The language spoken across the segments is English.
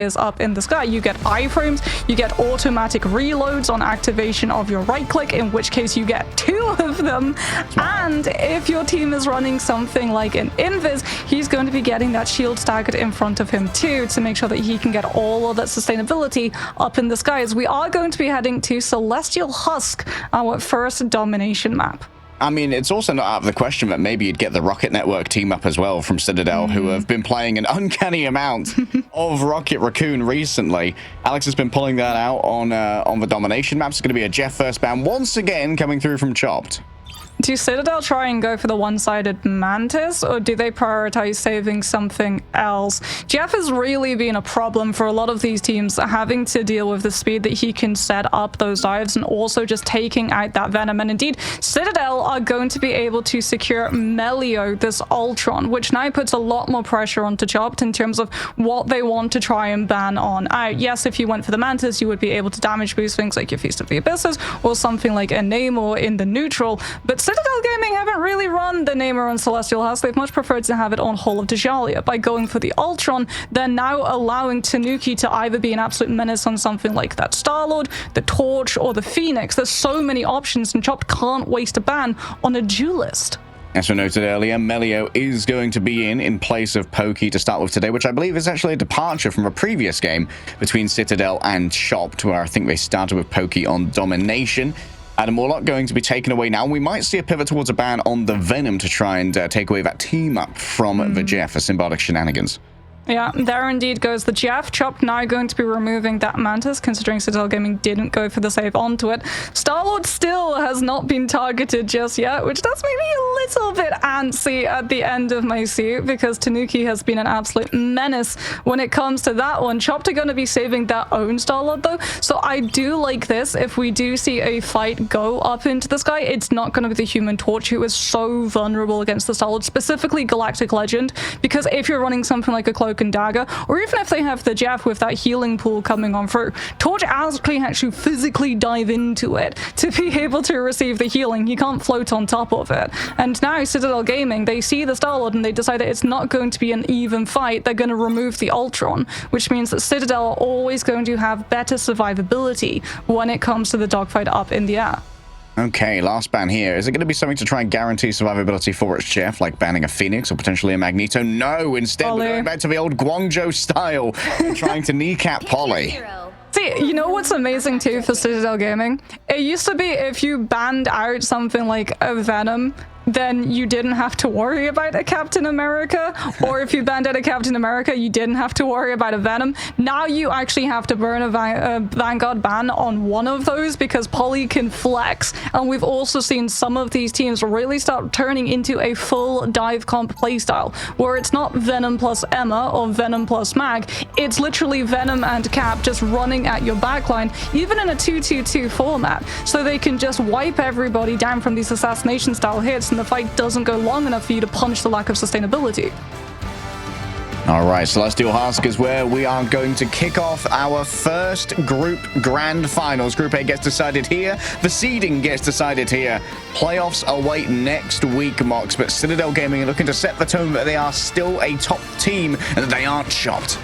is up in the sky. You get iframes, you get automatic reloads on activation of your right click, in which case you get 2 of them. And if your team is running something like an invis, he's going to be getting that shield staggered in front of him too, to make sure that he can get all of that sustainability up in the skies. We are going to be heading to Celestial Husk, our first domination map. I mean, it's also not out of the question that maybe you'd get the Rocket Network team up as well from Citadel, who have been playing an uncanny amount of Rocket Raccoon recently. Alex has been pulling that out on the domination maps. It's going to be a Jeff first ban once again coming through from Chopped. Do Citadel try and go for the one-sided Mantis, or do they prioritize saving something else? Jeff has really been a problem for a lot of these teams, having to deal with the speed that he can set up those dives and also just taking out that Venom. And indeed, Citadel are going to be able to secure Melio, this Ultron, which now puts a lot more pressure onto Chopped in terms of what they want to try and ban on out. Yes, if you went for the Mantis, you would be able to damage boost things like your Feast of the Abysses or something like a Namor in the neutral, but Citadel Gaming haven't really run the Namor on Celestial House. They've much preferred to have it on Hall of Djalia. By going for the Ultron, they're now allowing Tanuki to either be an absolute menace on something like that Star-Lord, the Torch, or the Phoenix. There's so many options, and Chopped can't waste a ban on a duelist. As we noted earlier, Melio is going to be in place of Pokey to start with today, which I believe is actually a departure from a previous game between Citadel and Chopped, where I think they started with Pokey on domination. Adam Warlock going to be taken away now. We might see a pivot towards a ban on the Venom to try and take away that team up from the Jeff for symbolic shenanigans. Yeah, there indeed goes the Jeff. Chopped now going to be removing that Mantis, considering Citadel Gaming didn't go for the save onto it. Star-Lord still has not been targeted just yet, which does make me a little bit antsy at the end of my suit, because Tanuki has been an absolute menace when it comes to that one. Chopped are going to be saving their own Star-Lord though, so I do like this. If we do see a fight go up into the sky, it's not going to be the Human Torch, who is so vulnerable against the Star-Lord, specifically Galactic Legend, because if you're running something like a Cloak and Dagger, or even if they have the Jeff with that healing pool coming on through, Torch actually physically dive into it to be able to receive the healing. He can't float on top of it. And now Citadel Gaming, they see the Star-Lord and they decide that it's not going to be an even fight. They're going to remove the Ultron, which means that Citadel are always going to have better survivability when it comes to the dogfight up in the air. Okay, last ban here. Is it going to be something to try and guarantee survivability for its Jeff, like banning a Phoenix or potentially a Magneto? No, instead we're going back to the old Guangzhou style, trying to kneecap Polly. See, you know what's amazing too for Citadel Gaming? It used to be if you banned out something like a Venom, then you didn't have to worry about a Captain America, or if you banned out a Captain America, you didn't have to worry about a Venom. Now you actually have to burn a Vanguard ban on one of those, because Polly can flex. And we've also seen some of these teams really start turning into a full dive comp playstyle, where it's not Venom plus Emma or Venom plus Mag, it's literally Venom and Cap just running at your backline, even in a 2-2-2 format, so they can just wipe everybody down from these assassination style hits, and the fight doesn't go long enough for you to punch the lack of sustainability. All right, Celestial Husk is where we are going to kick off our first group grand finals. Group A gets decided here. The seeding gets decided here. Playoffs await next week, Mox, but Citadel Gaming are looking to set the tone that they are still a top team and that they aren't Chopped.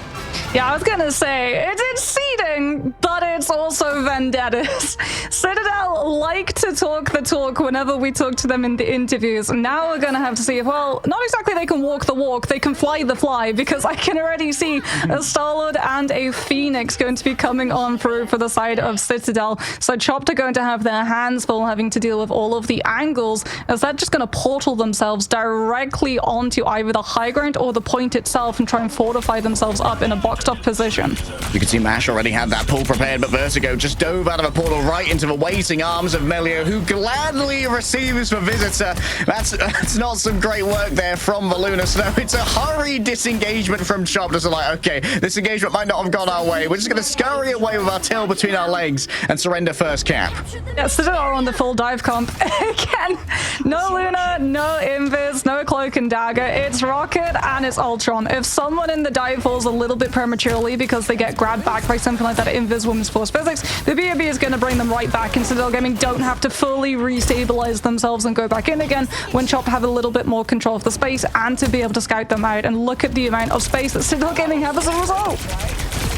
Yeah, I was gonna say, it's seeding, but it's also vendettas. Citadel like to talk the talk whenever we talk to them in the interviews. Now we're gonna have to see if, well, not exactly they can walk the walk, they can fly the fly, because I can already see a Star-Lord and a Phoenix going to be coming on through for the side of Citadel. So Chopped are going to have their hands full having to deal with all of the angles, as they're just gonna portal themselves directly onto either the high ground or the point itself and try and fortify themselves up in a boxed up position. You can see Mash already had that pull prepared, but Vertigo just dove out of a portal right into the waiting arms of Melio, who gladly receives the visitor. That's not some great work there from the Lunar Snow. It's a hurried disengagement from Chopped. It's like, okay, this engagement might not have gone our way. We're just going to scurry away with our tail between our legs and surrender first cap. Yeah, Citadel are on the full dive comp. Again, no Luna, no Invis, no Cloak and Dagger. It's Rocket and it's Ultron. If someone in the dive falls a little bit prematurely because they get grabbed back by something like that Invis Women's Force Physics, the BOB is going to bring them right back, and Citadel Gaming don't have to fully restabilize themselves and go back in again when Chopped have a little bit more control of the space and to be able to scout them out. And look at the amount of space that Citadel Gaming have as a result.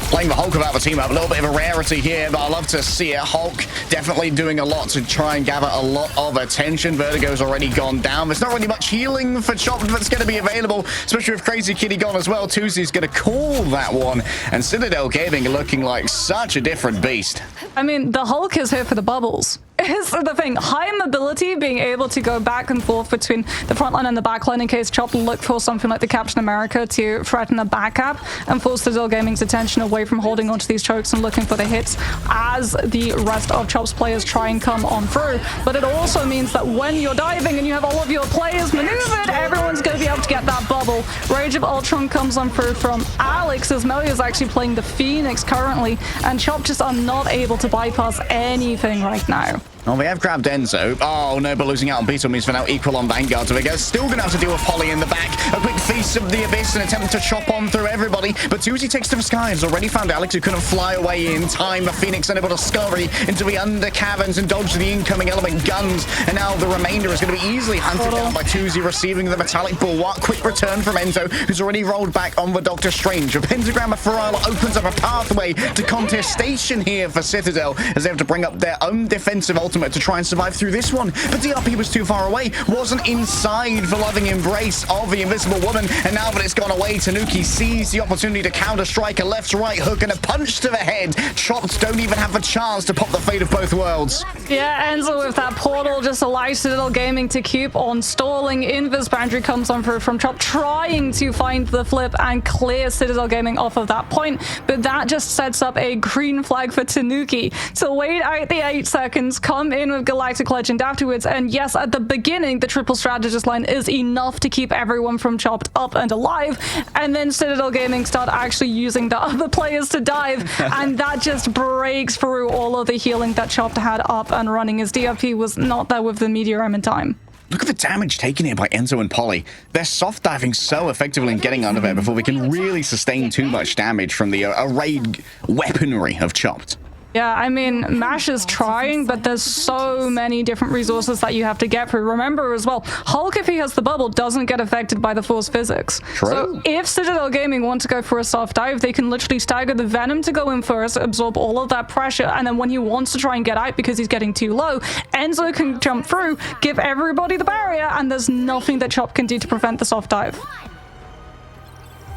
playing the Hulk about the team up. A little bit of a rarity here, but I love to see it. Hulk definitely doing a lot to try and gather a lot of attention. Vertigo's already gone down. There's not really much healing for Chopped that's going to be available, especially with Crazy Kitty gone as well. Tuesday's going to call that one, and Citadel Gaming looking like such a different beast. I mean, the Hulk is here for the bubbles. Is the thing. High mobility, being able to go back and forth between the front line and the back line in case Chop look for something like the Captain America to threaten a backup and force Citadel Gaming's attention away from holding onto these chokes and looking for the hits as the rest of Chop's players try and come on through. But it also means that when you're diving and you have all of your players maneuvered, everyone's going to be able to get that bubble. Rage of Ultron comes on through from Alex as Melly is actually playing the Phoenix currently, and Chop just are not able to bypass anything right now. Oh, they have grabbed Enzo. Oh, no, but losing out on Beetle means they're now equal on Vanguard. So they're still going to have to deal with Polly in the back. A quick feast of the Abyss and attempt to chop on through everybody. But Tuesday takes to the sky. Has already found Alex, who couldn't fly away in time. The Phoenix unable to scurry into the under caverns and dodge the incoming element guns. And now the remainder is going to be easily hunted down by Tuesday, receiving the metallic bulwark. Quick return from Enzo, who's already rolled back on the Doctor Strange. A pentagram of Ferrala opens up a pathway to contestation here for Citadel, as they have to bring up their own defensive ultimate to try and survive through this one. But DRP was too far away, wasn't inside the loving embrace of the Invisible Woman, and now that it's gone away, Tanuki sees the opportunity to counter-strike a left-right hook and a punch to the head. Chopped don't even have a chance to pop the fate of both worlds. Yeah, Enzo with that portal just allows Citadel Gaming to keep on stalling. Invis boundary comes on through from Chop, trying to find the flip and clear Citadel Gaming off of that point, but that just sets up a green flag for Tanuki to wait out the 8 seconds, come in with Galactic Legend afterwards, and yes, at the beginning, the triple strategist line is enough to keep everyone from Chopped up and alive, and then Citadel Gaming start actually using the other players to dive, and that just breaks through all of the healing that Chopped had up and running, as DRP was not there with the Meteor M in time. Look at the damage taken here by Enzo and Polly. They're soft diving so effectively and getting under there before we can really sustain too much damage from the arrayed weaponry of Chopped. Yeah, I mean, MASH is trying, but there's so many different resources that you have to get through. Remember as well, Hulk, if he has the bubble, doesn't get affected by the Force physics. True. So if Citadel Gaming want to go for a soft dive, they can literally stagger the Venom to go in first, absorb all of that pressure, and then when he wants to try and get out because he's getting too low, Enzo can jump through, give everybody the barrier, and there's nothing that Chop can do to prevent the soft dive.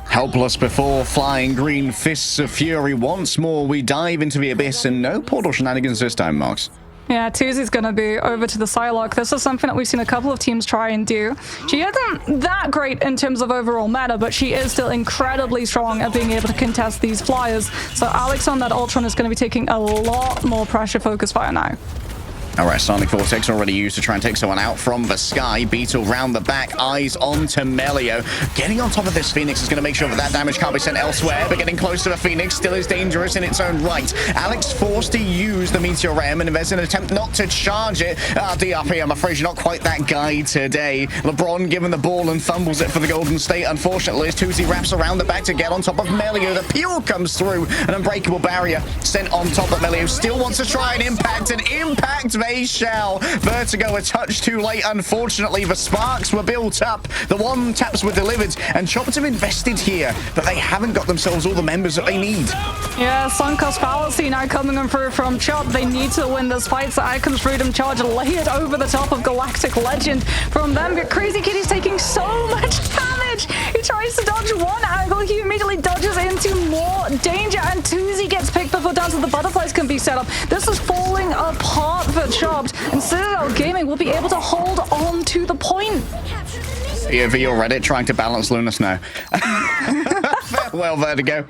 Helpless before flying green fists of fury. Once more, we dive into the abyss, and no portal shenanigans this time, Marks. Yeah, Tuesday's going to be over to the Psylocke. This is something that we've seen a couple of teams try and do. She isn't that great in terms of overall meta, but she is still incredibly strong at being able to contest these flyers. So Alex on that Ultron is going to be taking a lot more pressure focus fire now. All right, Sonic Vortex already used to try and take someone out from the sky. Beetle round the back, eyes onto Melio. Getting on top of this Phoenix is going to make sure that that damage can't be sent elsewhere, but getting close to the Phoenix still is dangerous in its own right. Alex forced to use the Meteor Ram, and there's an attempt not to charge it. DRP, I'm afraid you're not quite that guy today. LeBron given the ball and fumbles it for the Golden State. Unfortunately, as Tuzi wraps around the back to get on top of Melio, the peel comes through. An unbreakable barrier sent on top of Melio. Still wants to try and impact they shall. Vertigo a touch too late, unfortunately. The sparks were built up, the one taps were delivered, and Chopped have invested here, but they haven't got themselves all the members that they need. Yeah, sunk cost fallacy now coming in through from Chop. They need to win this fight, so Icon's Freedom Charge layered over the top of Galactic Legend from them. But Crazy Kitty's taking so much damage. He tries to dodge one angle, he immediately dodges into more danger, and Tuzi gets picked before Dance of the Butterflies can be set up. This is falling apart for Chopped, and Citadel Gaming will be able to hold on to the point. POV or Reddit trying to balance Lunar Snow. Well, Vertigo.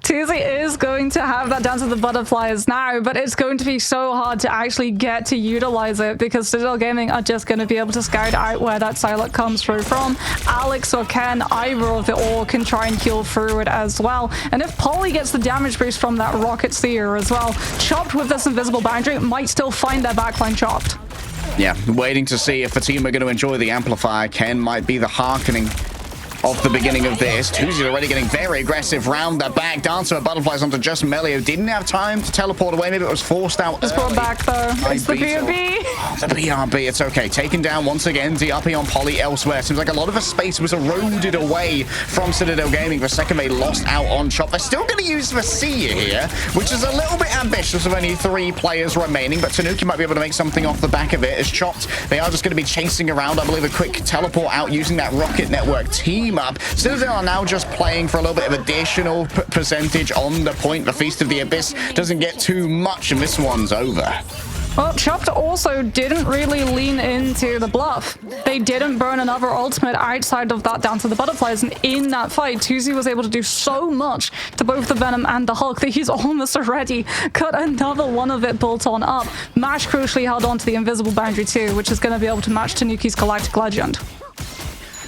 Tuzi is going to have that Dance of the Butterflies now, but it's going to be so hard to actually get to utilize it because Citadel Gaming are just going to be able to scout out where that Psylocke comes through from. Alex or Ken, either of the all can try and heal through it as well. And if Polly gets the damage boost from that Rocket Seer as well, Chopped with this invisible boundary might still find their backline Chopped. Yeah, waiting to see if the team are going to enjoy the amplifier. Ken might be the hearkening of the beginning of this. Tuzi's already getting very aggressive round the back. Dancer of Butterflies onto just Melio. Didn't have time to teleport away. Maybe it was forced out. Just brought back though. It's the BRB. Oh, the BRB, it's okay. Taken down once again. DRP on Polly elsewhere. Seems like a lot of the space was eroded away from Citadel Gaming. The second they lost out on Chop. They're still going to use Vasia here, which is a little bit ambitious with only 3 players remaining, but Tanuki might be able to make something off the back of it. As Chopped, they are just going to be chasing around. I believe a quick teleport out using that Rocket Network team up. Citadel are now just playing for a little bit of additional percentage on the point. The Feast of the Abyss doesn't get too much, and this one's over. Well, Chopped also didn't really lean into the bluff. They didn't burn another ultimate outside of that Dance of the Butterflies, and in that fight, Tuzi was able to do so much to both the Venom and the Hulk that he's almost already cut another one of it built on up. Mash crucially held on to the invisible boundary too, which is going to be able to match Tanuki's Galactic Legend.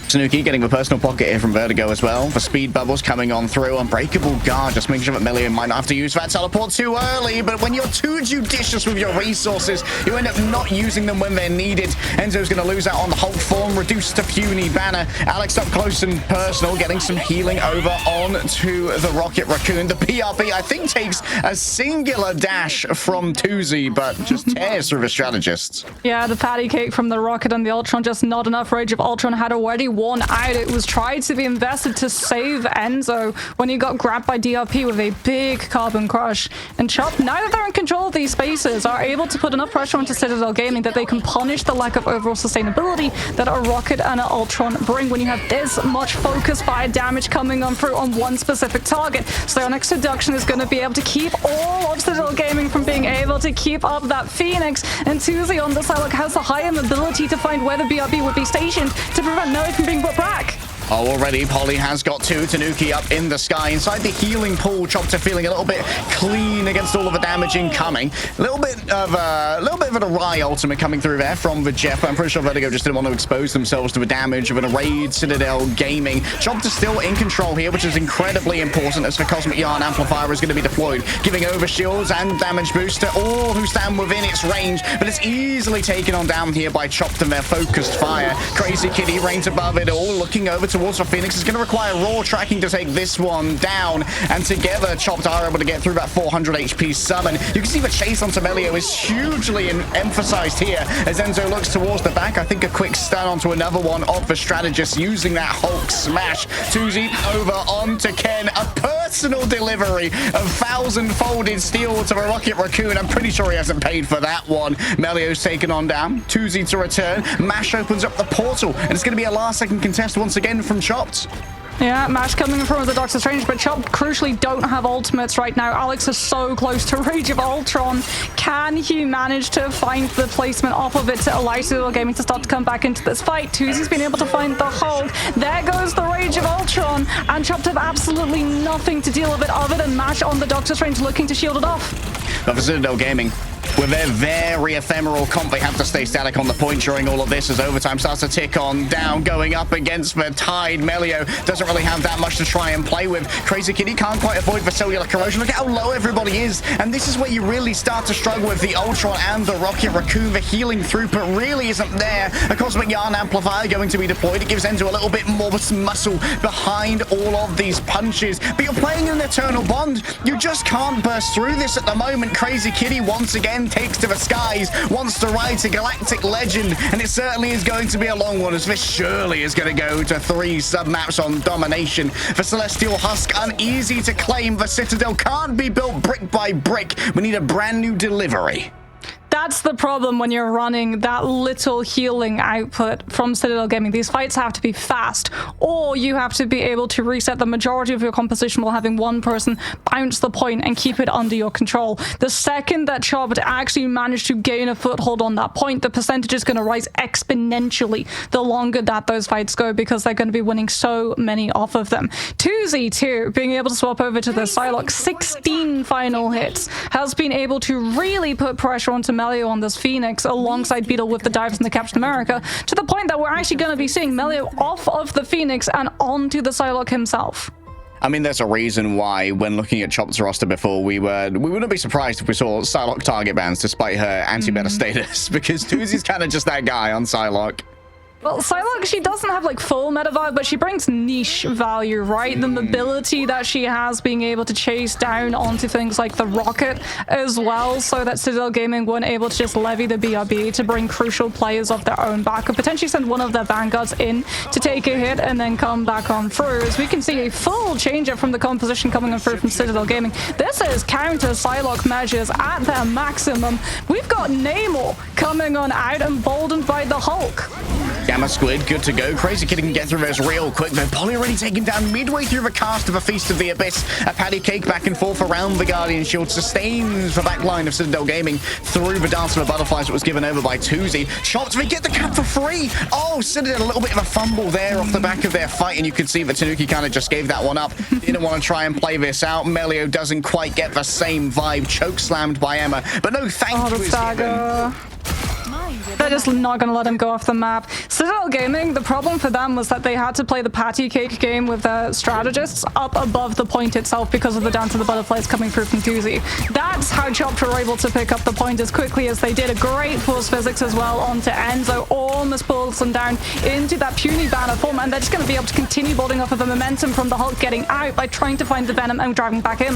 Tanuki getting the personal pocket here from Vertigo as well. The speed bubbles coming on through. Unbreakable guard, just making sure that Melio might not have to use that teleport too early, but when you're too judicious with your resources, you end up not using them when they're needed. Enzo's going to lose out on the Hulk form, reduced to puny banner. Alex up close and personal, getting some healing over on to the Rocket Raccoon. The PRP, I think, takes a singular dash from Tuzi, but just tears through the strategists. Yeah, the patty cake from the Rocket and the Ultron, just not enough. Rage of Ultron had already worn out. It was tried to be invested to save Enzo when he got grabbed by DRP with a big carbon crush. And Chop, now that they're in control of these spaces, are able to put enough pressure onto Citadel Gaming that they can punish the lack of overall sustainability that a Rocket and an Ultron bring when you have this much focus fire damage coming on through on one specific target. So their next seduction is going to be able to keep all of Citadel Gaming from being able to keep up that Phoenix. And Tuzi on the side has the higher mobility to find where the BRB would be stationed to prevent Melio from being brought back. Oh, already Polly has got 2. Tanuki up in the sky. Inside the healing pool, Chopper feeling a little bit clean against all of the damage incoming. A little bit of an awry ultimate coming through there from the Jeff. I'm pretty sure Vertigo just didn't want to expose themselves to the damage of an arrayed Citadel Gaming. Chopper still in control here, which is incredibly important as the Cosmic Yarn Amplifier is going to be deployed, giving over shields and damage boost to all who stand within its range, but it's easily taken on down here by Chopped and their focused fire. Crazy Kitty reigns above it all, looking over towards the Phoenix. Is going to require raw tracking to take this one down, and together Chopped are able to get through that 400 HP summon. You can see the chase onto Melio is hugely emphasized here as Enzo looks towards the back. I think a quick stun onto another one of the strategists using that Hulk smash. Tuzi over onto Ken, a personal delivery of 1,000-folded steel to the Rocket Raccoon. I'm pretty sure he hasn't paid for that one. Melio's taken on down. Tuzi to return. Mash opens up the portal, and it's going to be a last-second contest once again from Chopped. Yeah, Mash coming in front of the Doctor Strange, but Chop crucially don't have ultimates right now. Alex is so close to Rage of Ultron. Can he manage to find the placement off of it to allow Citadel Gaming to start to come back into this fight? Tuzi's been able to find the Hulk. There goes the Rage of Ultron, and Chopped have absolutely nothing to deal with it other than Mash on the Doctor Strange looking to shield it off. But for Citadel Gaming, with their very ephemeral comp, they have to stay static on the point during all of this as overtime starts to tick on down, going up against the Tide. Melio doesn't really have that much to try and play with. Crazy Kitty can't quite avoid the cellular corrosion. Look at how low everybody is, and this is where you really start to struggle with the Ultron and the Rocket Raccoon. The healing throughput really isn't there. A Cosmic Yarn Amplifier going to be deployed. It gives Enzo a little bit more muscle behind all of these punches, but you're playing an eternal bond. You just can't burst through this at the moment. Crazy Kitty once again takes to the skies, wants to ride a galactic legend, and it certainly is going to be a long one, as this surely is going to go to 3 sub-maps on domination. The Celestial Husk uneasy to claim. The Citadel can't be built brick by brick. We need a brand new delivery. That's the problem when you're running that little healing output from Citadel Gaming. These fights have to be fast, or you have to be able to reset the majority of your composition while having one person bounce the point and keep it under your control. The second that Chobot actually managed to gain a foothold on that point, the percentage is going to rise exponentially the longer that those fights go, because they're going to be winning so many off of them. Tuzi, too, being able to swap over to the Psylocke, 16 final hits, has been able to really put pressure onto Melio on this Phoenix alongside Beetle with the dives and the Captain America, to the point that we're actually going to be seeing Melio off of the Phoenix and onto the Psylocke himself. I mean, there's a reason why, when looking at Chop's roster before, we wouldn't be surprised if we saw Psylocke target bans despite her anti-meta status, because Tuzi's kind of just that guy on Psylocke. Well, Psylocke, she doesn't have like full meta vibe, but she brings niche value, right? The mobility that she has, being able to chase down onto things like the rocket as well, so that Citadel Gaming weren't able to just levy the BRB to bring crucial players of their own back, or potentially send one of their vanguards in to take a hit and then come back on through. As we can see a full change up from the composition coming on through from Citadel Gaming. This is counter Psylocke measures at their maximum. We've got Namor coming on out, emboldened by the Hulk. Gamma Squid, good to go. Crazy Kitty can get through those real quick, though. Polly already taken down midway through the cast of a Feast of the Abyss. A patty cake back and forth around the Guardian Shield. Sustains the backline of Citadel Gaming through the Dance of the Butterflies that was given over by Tuzi. Chopped, they get the cap for free. Oh, Citadel, a little bit of a fumble there off the back of their fight, and you can see that Tanuki kind of just gave that one up. Didn't want to try and play this out. Melio doesn't quite get the same vibe. Choke slammed by Emma, but no thank you is given. They're just not going to let him go off the map. Citadel Gaming, the problem for them was that they had to play the patty cake game with their strategists up above the point itself because of the Dance of the Butterflies coming through from Tuzi. That's how Chopped were able to pick up the point as quickly as they did. A great force physics as well onto Enzo. Almost pulls them down into that puny banner form, and they're just going to be able to continue building off of the momentum from the Hulk getting out by trying to find the Venom and driving back in.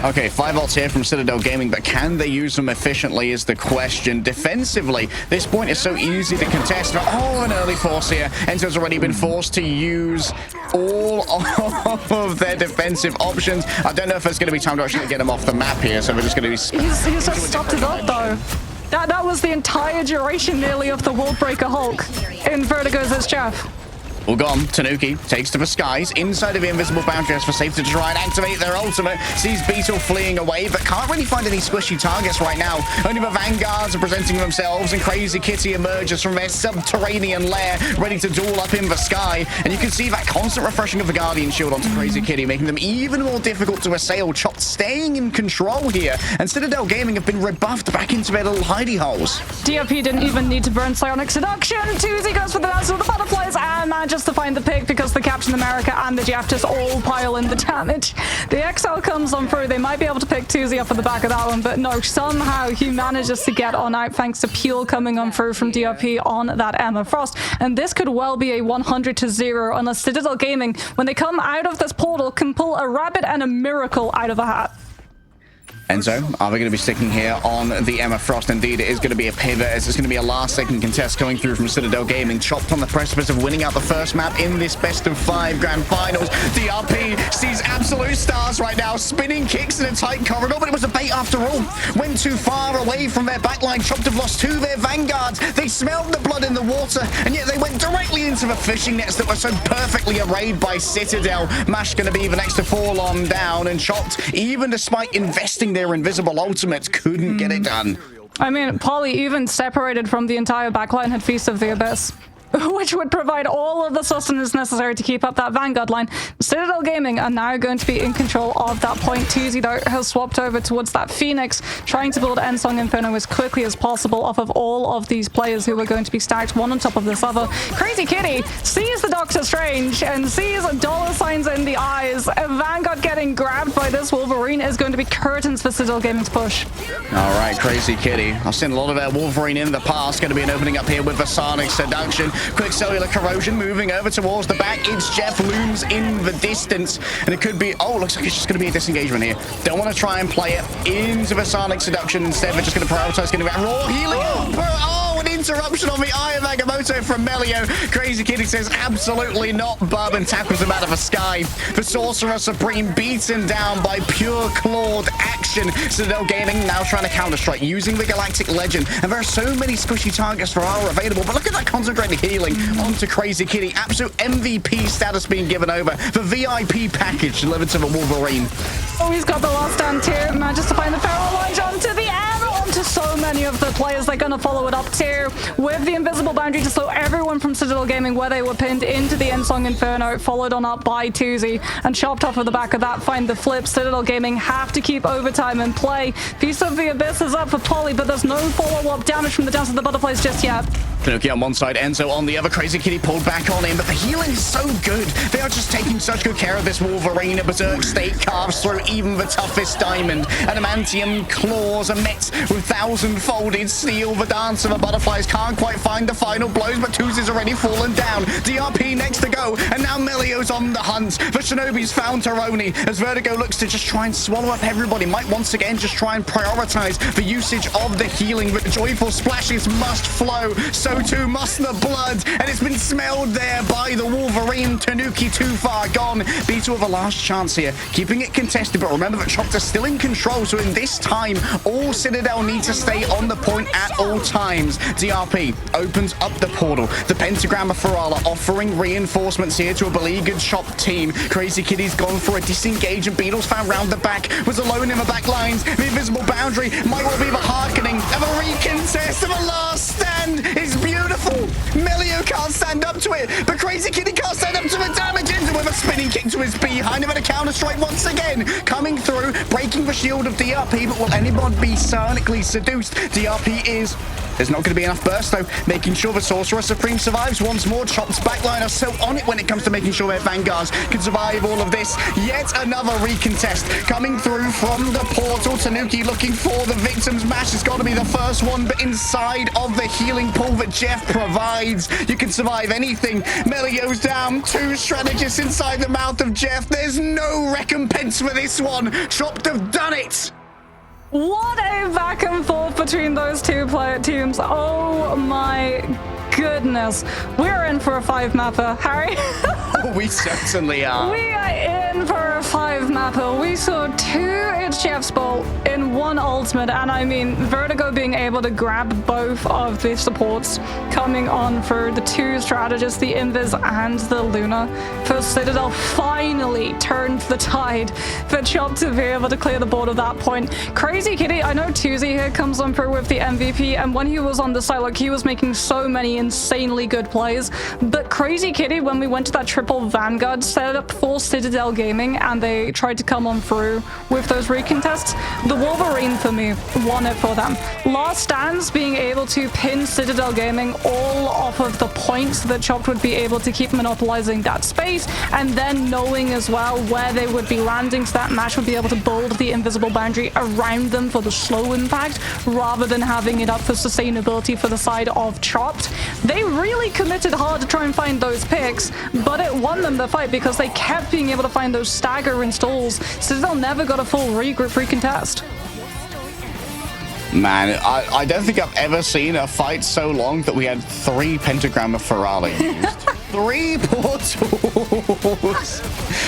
Okay, 5 ults here from Citadel Gaming, but can they use them efficiently is the question. Defensively, this point is so easy to contest. Oh, an early force here. Enzo's already been forced to use all of their defensive options. I don't know if there's going to be time to actually get him off the map here, so we're just going to be... He's just stopped it up, though. That was the entire duration, nearly, of the Wall Breaker Hulk in Vertigo's as Jeff. All gone. Tanuki takes to the skies inside of the invisible boundary for safety to try and activate their ultimate. Sees Beetle fleeing away, but can't really find any squishy targets right now. Only the vanguards are presenting themselves, and Crazy Kitty emerges from their subterranean lair, ready to duel up in the sky. And you can see that constant refreshing of the Guardian Shield onto Crazy Kitty, making them even more difficult to assail. Chopped staying in control here, and Citadel Gaming have been rebuffed back into their little hidey holes. DRP didn't even need to burn Psionic Seduction. Tuzi goes for the Dance of the Butterflies and manages to find the pick because the Captain America and the Jeff just all pile in the damage. The XL comes on through. They might be able to pick Tuzi up at the back of that one, but no, somehow he manages to get on out thanks to Peel coming on through from DRP on that Emma Frost. And this could well be a 100-0 unless Citadel Gaming, when they come out of this portal, can pull a rabbit and a miracle out of a hat. Enzo, are we going to be sticking here on the Emma Frost? Indeed, it is going to be a pivot, as it's going to be a last-second contest coming through from Citadel Gaming. Chopped on the precipice of winning out the first map in this best-of-5 grand finals. DRP sees absolute stars right now, spinning kicks in a tight corridor, but it was a bait after all. Went too far away from their backline. Chopped have lost 2 of their vanguards. They smelled the blood in the water, and yet they went directly into the fishing nets that were so perfectly arrayed by Citadel. Mash going to be the next to fall on down, and Chopped, even despite investing their invisible ultimates, couldn't get it done. I mean, Polly, even separated from the entire backline, had Feast of the Abyss, which would provide all of the sustenance necessary to keep up that Vanguard line. Citadel Gaming are now going to be in control of that point. Tuzi, though, has swapped over towards that Phoenix, trying to build Ensong Inferno as quickly as possible off of all of these players who are going to be stacked one on top of this other. Crazy Kitty sees the Doctor Strange and sees dollar signs in the eyes. Vanguard getting grabbed by this Wolverine is going to be curtains for Citadel Gaming's push. All right, Crazy Kitty. I've seen a lot of their Wolverine in the past. Going to be an opening up here with the Sonic Seduction. Quick cellular corrosion moving over towards the back. It's Jeff looms in the distance, and it could be, oh, looks like it's just going to be a disengagement here. Don't want to try and play it into the Sonic Seduction. Instead, we're just going to prioritize getting that raw healing. Oh, an interruption on the Eye of Agamotto from Melio. Crazy Kitty says absolutely not, bub, and tackles him out of the sky. The Sorcerer Supreme beaten down by pure clawed action. Citadel Gaming now trying to counter-strike using the Galactic Legend, and there are so many squishy targets for R available, but look at that concentrated healing onto Crazy Kitty. Absolute MVP status being given over. The VIP package delivered to the Wolverine. Oh, he's got the last stand too. Manages to find the Feral Launch onto the air, onto so many of the players. They're going to follow it up too with the invisible boundary to slow everyone from Citadel Gaming where they were pinned into the Ensong Inferno, followed on up by Tuzi, and chopped off of the back of that. Find the flip. Citadel Gaming have to keep overtime and play. Feast of the Abyss is up for Polly, but there's no follow-up damage from the Dance of the Butterflies just yet. Tanuki on one side, Enzo on the other. Crazy Kitty pulled back on him, but the healing is so good. They are just taking such good care of this Wolverine. A Berserk State carves through even the toughest diamond. Adamantium claws are met with thousand-folded steel. The dance of the butterflies can't quite find the final blows, but Tuz is already fallen down. DRP next to go, and now Melio's on the hunt. The Shinobi's found Taroni as Vertigo looks to just try and swallow up everybody. Might once again just try and prioritize the usage of the healing, but the joyful splashes must flow. So too must the blood, and it's been smelled there by the Wolverine. Tanuki too far gone. B2 have a last chance here, keeping it contested, but remember that Chopped are still in control, so in this time, all Citadel need to stay on the point at all times. DRP opens up the portal. The Pentagram of Ferala offering reinforcements here to a beleaguered Chopped team. Crazy Kitty's gone for a disengage, and Beatles found round the back, was alone in the back lines. The invisible boundary might well be the hearkening of a recontest of a last stand. It's beautiful. Melio can't stand up to it, but Crazy Kitty can't stand up to the damage. Into with a spinning kick to his behind him, and a counter strike once again coming through, breaking the shield of DRP. But will anyone be sonically seduced? DRP is. There's not going to be enough burst, though, making sure the Sorcerer Supreme survives once more. Chopped's backline are so on it when it comes to making sure their Vanguards can survive all of this. Yet another recontest coming through from the portal. Tanuki looking for the victims. Mash has got to be the first one, but inside of the healing pool that Jeff provides, you can survive anything. Melio's down. 2 strategists inside the mouth of Jeff. There's no recompense for this one. Chopped have done it. What a back and forth between those two player teams. Oh my goodness. We're in for a 5-mapper, Harry. We certainly are. We are in for a 5-mapper. We saw 2 Jeff's Bolt in 1 ultimate, and I mean, Vertigo being able to grab both of the supports coming on for the 2 strategists, the Invis and the Luna. For Citadel finally turned the tide for Chop to be able to clear the board at that point. Crazy Kitty, I know Tuesday here comes on through with the MVP, and when he was on the side, like, he was making so many insanely good plays, but Crazy Kitty, when we went to that triple Vanguard setup for Citadel Gaming and they tried to come on through with those recontests, the Wolverine for me won it for them. Last stands being able to pin Citadel Gaming all off of the points that Chopped would be able to keep monopolizing that space, and then knowing as well where they would be landing, so that Mash would be able to build the invisible boundary around them for the slow impact rather than having it up for sustainability for the side of Chopped. They really committed hard to try and find those picks, but it won them the fight because they kept being able to find those stagger installs. Citadel never got a full regroup recontest. Man, I don't think I've ever seen a fight so long that we had 3 Pentagram of Ferrari used. 3 portals!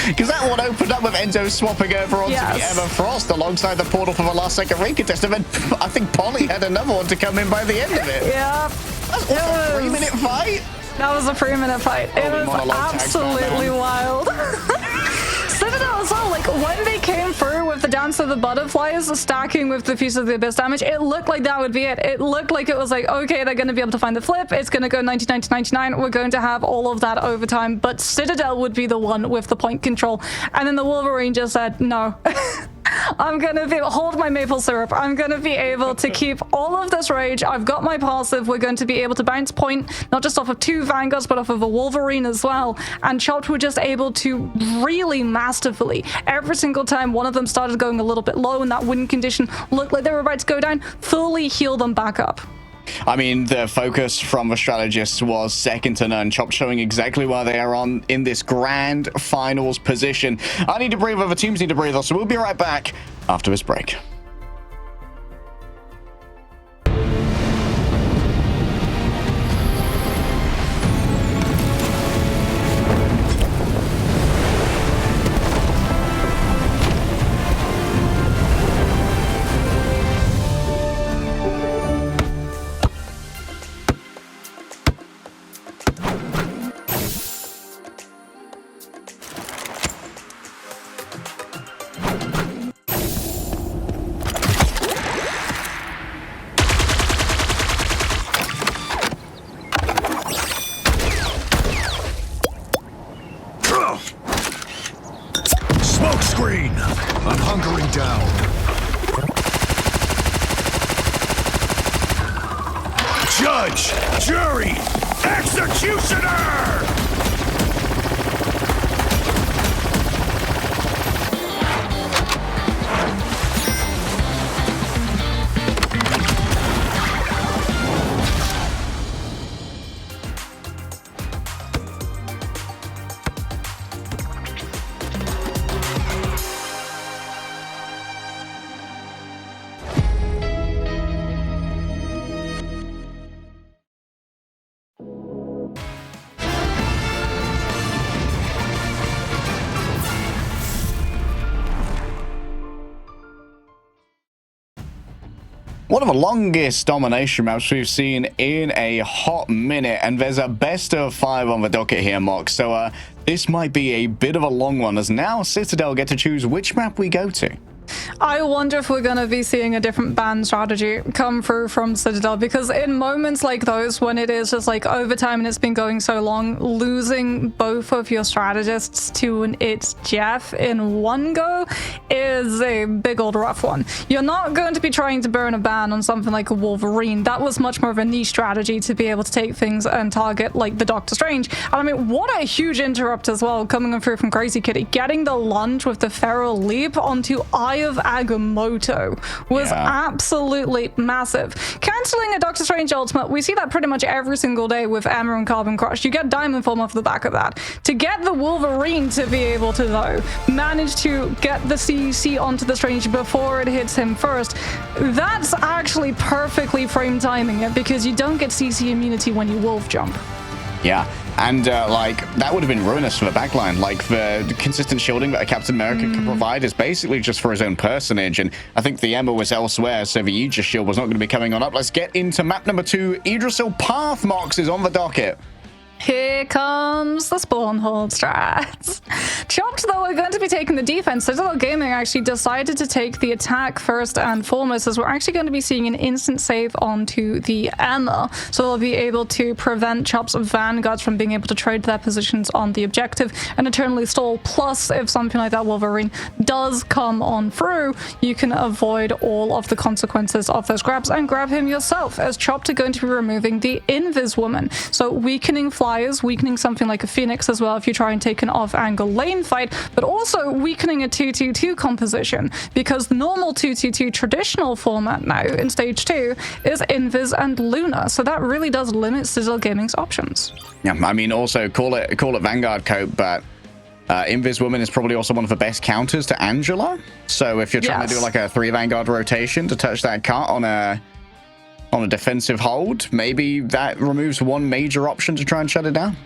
Because that one opened up with Enzo swapping over onto the Everfrost alongside the portal for the last second recontest, and then I think Polly had another one to come in by the end of it. Yeah. That was a 3-minute fight? That was a 3-minute fight. It was absolutely wild. Citadel as well, like, when they came through with the Dance of the Butterflies, stacking with the Feast of the Abyss damage, it looked like that would be it. It looked like it was like, okay, they're going to be able to find the flip, it's going to go 99 to 99, we're going to have all of that overtime, but Citadel would be the one with the point control. And then the Wolverine just said, no. I'm gonna hold my maple syrup. I'm gonna be able to keep all of this rage. I've got my passive. We're going to be able to bounce point, not just off of 2 Vanguards, but off of a Wolverine as well. And Chopped were just able to really masterfully, every single time one of them started going a little bit low and that wind condition looked like they were about to go down, fully heal them back up. I mean, the focus from the strategists was second to none. Chopped showing exactly where they are on in this grand finals position. I need to breathe, other teams need to breathe, so we'll be right back after this break. Judge, jury, executioner! One of the longest domination maps we've seen in a hot minute, and there's a best of 5 on the docket here, Mock. So this might be a bit of a long one, as now Citadel get to choose which map we go to. I wonder if we're going to be seeing a different ban strategy come through from Citadel, because in moments like those, when it is just like overtime and it's been going so long, losing both of your strategists to an It's Jeff in one go is a big old rough one. You're not going to be trying to burn a ban on something like a Wolverine. That was much more of a niche strategy to be able to take things and target like the Doctor Strange. And I mean, what a huge interrupt as well coming through from Crazy Kitty. Getting the lunge with the Feral Leap onto Eye of Agamotto was absolutely massive. Cancelling a Doctor Strange ultimate, we see that pretty much every single day with EMEA and Carbon Crush. You get Diamond Form off the back of that. To get the Wolverine to be able to, though, manage to get the CC onto the Strange before it hits him first, that's actually perfectly frame timing it, because you don't get CC immunity when you wolf jump. Yeah, and like that would have been ruinous for the backline. Like the consistent shielding that a Captain America can provide is basically just for his own personage, and I think the EMEA was elsewhere, so the Aegis shield was not going to be coming on up. Let's get into map number 2. Idrisil Path Mox is on the docket. Here comes the spawn hold strats. Chopped, though, are going to be taking the defense. Citadel Gaming actually decided to take the attack first and foremost, as we're actually going to be seeing an instant save onto the EMEA. So they'll be able to prevent Chop's Vanguards from being able to trade their positions on the objective and eternally stall. Plus, if something like that Wolverine does come on through, you can avoid all of the consequences of those grabs and grab him yourself, as Chopped are going to be removing the Invis Woman. So weakening flyers, weakening something like a Phoenix as well if you try and take an off-angle lane fight, but also weakening a 2-2-2 composition, because the normal 2-2-2 traditional format now in stage 2 is Invis and Luna, so that really does limit Citadel Gaming's options. Yeah, I mean, also call it Vanguard coat, but Invis Woman is probably also one of the best counters to Angela. So if you're trying to do like a 3 Vanguard rotation to touch that cut on a defensive hold, maybe that removes one major option to try and shut it down.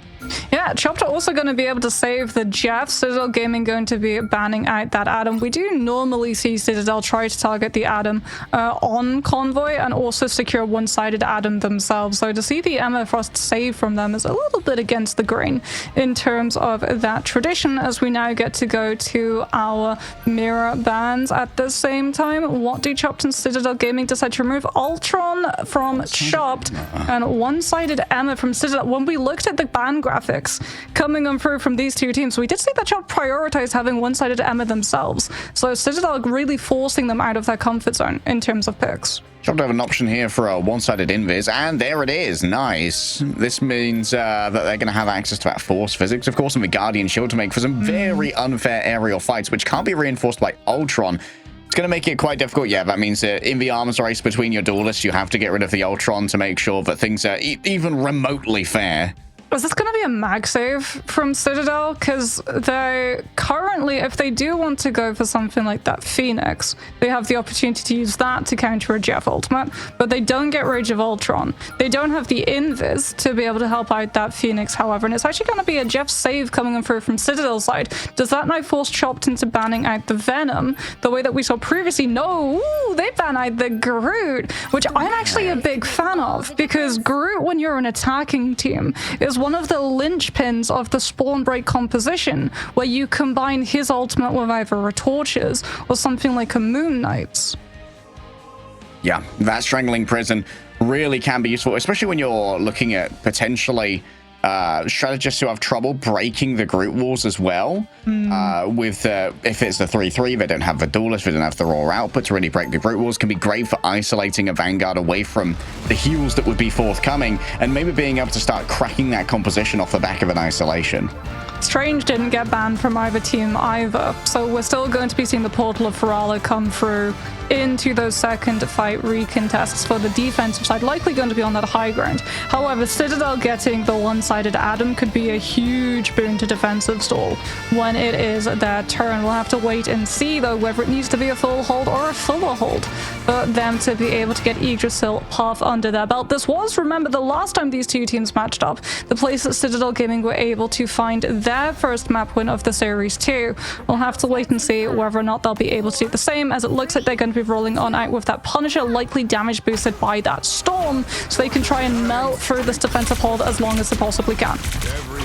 Yeah, Chopped are also going to be able to save the Jeff. Citadel Gaming going to be banning out that Adam. We do normally see Citadel try to target the Adam on Convoy and also secure one-sided Adam themselves. So to see the Emma Frost save from them is a little bit against the grain in terms of that tradition, as we now get to go to our mirror bans at the same time. What do Chopped and Citadel Gaming decide to remove? Ultron from Chopped and one-sided Emma from Citadel. When we looked at the ban graphics coming on through from these two teams, we did see that Chopped prioritize having one-sided Emma themselves. So Citadel really forcing them out of their comfort zone in terms of picks. Chopped have an option here for a one-sided Invis, and there it is. Nice. This means that they're going to have access to that Force Physics, of course, and the Guardian Shield to make for some very unfair aerial fights, which can't be reinforced by Ultron. It's going to make it quite difficult. Yeah, that means that in the arms race between your duelists, you have to get rid of the Ultron to make sure that things are even remotely fair. Is this going to be a mag save from Citadel? Because they currently, if they do want to go for something like that Phoenix, they have the opportunity to use that to counter a Jeff ultimate, but they don't get Rage of Ultron. They don't have the Invis to be able to help out that Phoenix, however, and it's actually going to be a Jeff save coming in through from Citadel's side. Does that now force Chopped into banning out the Venom the way that we saw previously? No, they ban out the Groot, which I'm actually a big fan of, because Groot, when you're an attacking team, is one of the linchpins of the spawn break composition, where you combine his ultimate with either a Torches or something like a Moon Knight's. Yeah, that Strangling Prison really can be useful, especially when you're looking at potentially strategists who have trouble breaking the group walls as well. If it's the 3-3, they don't have the duelist, they don't have the raw output to really break the group walls. Can be great for isolating a Vanguard away from the heals that would be forthcoming, and maybe being able to start cracking that composition off the back of an isolation. Strange didn't get banned from either team either, so we're still going to be seeing the portal of Ferala come through into those second fight recontests for the defensive side, likely going to be on that high ground. However, Citadel getting the one-sided Adam could be a huge boon to defensive stall when it is their turn. We'll have to wait and see, though, whether it needs to be a full hold or a fuller hold for them to be able to get Yggdrasil path under their belt. This was, remember, the last time these two teams matched up, the place that Citadel Gaming were able to find their first map win of the series too. We'll have to wait and see whether or not they'll be able to do the same, as it looks like they're going to be rolling on out with that Punisher, likely damage boosted by that storm, so they can try and melt through this defensive hold as long as they possibly can.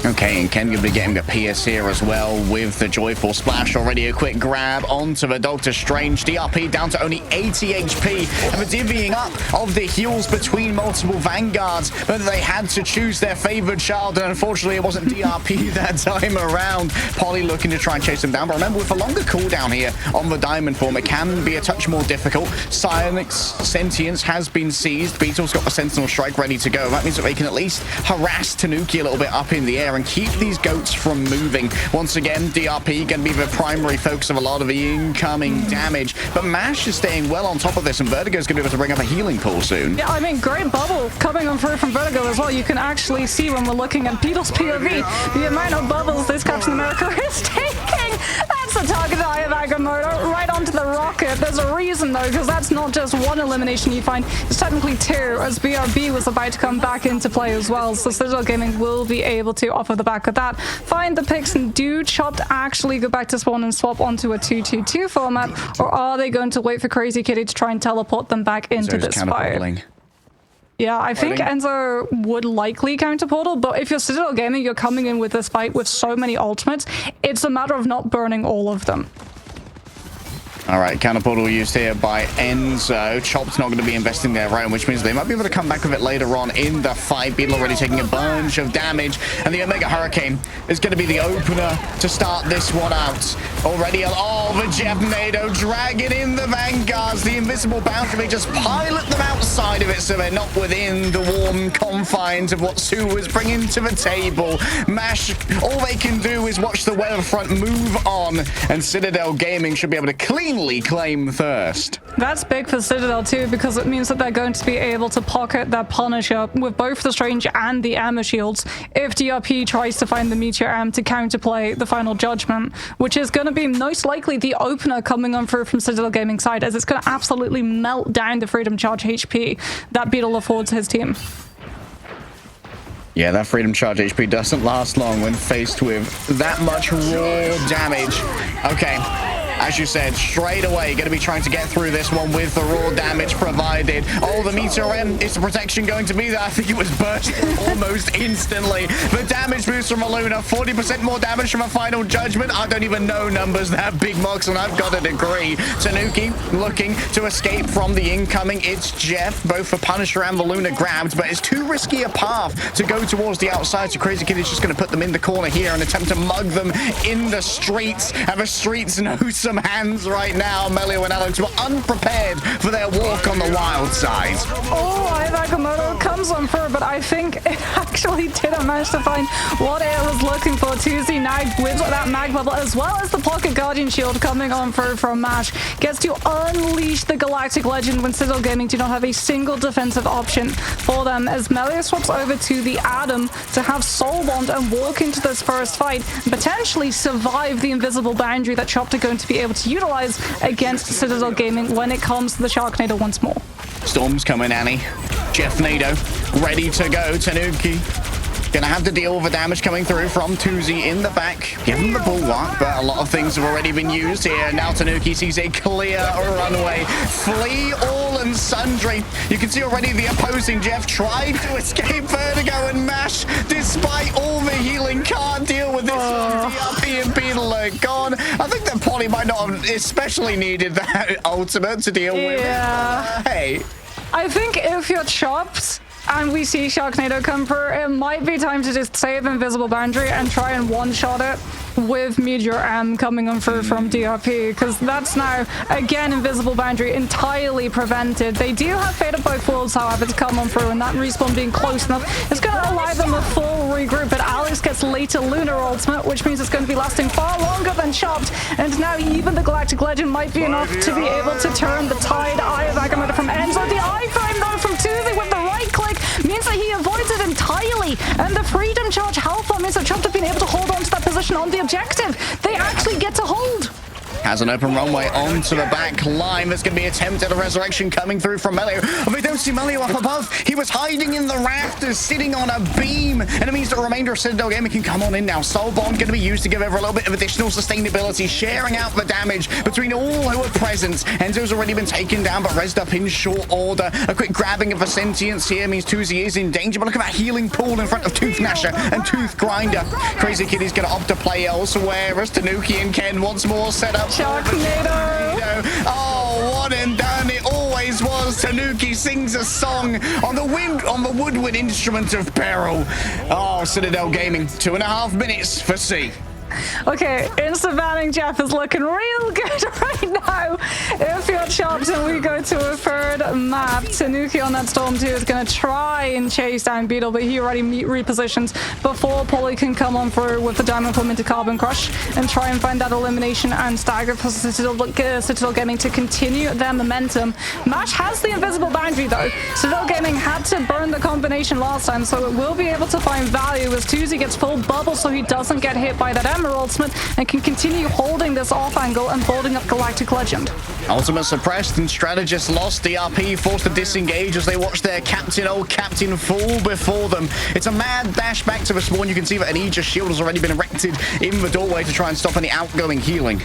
Okay, and Ken going to be getting the PS here as well with the Joyful Splash. Already a quick grab onto the Doctor Strange. DRP down to only 80 HP, and the divvying up of the heals between multiple Vanguards, but they had to choose their favored child, and unfortunately it wasn't DRP that time around. Polly looking to try and chase them down, but remember, with a longer cooldown here on the Diamond form, it can be a touch more difficult. Psionic's Sentience has been seized. Beetle's got the Sentinel Strike ready to go. That means that they can at least harass Tanuki a little bit up in the air and keep these goats from moving. Once again, DRP going to be the primary focus of a lot of the incoming damage, but MASH is staying well on top of this, and Vertigo's going to be able to bring up a healing pool soon. Yeah, I mean, great bubble coming on through from Vertigo as well. You can actually see when we're looking at Beetle's POV, the amount of bubbles this Captain America is taking. That's the target eye of Agamotto, right onto the rocket. There's a reason, though, because that's not just one elimination you find. It's technically two, as BRB was about to come back into play as well. So Citadel Gaming will be able to, off of the back of that, find the picks, and do Chopped actually go back to spawn and swap onto a 2-2-2 format, or are they going to wait for Crazy Kitty to try and teleport them back into this fight? Yeah, I think Enzo would likely counter portal, but if you're Citadel Gaming, you're coming in with this fight with so many ultimates, it's a matter of not burning all of them. All right, counter portal used here by Enzo. Chop's not going to be investing their own, which means they might be able to come back with it later on in the fight. Beetle already taking a bunch of damage, and the Omega Hurricane is going to be the opener to start this one out. Already, the Jeff Nado dragging in the Vanguards. The invisible boundary, they just pilot them outside of it, so they're not within the warm confines of what Sue was bringing to the table. MASH, all they can do is watch the weather front move on, and Citadel Gaming should be able to cleanly claim first. That's big for Citadel too, because it means that they're going to be able to pocket their Punisher with both the Strange and the Armor shields if DRP tries to find the Meteor Arm to counterplay the Final Judgment, which is going to be most likely the opener coming on through from Citadel Gaming side, as it's going to absolutely melt down the Freedom Charge HP that Beetle affords his team. Yeah, that Freedom Charge HP doesn't last long when faced with that much raw damage. Okay, as you said, straight away going to be trying to get through this one with the raw damage provided. Oh, the Meteor M, is the protection going to be there? I think it was burst almost instantly. The damage boost from Aluna, 40% more damage from a Final Judgment. I don't even know numbers that big, Mox, and I've got a degree. Tanuki looking to escape from the incoming. It's Jeff, both for Punisher and the Luna grabbed, but it's too risky a path to go towards the outside, so Crazy Kid is just going to put them in the corner here and attempt to mug them in the streets. And the streets know some hands right now. Melio and Alex were unprepared for their walk on the wild side. Oh, Agamotto comes on through, but I think it actually didn't manage to find what it was looking for. 2Z now with that mag bubble, as well as the Pocket Guardian Shield coming on through from MASH. Gets to unleash the Galactic Legend when Citadel Gaming do not have a single defensive option for them, as Melio swaps over to the Adam to have Soul Bond and walk into this first fight, and potentially survive the invisible boundary that Chopped are going to be able to utilize against Citadel Gaming when it comes to the Sharknado once more. Storm's coming, Annie. Jeff Nado ready to go. Tanuki gonna have to deal with the damage coming through from Tuzi in the back. Give him the bulwark, but a lot of things have already been used here. Now Tanuki sees a clear runway. Flee all and sundry. You can see already the opposing Jeff tried to escape Vertigo, and MASH, despite all the healing, can't deal with this. DRP and Beetle are gone. I think that Polly might not have especially needed that ultimate to deal with. Yeah. Hey. I think if you're Chopped, and we see Sharknado come through, it might be time to just save Invisible Boundary and try and one-shot it with Meteor M coming on through from DRP, because that's now, again, Invisible Boundary entirely prevented. They do have Fate of both worlds, however, to come on through, and that respawn being close enough is going to allow them a full regroup, but Alex gets later Lunar Ultimate, which means it's going to be lasting far longer than Chopped, and now even the Galactic Legend might be enough to be able to turn the tide. Eye of Agamotto from Enzo. The iframe though from Tuesday with the right click means that he avoids it entirely, and the Freedom Charge Alpha means that Chopped have been able to hold on to that position on the objective. They actually get to hold. Has an open runway onto the back line. There's going to be attempted a resurrection coming through from Melio. Oh, we don't see Melio up above. He was hiding in the rafters, sitting on a beam. And it means that the remainder of Citadel Gaming can come on in now. Soul Bond going to be used to give over a little bit of additional sustainability, sharing out the damage between all who are present. Enzo's already been taken down, but rezzed up in short order. A quick grabbing of a sentience here means Tuzi is in danger. But look at that healing pool in front of Tooth Gnasher and Tooth Grinder. Crazy Kitty's going to opt to play elsewhere as Tanuki and Ken once more set up. Sharknado! Oh, one and done. It always was. Tanuki sings a song on the woodwind instrument of peril. Oh, Citadel Gaming, 2.5 minutes for C. Okay, instant banning Jeff is looking real good right now. If you're Chopped and we go to a third map, Tanuki on that Storm 2 is going to try and chase down Beetle, but he already repositions before Polly can come on through with the Diamond Plum into Carbon Crush and try and find that elimination and stagger for Citadel Gaming to continue their momentum. Mash has the Invisible Boundary though. Citadel Gaming had to burn the combination last time, so it will be able to find value as Tuzi gets full bubble so he doesn't get hit by that Emerald Ultimate and can continue holding this off angle and building up Galactic Legend. Ultimate suppressed and strategist lost. DRP forced to disengage as they watch their old captain fall before them. It's a mad dash back to the spawn. You can see that an Aegis shield has already been erected in the doorway to try and stop any outgoing healing.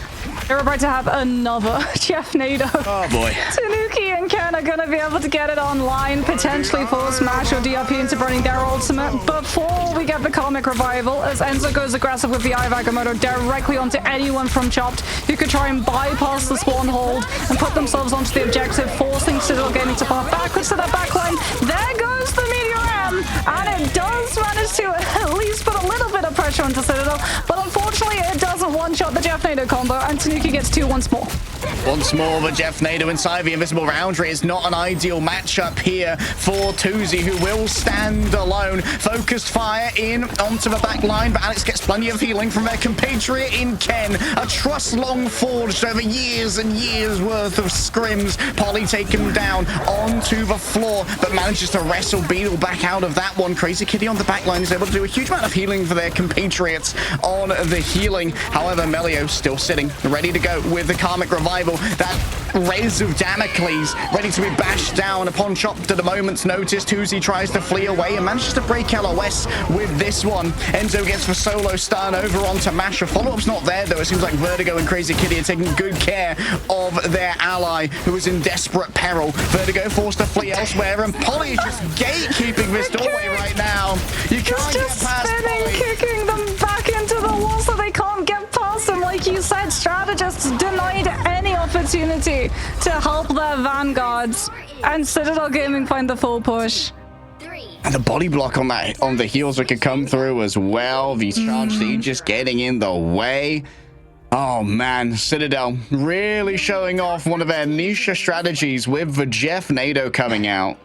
They're about to have another Jeff Nado. Oh boy. Tanuki and Ken are going to be able to get it online, potentially force Mash or DRP into burning their ultimate before we get the Karmic Revival, as Enzo goes aggressive with the Eye of Agamotto directly onto anyone from Chopped who could try and bypass the spawn hold and put themselves onto the objective, forcing Citadel Gaming to path backwards to that backline. There goes the Meteor M, and it does manage to at least put a little bit of pressure onto Citadel, but unfortunately it doesn't one-shot the Jeff Nado combo, and Tanuki gets 2 once more. Once more, the Jeff Nado inside the Invisible Boundary is not an ideal matchup here for Tuzi, who will stand alone. Focused fire in onto the back line, but Alex gets plenty of healing from their compatriot in Ken. A trust long forged over years and years worth of scrims. Polly taken him down onto the floor, but manages to wrestle Beetle back out of that one. Crazy Kitty on the back line is able to do a huge amount of healing for their compatriots on the healing. However, Melio still sitting, ready to go with the Karmic Revival. That Rays of Damocles ready to be bashed down upon Chopped at a moment's notice. Tuzi tries to flee away and manages to break LOS with this one. Enzo gets the solo stun over onto Masher. Follow-up's not there though. It seems like Vertigo and Crazy Kitty are taking good care of their ally who is in desperate peril. Vertigo forced to flee elsewhere, and Polly is just gatekeeping this doorway right now. You can't get past Polly. Kicking them back into the wall so they can't get past them. Like you said, strategists denied any opportunity to help their vanguards, and Citadel Gaming find the full push. And the body block on the heels that could come through as well. The charge just getting in the way. Oh man, Citadel really showing off one of their niche strategies with the Jeff Nado coming out.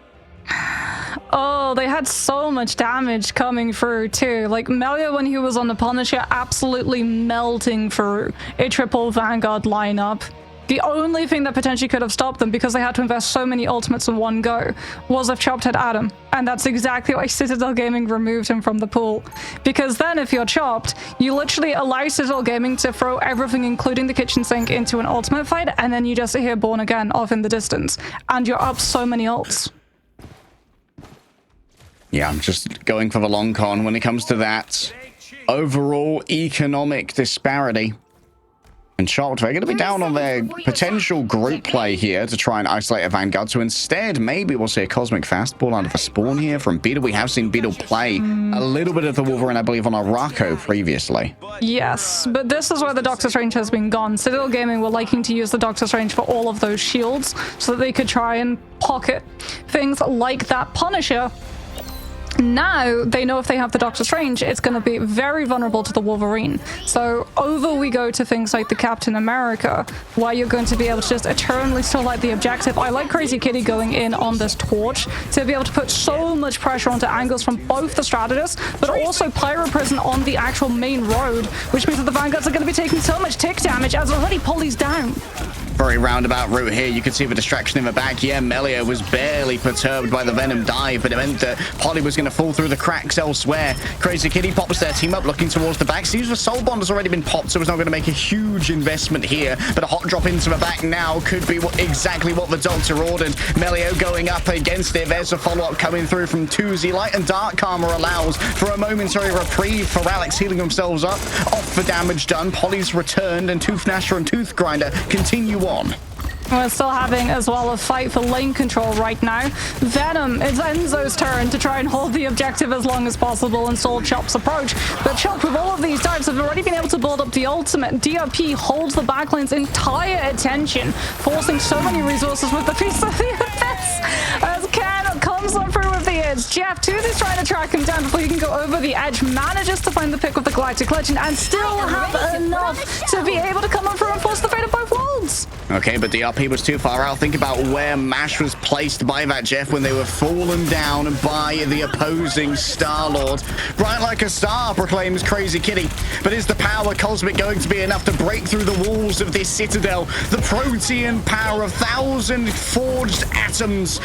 Oh, they had so much damage coming through too. Like Melio, when he was on the Punisher, absolutely melting through a triple Vanguard lineup. The only thing that potentially could have stopped them, because they had to invest so many ultimates in one go, was if Chopped had Adam. And that's exactly why Citadel Gaming removed him from the pool. Because then if you're Chopped, you literally allow Citadel Gaming to throw everything, including the kitchen sink, into an ultimate fight, and then you just hear Born Again off in the distance. And you're up so many ults. Yeah, I'm just going for the long con when it comes to that. Overall economic disparity. And Chopped, they're going to be down on their potential group play here to try and isolate a Vanguard. So instead, maybe we'll see a Cosmic Fastball out of a spawn here from Beetle. We have seen Beetle play a little bit of the Wolverine, I believe, on Araco previously. Yes, but this is where the Doctor Strange has been gone. Citadel Gaming were liking to use the Doctor Strange for all of those shields so that they could try and pocket things like that Punisher Now they know if they have the Doctor Strange, it's going to be very vulnerable to the Wolverine. So over we go to things like the Captain America, where you're going to be able to just eternally still light the objective. I like Crazy Kitty going in on this torch to be able to put so much pressure onto angles from both the Strategist, but also Pyro Prison on the actual main road, which means that the Vanguards are going to be taking so much tick damage as already Polly's down. Very roundabout route here. You can see the distraction in the back. Yeah, Melio was barely perturbed by the Venom dive, but it meant that Polly was going to fall through the cracks elsewhere. Crazy Kitty pops their team up, looking towards the back. Seems the Soul Bond has already been popped, so it's not going to make a huge investment here. But a hot drop into the back now could be exactly what the Doctor ordered. Melio going up against it. There's a follow-up coming through from Tuzi. Light and Dark Karma allows for a momentary reprieve for Alex, healing themselves up. Off the damage done. Polly's returned, and Tooth Gnasher and Tooth Grinder continue on. We're still having as well a fight for lane control right now. Venom, it's Enzo's turn to try and hold the objective as long as possible and stall Chop's approach. But Chop, with all of these dives, have already been able to build up the ultimate. DRP holds the backlane's entire attention, forcing so many resources with the piece of the abyss. As Can comes on through with the edge. Jeff, Tuzi's trying to track him down before he can go over the edge, manages to find the pick with the Galactic Legend, and still have enough to be able to come on through and force the fate of both worlds. Okay, but DRP was too far out. Think about where MASH was placed by that Jeff when they were fallen down by the opposing Star-Lord. Bright like a star, proclaims Crazy Kitty. But is the power cosmic going to be enough to break through the walls of this Citadel? The protean power of 1,000 forged atoms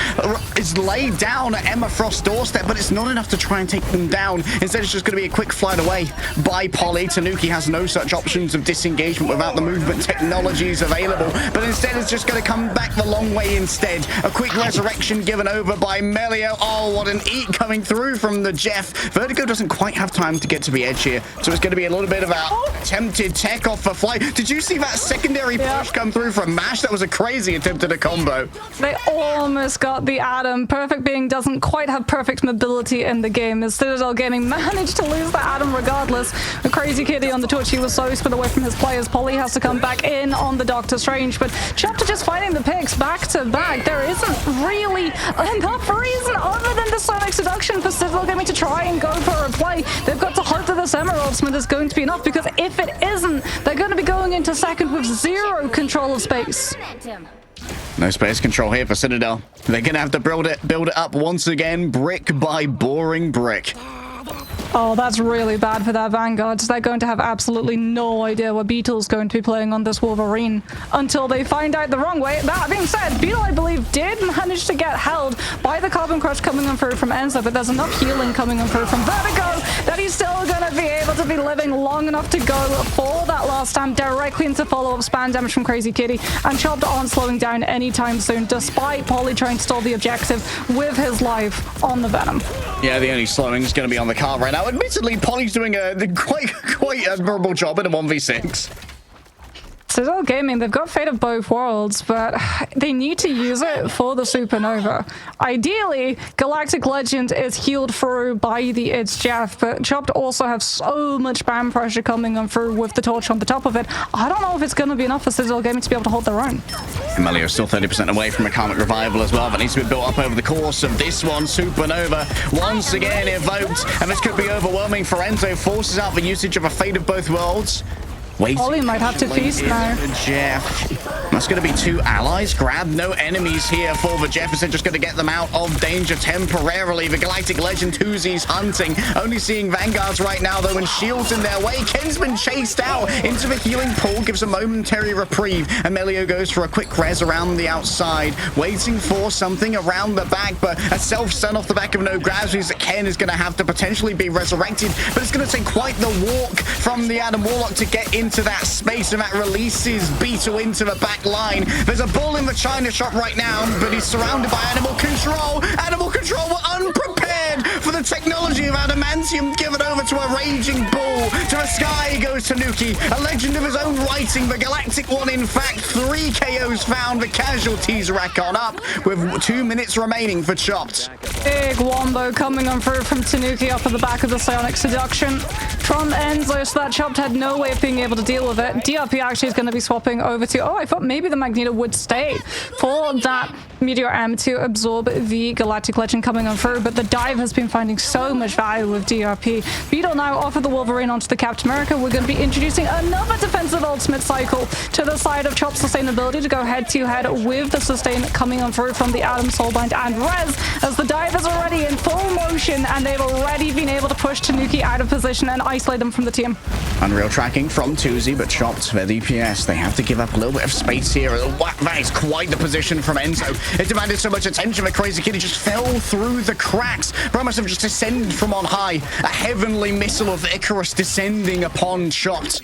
is laid down at Emma Frost's doorstep, but it's not enough to try and take them down. Instead, it's just going to be a quick flight away by Polly. Tanuki has no such options of disengagement without the movement technologies available. But instead, it's just going to come back the long way instead. A quick resurrection given over by Melio. Oh, what an eat coming through from the Jeff. Vertigo doesn't quite have time to get to the edge here, so it's going to be a little bit of a attempted tech off for flight. Did you see that secondary push come through from MASH? That was a crazy attempt at a combo. They almost got the Atom. Perfect Being doesn't quite have perfect mobility in the game, as Citadel Gaming managed to lose the Atom regardless. A Crazy Kitty on the torch, he was so split away from his players. Polly has to come back in on the Doctor Strange, but Chapter just finding the picks back to back. There isn't really enough reason other than the Sonic Seduction for Citadel Gaming to try and go for a play. They've got to hope that this Emerald Smith is going to be enough, because if it isn't, they're going to be going into second with zero control of space. No space control here for Citadel. They're going to have to build it up once again, brick by boring brick. Oh, that's really bad for that Vanguard. They're going to have absolutely no idea what Beetle's going to be playing on this Wolverine until they find out the wrong way. That being said, Beetle, I believe, did manage to get held by the Carbon Crush coming on through from Enzo, but there's enough healing coming on through from Vertigo that he's still going to be able to be living long enough to go for that last time directly into follow-up spam damage from Crazy Kitty, and Chopped aren't slowing down anytime soon, despite Polly trying to stall the objective with his life on the Venom. Yeah, the only slowing is going to be on the car right now. Admittedly, Polly's doing a quite admirable job in a 1v6. Citadel Gaming, they've got Fate of both worlds, but they need to use it for the Supernova. Ideally, Galactic Legend is healed through by the It's Jeff, but Chopped also have so much spam pressure coming on through with the torch on the top of it. I don't know if it's going to be enough for Citadel Gaming to be able to hold their own. Melio is still 30% away from a Karmic Revival as well. That needs to be built up over the course of this one. Supernova once again evoked, and this could be overwhelming for Enzo. Forces out the usage of a Fate of both worlds. Ollie might have to feast now. Jeff. That's going to be two allies. Grab no enemies here for the Jefferson. Just going to get them out of danger temporarily. The Galactic Legend Tuzi's hunting. Only seeing Vanguards right now, though, and shields in their way. Ken's been chased out into the healing pool. Gives a momentary reprieve. And Melio goes for a quick res around the outside. Waiting for something around the back. But a self-stun off the back of no grabs means that Ken is going to have to potentially be resurrected. But it's going to take quite the walk from the Adam Warlock to get into that space, and that releases Beetle into the back line. There's a bull in the China shop right now, but he's surrounded by Animal Control. Animal Control were unprepared for the technology of Adamant. adamantium given over to a raging bull. To the sky goes Tanuki, a legend of his own writing, the Galactic one. In fact, 3 KOs found, the casualties rack on up with 2 minutes remaining for Chopped. Big wombo coming on through from Tanuki off of the back of the Psionic Seduction from Enzo, so that Chopped had no way of being able to deal with it. DRP actually is going to be swapping over to, oh, I thought maybe the Magneto would stay for that Meteor M to absorb the Galactic Legend coming on through, but the dive has been finding so much value with DRP. Beetle now off of the Wolverine onto the Captain America. We're going to be introducing another defensive ultimate cycle to the side of Chop's sustainability to go head-to-head with the sustain coming on through from the Adam, Soulbind, and Rez, as the dive is already in full motion and they've already been able to push Tanuki out of position and isolate them from the team. Unreal tracking from Tuzi, but Chopped, their DPS. They have to give up a little bit of space here. That is quite the position from Enzo. It demanded so much attention that Crazy Kitty just fell through the cracks. Bro must have just descended from on high. A heavenly missile of Icarus descending upon Chopped.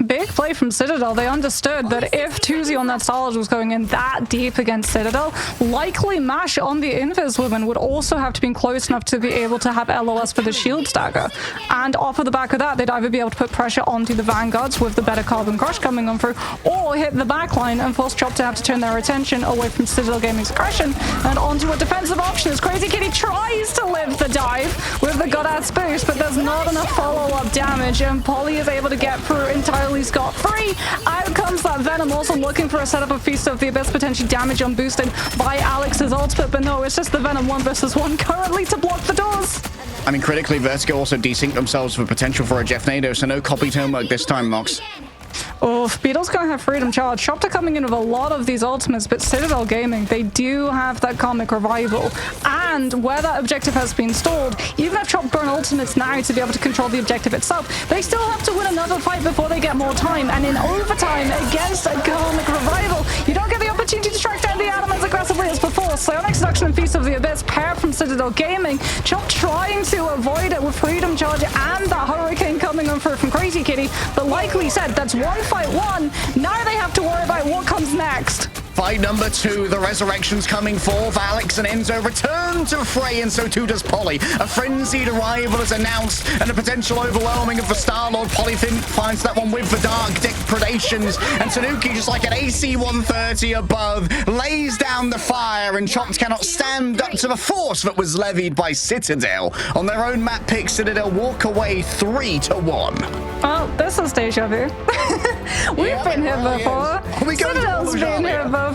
Big play from Citadel. They understood that if Tuzi on that Starlord was going in that deep against Citadel, likely Mash on the Invis woman would also have to be close enough to be able to have LOS for the shield stagger. And off of the back of that, they'd either be able to put pressure onto the Vanguards with the better Carbon Crush coming on through, or hit the backline and force Chop to have to turn their attention away from Citadel Gaming's aggression and onto a defensive option as Crazy Kitty tries to live the dive with the Goddard's boost, but there's not enough follow-up damage, and Polly is able to get through entirely scot-free. Out comes that Venom, also looking for a setup of Feast of the Abyss, potentially damage on boosted by Alex's ultimate, but no, it's just the Venom 1 versus 1 currently to block the doors. I mean, critically, Vertigo also desynced themselves for potential for a Jeff Nado, so no copied homework this time, Mox. Oof, Beetle's gonna have Freedom Charge. Shopta coming in with a lot of these ultimates, but Citadel Gaming, they do have that Karmic Revival. And where that objective has been stalled, even if Chop burn ultimates now to be able to control the objective itself, they still have to win another fight before they get more time. And in overtime against a Karmic Revival, you don't get the opportunity to track down the Atom as aggressively as before. Psionic Seduction and Feast of the Abyss pair from Citadel Gaming. Chop trying to avoid it with Freedom Charge and that Hurricane coming on through from Crazy Kitty. But like we said, that's one fight won. Now they have to worry about what comes next. Fight number 2, the resurrection's coming forth. Alex and Enzo return to fray, and so too does Polly. A frenzied arrival is announced, and a potential overwhelming of the Star-Lord. Polly finds that one with the Dark Depredations, and Tanuki, just like an AC 130 above, lays down the fire, and Chopped cannot stand up to the force that was levied by Citadel. On their own map pick, Citadel walk away 3-1. Well, this is deja vu. We've been here before. Citadel's been here before.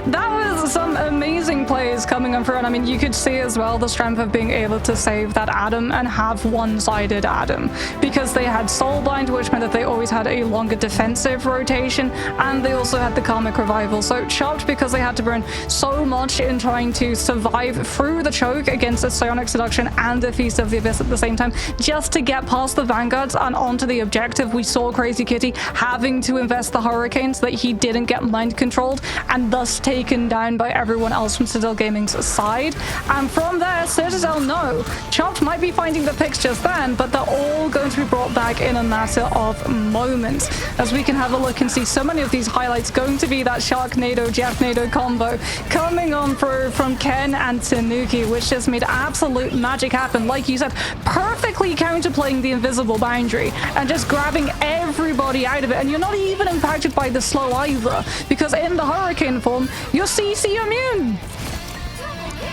That was some amazing plays coming on through, and I mean, you could see as well the strength of being able to save that Adam and have one-sided Adam, because they had Soulbind, which meant that they always had a longer defensive rotation, and they also had the Karmic Revival. So Chopped, because they had to burn so much in trying to survive through the choke against a Psionic Seduction and a Feast of the Abyss at the same time, just to get past the Vanguards and onto the objective. We saw Crazy Kitty having to invest the Hurricane so that he didn't get mind controlled and thus taken down by everyone else from Citadel Gaming's side. And from there, Citadel know Chopped might be finding the picks just then, but they're all going to be brought back in a matter of moments. As we can have a look and see so many of these highlights going to be that Sharknado, Jeff-Nado combo coming on through from Ken and Tanuki, which just made absolute magic happen. Like you said, perfectly counterplaying the invisible boundary and just grabbing everybody out of it. And you're not even impacted by the slow either, because in the Hurricane form, you're CC immune.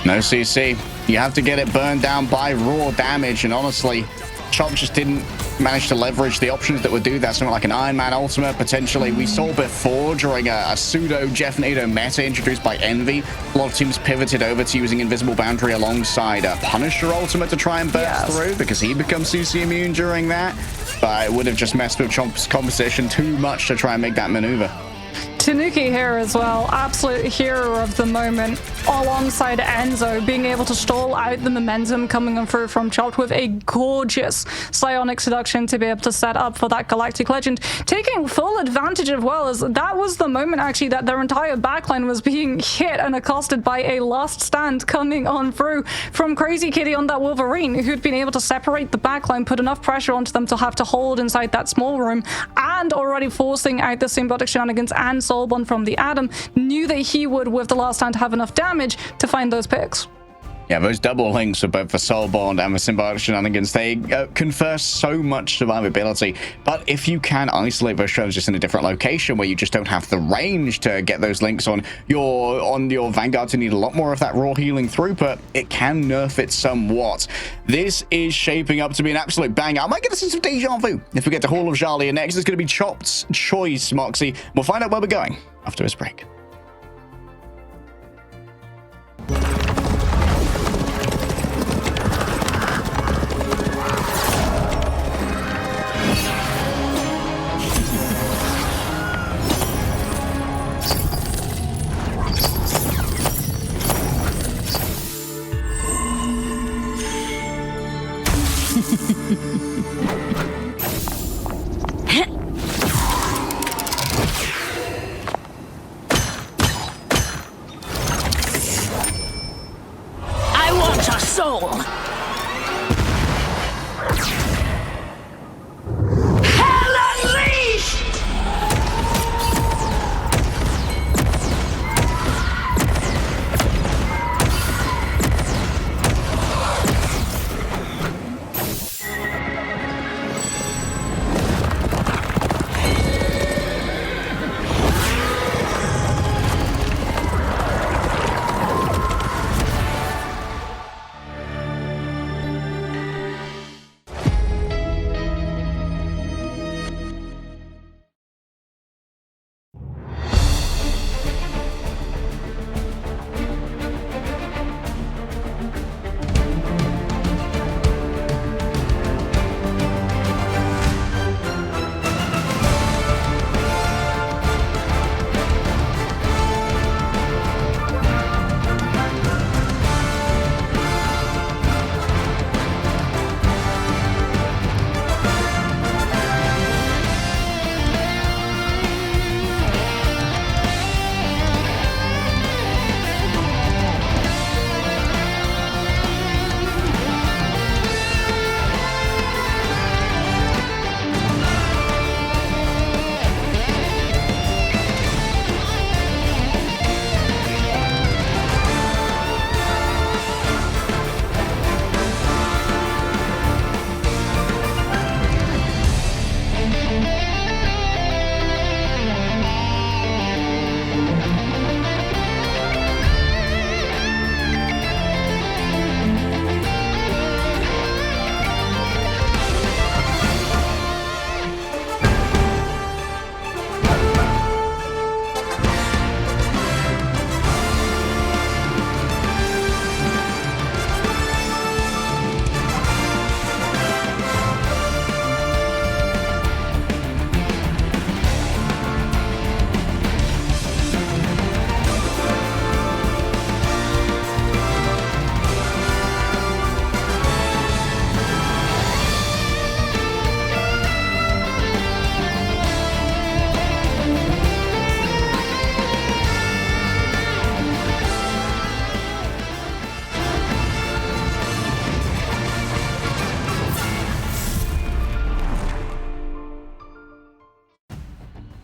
No CC. You have to get it burned down by raw damage, and honestly, Chop just didn't manage to leverage the options that would do that. Something like an Iron Man ultimate, potentially. We saw before during a pseudo Jeff Nado meta introduced by Envy, a lot of teams pivoted over to using Invisible Boundary alongside a Punisher ultimate to try and burst through, because he becomes CC immune during that. But it would have just messed with Chop's composition too much to try and make that maneuver. Tanuki here as well, absolute hero of the moment, alongside Enzo, being able to stall out the momentum coming on through from Chopped with a gorgeous Psionic Seduction to be able to set up for that Galactic Legend, taking full advantage of, well, as that was the moment actually that their entire backline was being hit and accosted by a last stand coming on through from Crazy Kitty on that Wolverine, who'd been able to separate the backline, put enough pressure onto them to have to hold inside that small room, and already forcing out the symbiotic shenanigans and Soulbond from the Adam, knew that he would, with the last stand, have enough damage to find those picks. Yeah, those double links for both the Soulbond and the Symbiotic Shenanigans, they confer so much survivability. But if you can isolate those drones just in a different location where you just don't have the range to get those links on your Vanguard to need a lot more of that raw healing throughput, it can nerf it somewhat. This is shaping up to be an absolute banger. I might get a sense of deja vu if we get to Hall of Jalia next. It's going to be Chopped's choice, Moxie. We'll find out where we're going after this break. I want your soul! Hell unleashed!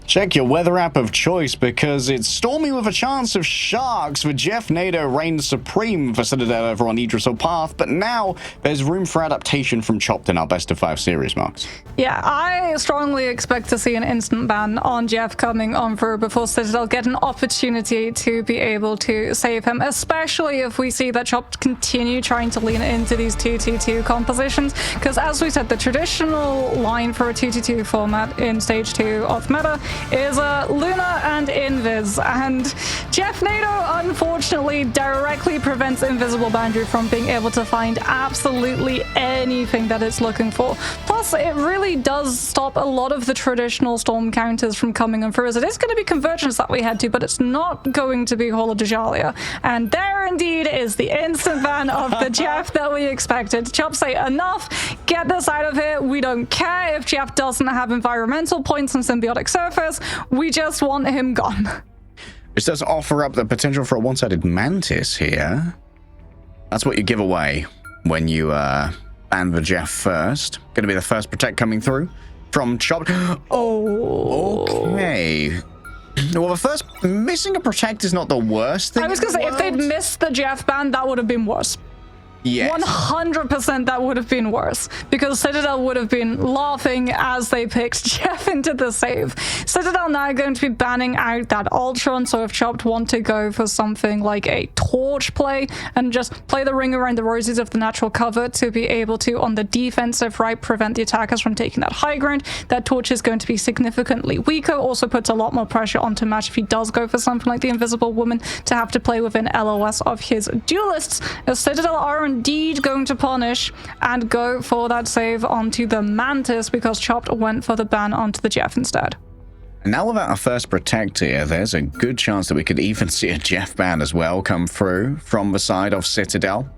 Check your weather app of choice because it's stormy with a chance of sharks, with Jeff Nader reigns supreme for Citadel over on Idrisil Path, but now there's room for adaptation from Chopped in our best of 5 series, Marks. Yeah, I strongly expect to see an instant ban on Jeff coming on through before Citadel get an opportunity to be able to save him, especially if we see that Chopped continue trying to lean into these 2-2-2 compositions, because as we said, the traditional line for a 2-2-2 format in Stage 2 of meta is Luna and Invis, and Jeff Nader unfortunately directly prevents Invisible Boundary from being able to find absolutely anything that it's looking for. Plus, it really does stop a lot of the traditional storm counters from coming on through, as it is going to be Convergence that we head to, but it's not going to be Hall of Jalia. And there indeed is the instant ban of the Jeff that we expected. Chop say enough, get this out of here. We don't care if Jeff doesn't have environmental points on Symbiotic Surface. We just want him gone. This does offer up the potential for a one-sided Mantis here. That's what you give away when you ban the Jeff first. Going to be the first Protect coming through from Chopped. Oh. Okay. Well, the first missing a Protect is not the worst thing. I was going to say, if they'd missed the Jeff ban, that would have been worse. Yes. 100% that would have been worse, because Citadel would have been laughing as they picked Jeff into the save. Citadel now going to be banning out that Ultron, so if Chopped want to go for something like a torch play and just play the ring around the roses of the natural cover to be able to, on the defensive right, prevent the attackers from taking that high ground, that torch is going to be significantly weaker. Also puts a lot more pressure onto Match if he does go for something like the Invisible Woman to have to play within LOS of his duelists, as Citadel are indeed going to punish and go for that save onto the Mantis, because Chopped went for the ban onto the Jeff instead. And now without our first Protect here, there's a good chance that we could even see a Jeff ban as well come through from the side of Citadel.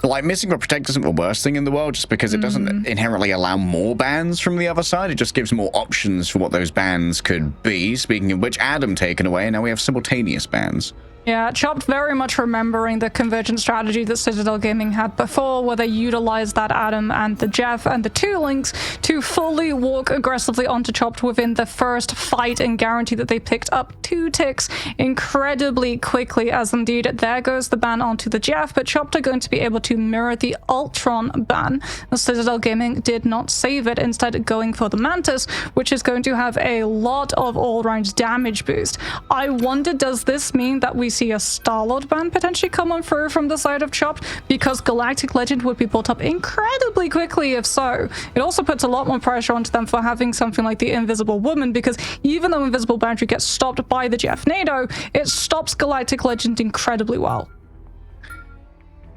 Like, missing the Protect isn't the worst thing in the world, just because it doesn't inherently allow more bans from the other side. It just gives more options for what those bans could be. Speaking of which, Adam taken away, and now we have simultaneous bans. Yeah, Chopped very much remembering the convergent strategy that Citadel Gaming had before, where they utilized that Adam and the Jeff and the two links to fully walk aggressively onto Chopped within the first fight, and guarantee that they picked up 2 ticks incredibly quickly, as indeed there goes the ban onto the Jeff, but Chopped are going to be able to mirror the Ultron ban. The Citadel Gaming did not save it, instead going for the Mantis, which is going to have a lot of all-round damage boost. I wonder, does this mean that we see a Star-Lord ban potentially come on through from the side of Chopped, because Galactic Legend would be built up incredibly quickly if so. It also puts a lot more pressure onto them for having something like the Invisible Woman, because even though Invisible Boundary gets stopped by the Jeff NATO, it stops Galactic Legend incredibly well.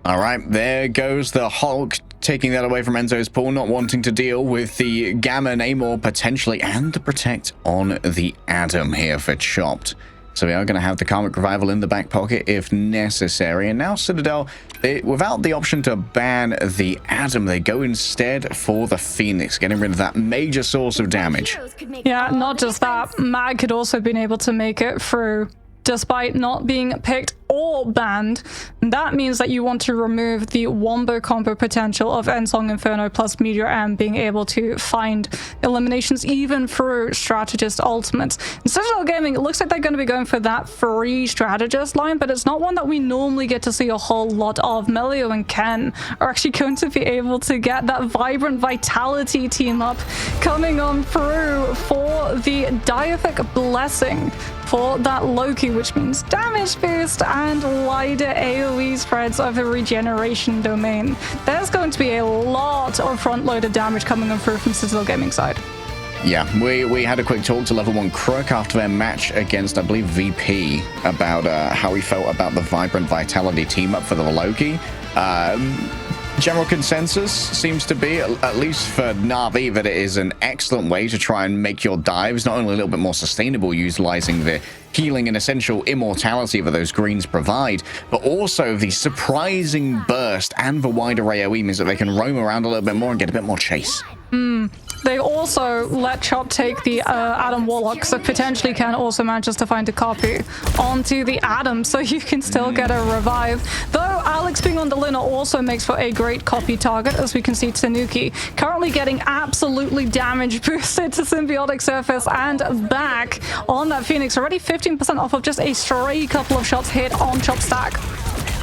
All right, there goes the Hulk, taking that away from Enzo's pool, not wanting to deal with the Gamma and Namor potentially, and the Protect on the Adam here for Chopped. So we are going to have the Karmic Revival in the back pocket if necessary. And now Citadel, without the option to ban the Adam, they go instead for the Phoenix, getting rid of that major source of damage. Yeah, not just that, Mag had also been able to make it through despite not being picked or banned. That means that you want to remove the wombo combo potential of Ensong Inferno plus Meteor M being able to find eliminations even through Strategist Ultimates. In Citadel Gaming, it looks like they're going to be going for that free Strategist line, but it's not one that we normally get to see a whole lot of. Melio and Ken are actually going to be able to get that Vibrant Vitality team up coming on through for the Deific Blessing for that Loki, which means damage boost and wider AoE spreads of the regeneration domain. There's going to be a lot of front-loaded damage coming on through from Citadel Gaming side. Yeah, we had a quick talk to Level 1 Crook after their match against, I believe, VP about how he felt about the Vibrant Vitality team up for the Loki. General consensus seems to be, at least for Na'Vi, that it is an excellent way to try and make your dives not only a little bit more sustainable, utilizing the healing and essential immortality that those greens provide, but also the surprising burst and the wider AoE means that they can roam around a little bit more and get a bit more chase. They also let Chop take the Adam Warlock, so potentially can also manages to find a copy onto the Adam, so you can still get a revive. Though Alex being on the Luna also makes for a great copy target, as we can see Tanuki currently getting absolutely damage boosted to Symbiotic Surface and back on that Phoenix, already 15% off of just a stray couple of shots hit on Chop stack.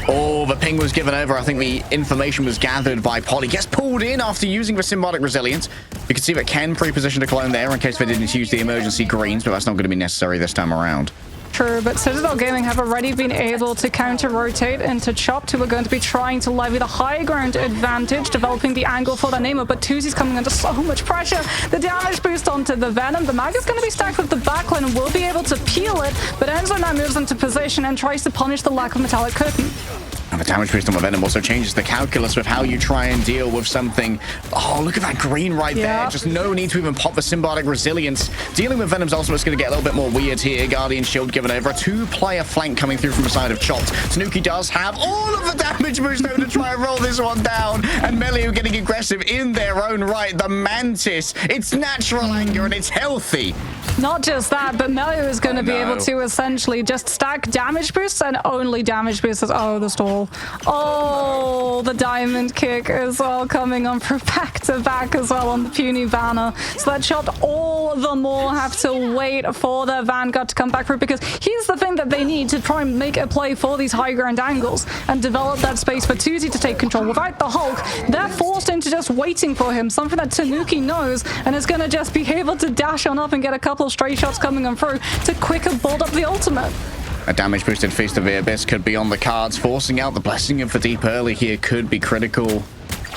Oh, the ping was given over. I think the information was gathered by Polly. Gets pulled in after using the Symbiotic Resilience. You can see that Ken pre-positioned a clone there in case they didn't use the emergency greens, but that's not going to be necessary this time around. True, but Citadel Gaming have already been able to counter-rotate into Chopped, who are going to be trying to levy the high ground advantage, developing the angle for their Namor, but Tuzi's coming under so much pressure. The damage boost onto the Venom. The Mag is going to be stacked with the backline and will be able to peel it, but Enzo now moves into position and tries to punish the lack of Metallic Curtain. And the damage boost on the Venom also changes the calculus with how you try and deal with something. Oh, look at that green right there. Just no need to even pop the Symbiotic Resilience. Dealing with Venom's ultimate is going to get a little bit more weird here. Guardian Shield given over. A 2-player flank coming through from the side of Chopped. Tanuki does have all of the damage boost though to try and roll this one down. And Melio getting aggressive in their own right. The Mantis. It's natural anger and it's healthy. Not just that, but Melio is going to be able to essentially just stack damage boosts and only damage boosts. Oh, the stall. Oh, the diamond kick as well coming on for back-to-back as well on the puny banner. So that Chopped all the more have to wait for their Vanguard to come back through, because here's the thing that they need to try and make a play for these high ground angles and develop that space for TooZy to take control. Without the Hulk, they're forced into just waiting for him, something that Tanuki knows and is going to just be able to dash on up and get a couple of stray shots coming on through to quicker build up the ultimate. A damage boosted Feast of the Abyss could be on the cards. Forcing out the Blessing of the Deep early here could be critical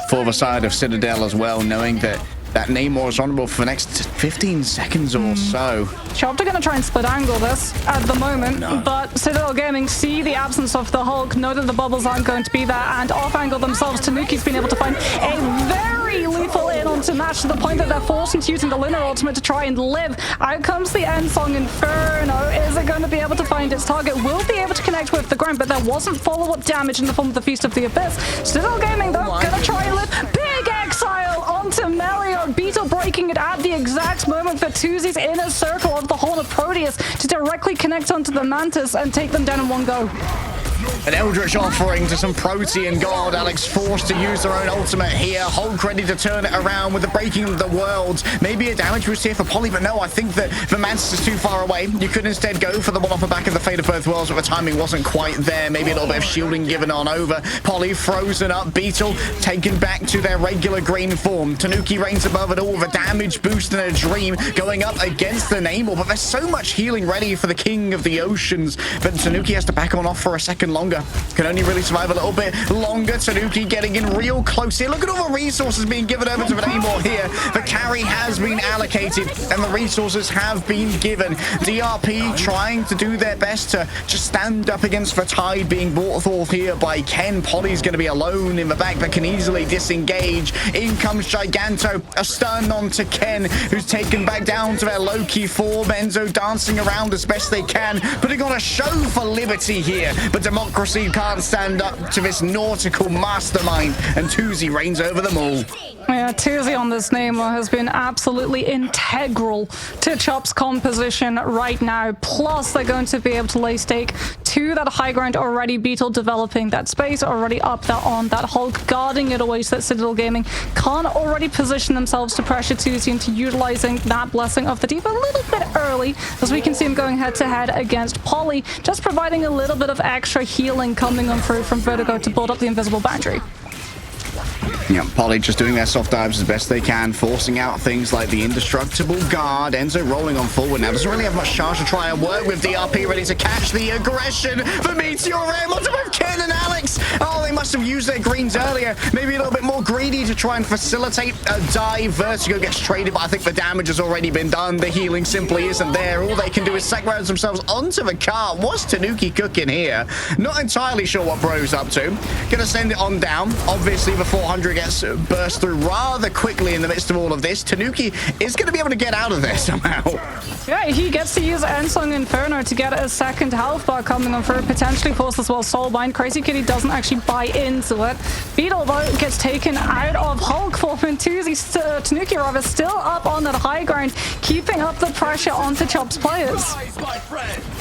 for the side of Citadel as well, knowing that Namor is vulnerable for the next 15 seconds or so. Chopped are going to try and split angle this at the moment, but Citadel Gaming see the absence of the Hulk, know that the bubbles aren't going to be there, and off angle themselves. Tanuki's been able to find a very lethal in onto Match to the point that they're forced into using the Luna ultimate to try and live. Out comes the End Song Inferno. Is it going to be able to find its target? Will be able to connect with the ground, but there wasn't follow-up damage in the form of the Feast of the Abyss. Citadel Gaming, though, going to try and live. Big exile onto Melior. Beetle breaking it at the exact moment for TooZy's inner circle of the Horn of Proteus to directly connect onto the Mantis and take them down in one go. An Eldritch offering to some Protean god. Alex forced to use their own ultimate here. Hulk ready to turn it around with the breaking of the worlds. Maybe a damage boost here for Polly, but no, I think that the Mantis is too far away. You could instead go for the one off the back of the Fate of Both Worlds, but the timing wasn't quite there. Maybe a little bit of shielding given on over. Polly frozen up. Beetle taken back to their regular green form. Tanuki reigns above it all. The damage boost in a dream going up against the Namor, but there's so much healing ready for the King of the Oceans. But Tanuki has to back on off for a second longer. Can only really survive a little bit longer. Tanuki getting in real close here. Look at all the resources being given over to the Namor here. The carry has been allocated and the resources have been given. DRP trying to do their best to just stand up against the tide being brought forth here by Ken. Polly's going to be alone in the back but can easily disengage. In comes Giganto. A stun onto Ken, who's taken back down to their low-key form. Enzo dancing around as best they can, putting on a show for Liberty here. But Democracy can't stand up to this nautical mastermind, and TooZy reigns over them all. Yeah, TooZy on this Namor has been absolutely integral to Chop's composition right now. Plus, they're going to be able to lay stake to that high ground already. Beetle developing that space already up there on that Hulk, guarding it away so that Citadel Gaming can already position themselves to pressure TooZy into utilizing that Blessing of the Deep a little bit early, as we can see him going head-to-head against Polly, just providing a little bit of extra healing coming on through from Vertigo to build up the invisible boundary. Yeah, Polly just doing their soft dives as best they can, forcing out things like the indestructible guard. Enzo rolling on forward now. Doesn't really have much charge to try and work with. DRP ready to catch the aggression. The Meteor Ray onto both Ken and Alex. Oh, they must have used their greens earlier. Maybe a little bit more greedy to try and facilitate a dive. Vertigo gets traded, but I think the damage has already been done. The healing simply isn't there. All they can do is sacrifice themselves onto the cart. What's Tanuki cooking here? Not entirely sure what Bro's up to. Gonna send it on down. Obviously, the 400 gets burst through rather quickly in the midst of all of this. Tanuki is going to be able to get out of there somehow. Yeah, he gets to use Ensong Inferno to get a second health bar coming on through, potentially force as well Soulbind. Crazy Kitty doesn't actually buy into it. Beetle, though, gets taken out of Hulk form, and Tanuki rather still up on that high ground, keeping up the pressure onto Chop's players.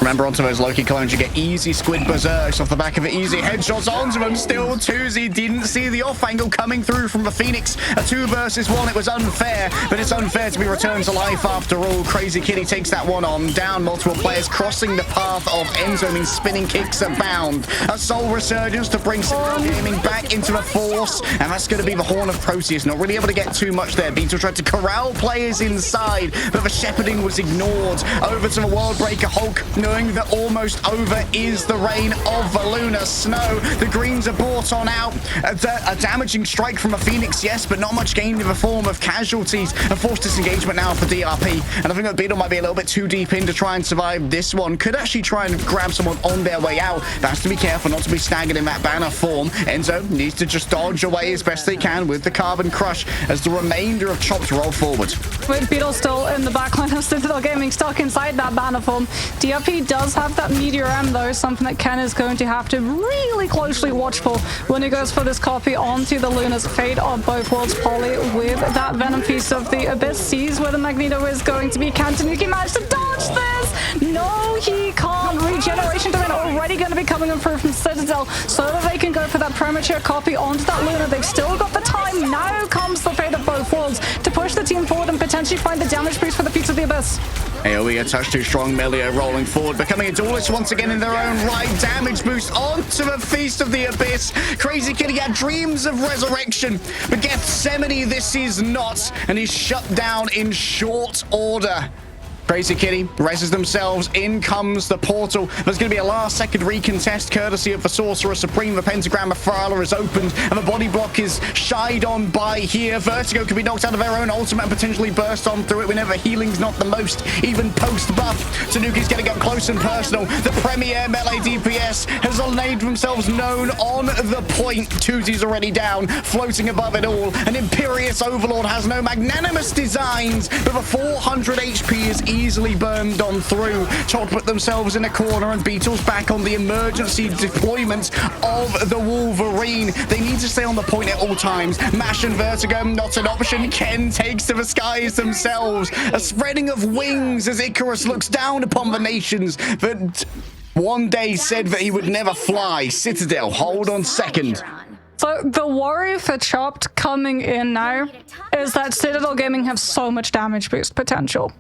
Remember, onto those Loki clones, you get easy squid berserks off the back of it, easy headshots onto them. Still, TooZy didn't see the off angle coming through from the Phoenix. A 2 versus 1, it was unfair, but it's unfair to be returned to life after all. Crazy Kitty takes that one on down. Multiple players crossing the path of Enzo means spinning kicks abound. A soul resurgence to bring Citadel Gaming back into the force, and that's going to be the Horn of Proteus. Not really able to get too much there. Beetle tried to corral players inside, but the shepherding was ignored. Over to the World Breaker Hulk, knowing that almost over is the reign of the Lunar Snow. The greens are brought on out. A damaging strike from a Phoenix, yes, but not much gained in the form of casualties. A forced disengagement now for DRP, and I think that Beetle might be a little bit too deep in to try and survive this one. Could actually try and grab someone on their way out, but has to be careful not to be staggered in that banner form. Enzo needs to just dodge away as best they can with the Carbon Crush as the remainder of Chopped roll forward. With Beetle still in the backline of Citadel Gaming, stuck inside that banner form. DRP does have that Meteor M, though, something that Ken is going to have to really closely watch for when he goes for this copy onto the Luna's Fate of Both Worlds. Polly with that Venom Feast of the Abyss sees where the Magneto is going to be. Can Tanuki manage to dodge this? No, he can't. Regeneration domain already going to be coming in through from Citadel so that they can go for that premature copy onto that Luna. They've still got the time. Now comes the fate of both worlds to push the team forward and potentially find the damage boost for the Feats of the Abyss. AoE a touch too strong. Melio rolling forward, becoming a duelist once again in their own right. Damage boost onto the Feast of the Abyss. Crazy Kitty had dreams of resurrection, but Gethsemane this is not, and he's shut down in short order. Crazy Kitty reses themselves. In comes the portal. There's going to be a last-second recontest courtesy of the Sorcerer Supreme. The Pentagram of Thrala is opened, and the body block is shied on by here. Vertigo could be knocked out of their own ultimate and potentially burst on through it whenever healing's not the most, even post-buff. Tanuki's getting up close and personal. The premier melee DPS has made themselves known on the point. Tuzi's already down, floating above it all. An Imperious Overlord has no magnanimous designs, but the 400 HP is easily burned on through. Todd put themselves in a corner, and Beetle's back on the emergency deployment of the Wolverine. They need to stay on the point at all times. Mash and Vertigo, not an option. Ken takes to the skies themselves. A spreading of wings as Icarus looks down upon the nations that one day said that he would never fly. Citadel, hold on second. So the worry for Chopped coming in now is that Citadel Gaming have so much damage boost potential.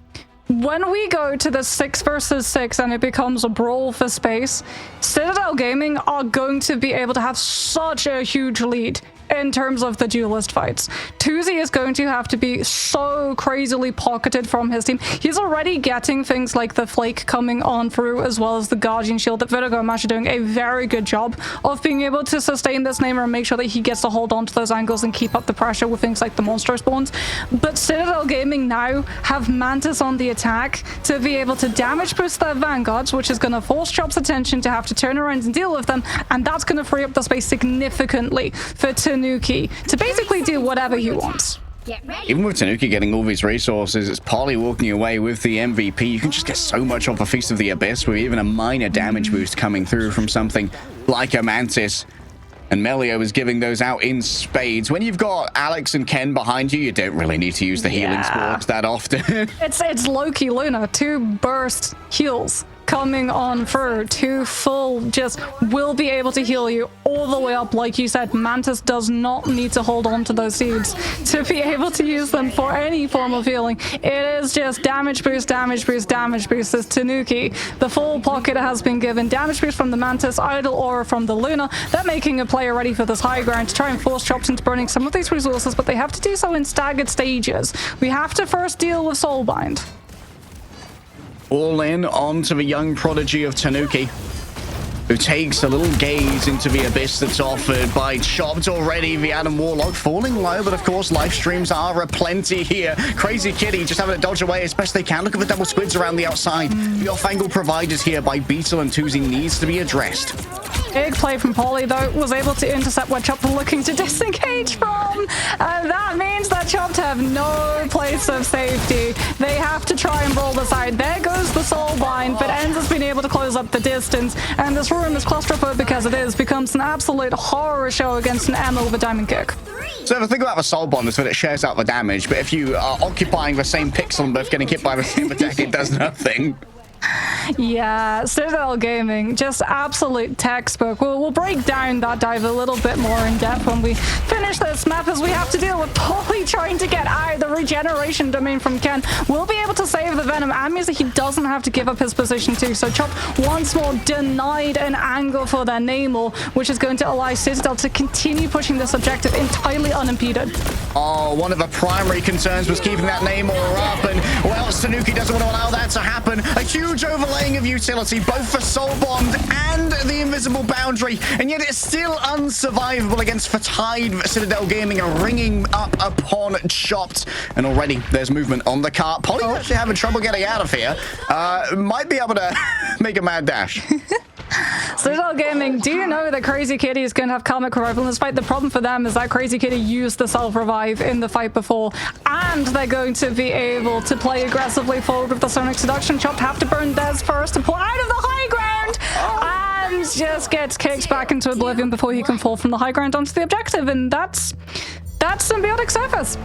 When we go to the 6 versus 6 and it becomes a brawl for space, Citadel Gaming are going to be able to have such a huge lead in terms of the duelist fights. Tuzi is going to have to be so crazily pocketed from his team. He's already getting things like the Flake coming on through, as well as the Guardian Shield that Vertigo and Mash are doing a very good job of being able to sustain this Namer and make sure that he gets to hold on to those angles and keep up the pressure with things like the Monster Spawns. But Citadel Gaming now have Mantis on the attack to be able to damage boost their Vanguards, which is going to force Chop's attention to have to turn around and deal with them, and that's going to free up the space significantly for Tanuki to basically do whatever he wants. Even with Tanuki getting all these resources, it's Polly walking away with the MVP. You can just get so much off a Feast of the Abyss with even a minor damage boost coming through from something like a Mantis. And Melio is giving those out in spades. When you've got Alex and Ken behind you, you don't really need to use the healing sports that often. It's Loki Luna, 2 burst heals coming on through, 2 full just will be able to heal you all the way up. Like you said, Mantis does not need to hold on to those seeds to be able to use them for any form of healing. It is just damage boost, damage boost, damage boost. As Tanuki, the full pocket has been given. Damage boost from the Mantis, idle aura from the Luna. They're making a player ready for this high ground to try and force Chops into burning some of these resources, but they have to do so in staggered stages. We have to first deal with Soulbind. All in onto the young prodigy of Tanuki, who takes a little gaze into the abyss that's offered by Chopped already. The Adam Warlock falling low, but of course life streams are aplenty here. Crazy Kitty just having to dodge away as best they can. Look at the double squids around the outside. The off-angle provided here by Beetle and Tuzi needs to be addressed. Big play from Polly, though, was able to intercept where Chopped was looking to disengage from. And that means that Chopped have no place of safety. They have to try and roll this out. There goes the Soulbind, but Enz has been able to close up the distance. And this room, as claustrophobic as it is, becomes an absolute horror show against an Emma with a diamond kick. So the thing about the Soulbond is that it shares out the damage, but if you are occupying the same pixel and both getting hit by the same attack, it does nothing. Yeah, Citadel Gaming, just absolute textbook. We'll break down that dive a little bit more in depth when we finish this map, as we have to deal with Polly trying to get out the regeneration domain from Ken. We'll be able to save the Venom, and means that he doesn't have to give up his position too. So Chop once more denied an angle for their Namor, which is going to allow Citadel to continue pushing this objective entirely unimpeded. Oh, one of the primary concerns was keeping that Namor up, and well, Tanuki doesn't want to allow that to happen. A huge overlaying of utility, both for Soulbond and the invisible boundary, and yet it's still unsurvivable against Fatide. Citadel Gaming are ringing up upon Chopped, and already there's movement on the cart. Polly's actually having trouble getting out of here. Might be able to make a mad dash. Citadel Gaming, do you know that Crazy Kitty is going to have Karmic Revival in this fight? The problem for them is that Crazy Kitty used the self-revive in the fight before, and they're going to be able to play aggressively forward with the Sonic Seduction. Chopped have to burn Des first to pull out of the high ground, and just gets kicked back into oblivion before he can fall from the high ground onto the objective, and that's Symbiotic Surface.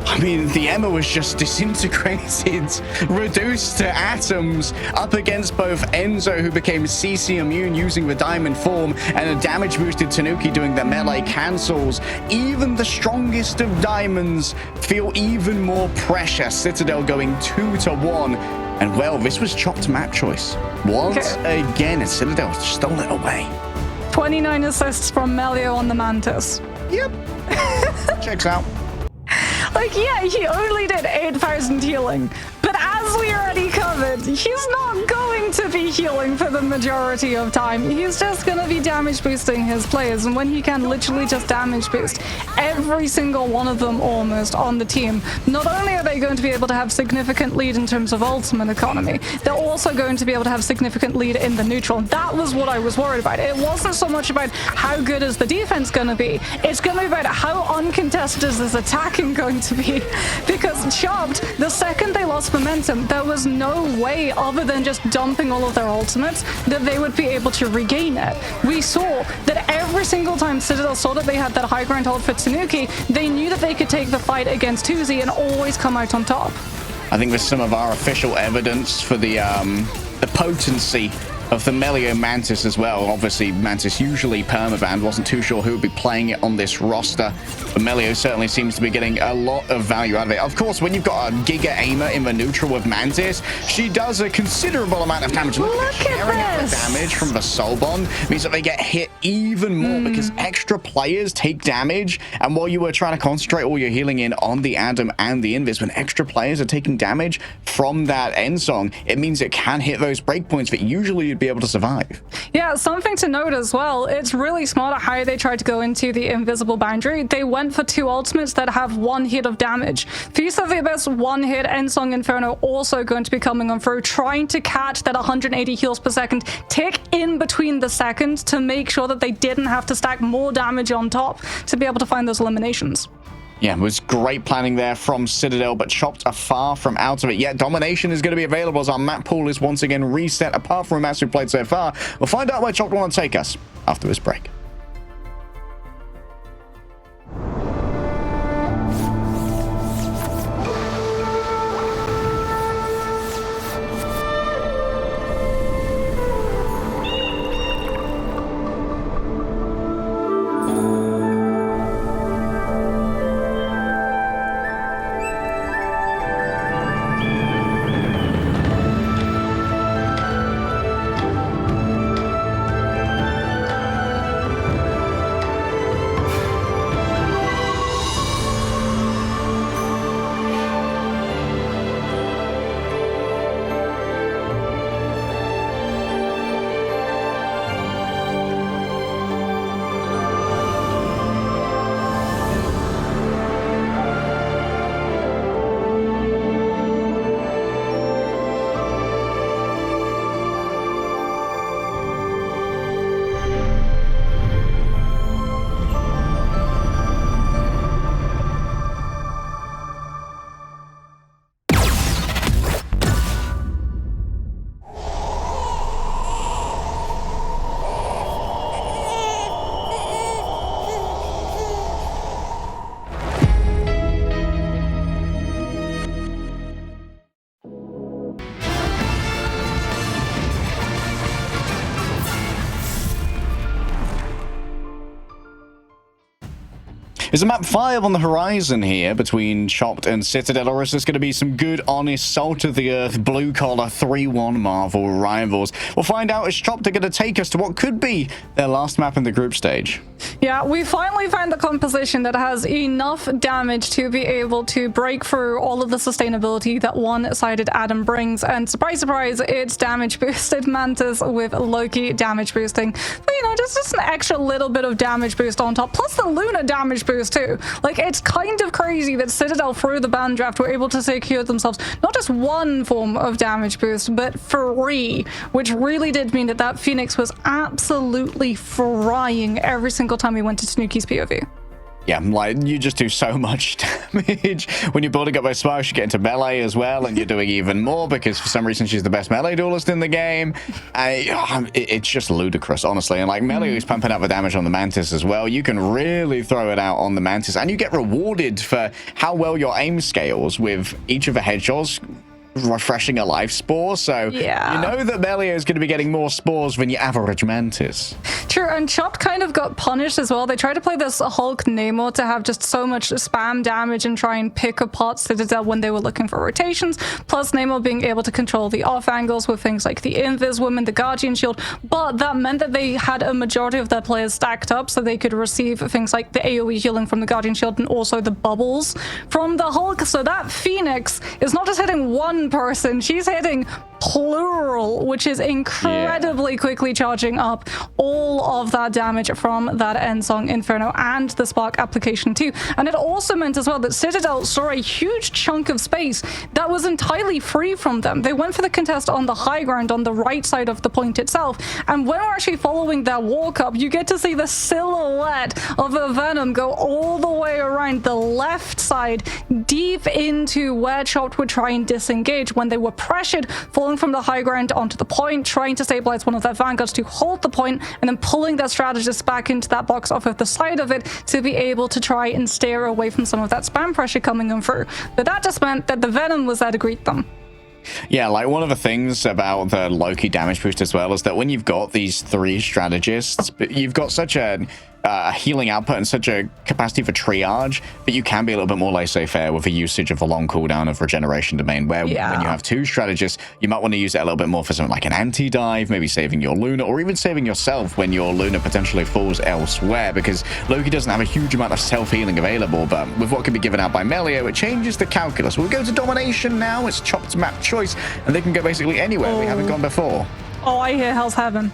I mean, the EMEA was just disintegrated, reduced to atoms, up against both Enzo, who became CC immune using the diamond form, and a damage boosted Tanuki doing the melee cancels. Even the strongest of diamonds feel even more pressure. Citadel going 2-1. And well, this was chopped map choice. Once again, Citadel stole it away. 29 assists from Melio on the Mantis. Yep. Checks out. Like, yeah, he only did 8,000 healing, but as we already covered, he's not going to be healing for the majority of time. He's just going to be damage boosting his players, and when he can literally just damage boost every single one of them almost on the team, not only are they going to be able to have significant lead in terms of ultimate economy, they're also going to be able to have significant lead in the neutral. That was what I was worried about. It wasn't so much about how good is the defense going to be, it's going to be about how uncontested is this attacking going to be, because Chopped, the second they lost momentum, there was no way other than just dumping all of their ultimates that they would be able to regain it. We saw that every single time Citadel saw that they had that high ground hold for Tanuki, they knew that they could take the fight against Tuzi and always come out on top. I think there's some of our official evidence for the potency of the Melio Mantis as well. Obviously, Mantis usually permabanned. Wasn't too sure who would be playing it on this roster, but Melio certainly seems to be getting a lot of value out of it. Of course, when you've got a Giga Aimer in the neutral with Mantis, she does a considerable amount of damage. Look at sharing up the damage from the Soul Bond means that they get hit even more because extra players take damage, and while you were trying to concentrate all your healing in on the Adam and the Invis, when extra players are taking damage from that end song, it means it can hit those breakpoints that usually you'd be able to survive. Yeah, something to note as well, it's really smart how they tried to go into the invisible boundary. They went for 2 ultimates that have 1 hit of damage. Feast of the Abyss, 1 hit, Endsong Inferno also going to be coming on through, trying to catch that 180 heals per second tick in between the seconds to make sure that they didn't have to stack more damage on top to be able to find those eliminations. Yeah, it was great planning there from Citadel, but Chopped are far from out of it yet. Domination is going to be available as our map pool is once again reset. Apart from the match we've played so far, we'll find out where Chopped want to take us after this break. Is a map 5 on the horizon here between Chopped and Citadel, or is this going to be some good, honest, salt-of-the-earth, blue-collar 3-1 Marvel rivals? We'll find out as Chopped are going to take us to what could be their last map in the group stage. Yeah, we finally found the composition that has enough damage to be able to break through all of the sustainability that one-sided Adam brings, and surprise, surprise, it's damage-boosted Mantis with Loki damage boosting. But, you know, just an extra little bit of damage boost on top, plus the Luna damage boost too. Like, it's kind of crazy that Citadel through the ban draft were able to secure themselves not just 1 form of damage boost, but 3, which really did mean that that Phoenix was absolutely frying every single time we went to Tanuki's POV. Yeah, like, you just do so much damage. When you're building up those sparks, you get into melee as well, and you're doing even more because for some reason she's the best melee duelist in the game. It's just ludicrous, honestly. And like melee is pumping out the damage on the Mantis as well. You can really throw it out on the Mantis, and you get rewarded for how well your aim scales with each of the headshots refreshing a life spore, so yeah. You know that Melio is going to be getting more spores than your average Mantis. True, and Chopped kind of got punished as well. They tried to play this Hulk Namor to have just so much spam damage and try and pick apart Citadel when they were looking for rotations, plus Namor being able to control the off angles with things like the Invis Woman, the Guardian Shield, but that meant that they had a majority of their players stacked up so they could receive things like the AoE healing from the Guardian Shield and also the bubbles from the Hulk, so that Phoenix is not just hitting one person, she's hitting plural, which is incredibly quickly charging up all of that damage from that Endsong Inferno and the Spark application too. And it also meant as well that Citadel saw a huge chunk of space that was entirely free from them. They went for the contest on the high ground on the right side of the point itself, and when we're actually following their walk up, you get to see the silhouette of the Venom go all the way around the left side deep into where Chopped would try and disengage when they were pressured, falling from the high ground onto the point, trying to stabilize one of their vanguards to hold the point, and then pulling their strategists back into that box off of the side of it to be able to try and steer away from some of that spam pressure coming in through. But that just meant that the Venom was there to greet them. Yeah, like one of the things about the Loki damage boost as well is that when you've got these three strategists, you've got such a healing output and such a capacity for triage that you can be a little bit more laissez-faire with the usage of a long cooldown of regeneration domain, where when you have two strategists, you might want to use it a little bit more for something like an anti-dive, maybe saving your Luna, or even saving yourself when your Luna potentially falls elsewhere, because Loki doesn't have a huge amount of self-healing available, but with what can be given out by Melio, it changes the calculus. We'll go to Domination now. It's Chopped map choice, and they can go basically anywhere we haven't gone before. Oh, I hear Hell's Heaven.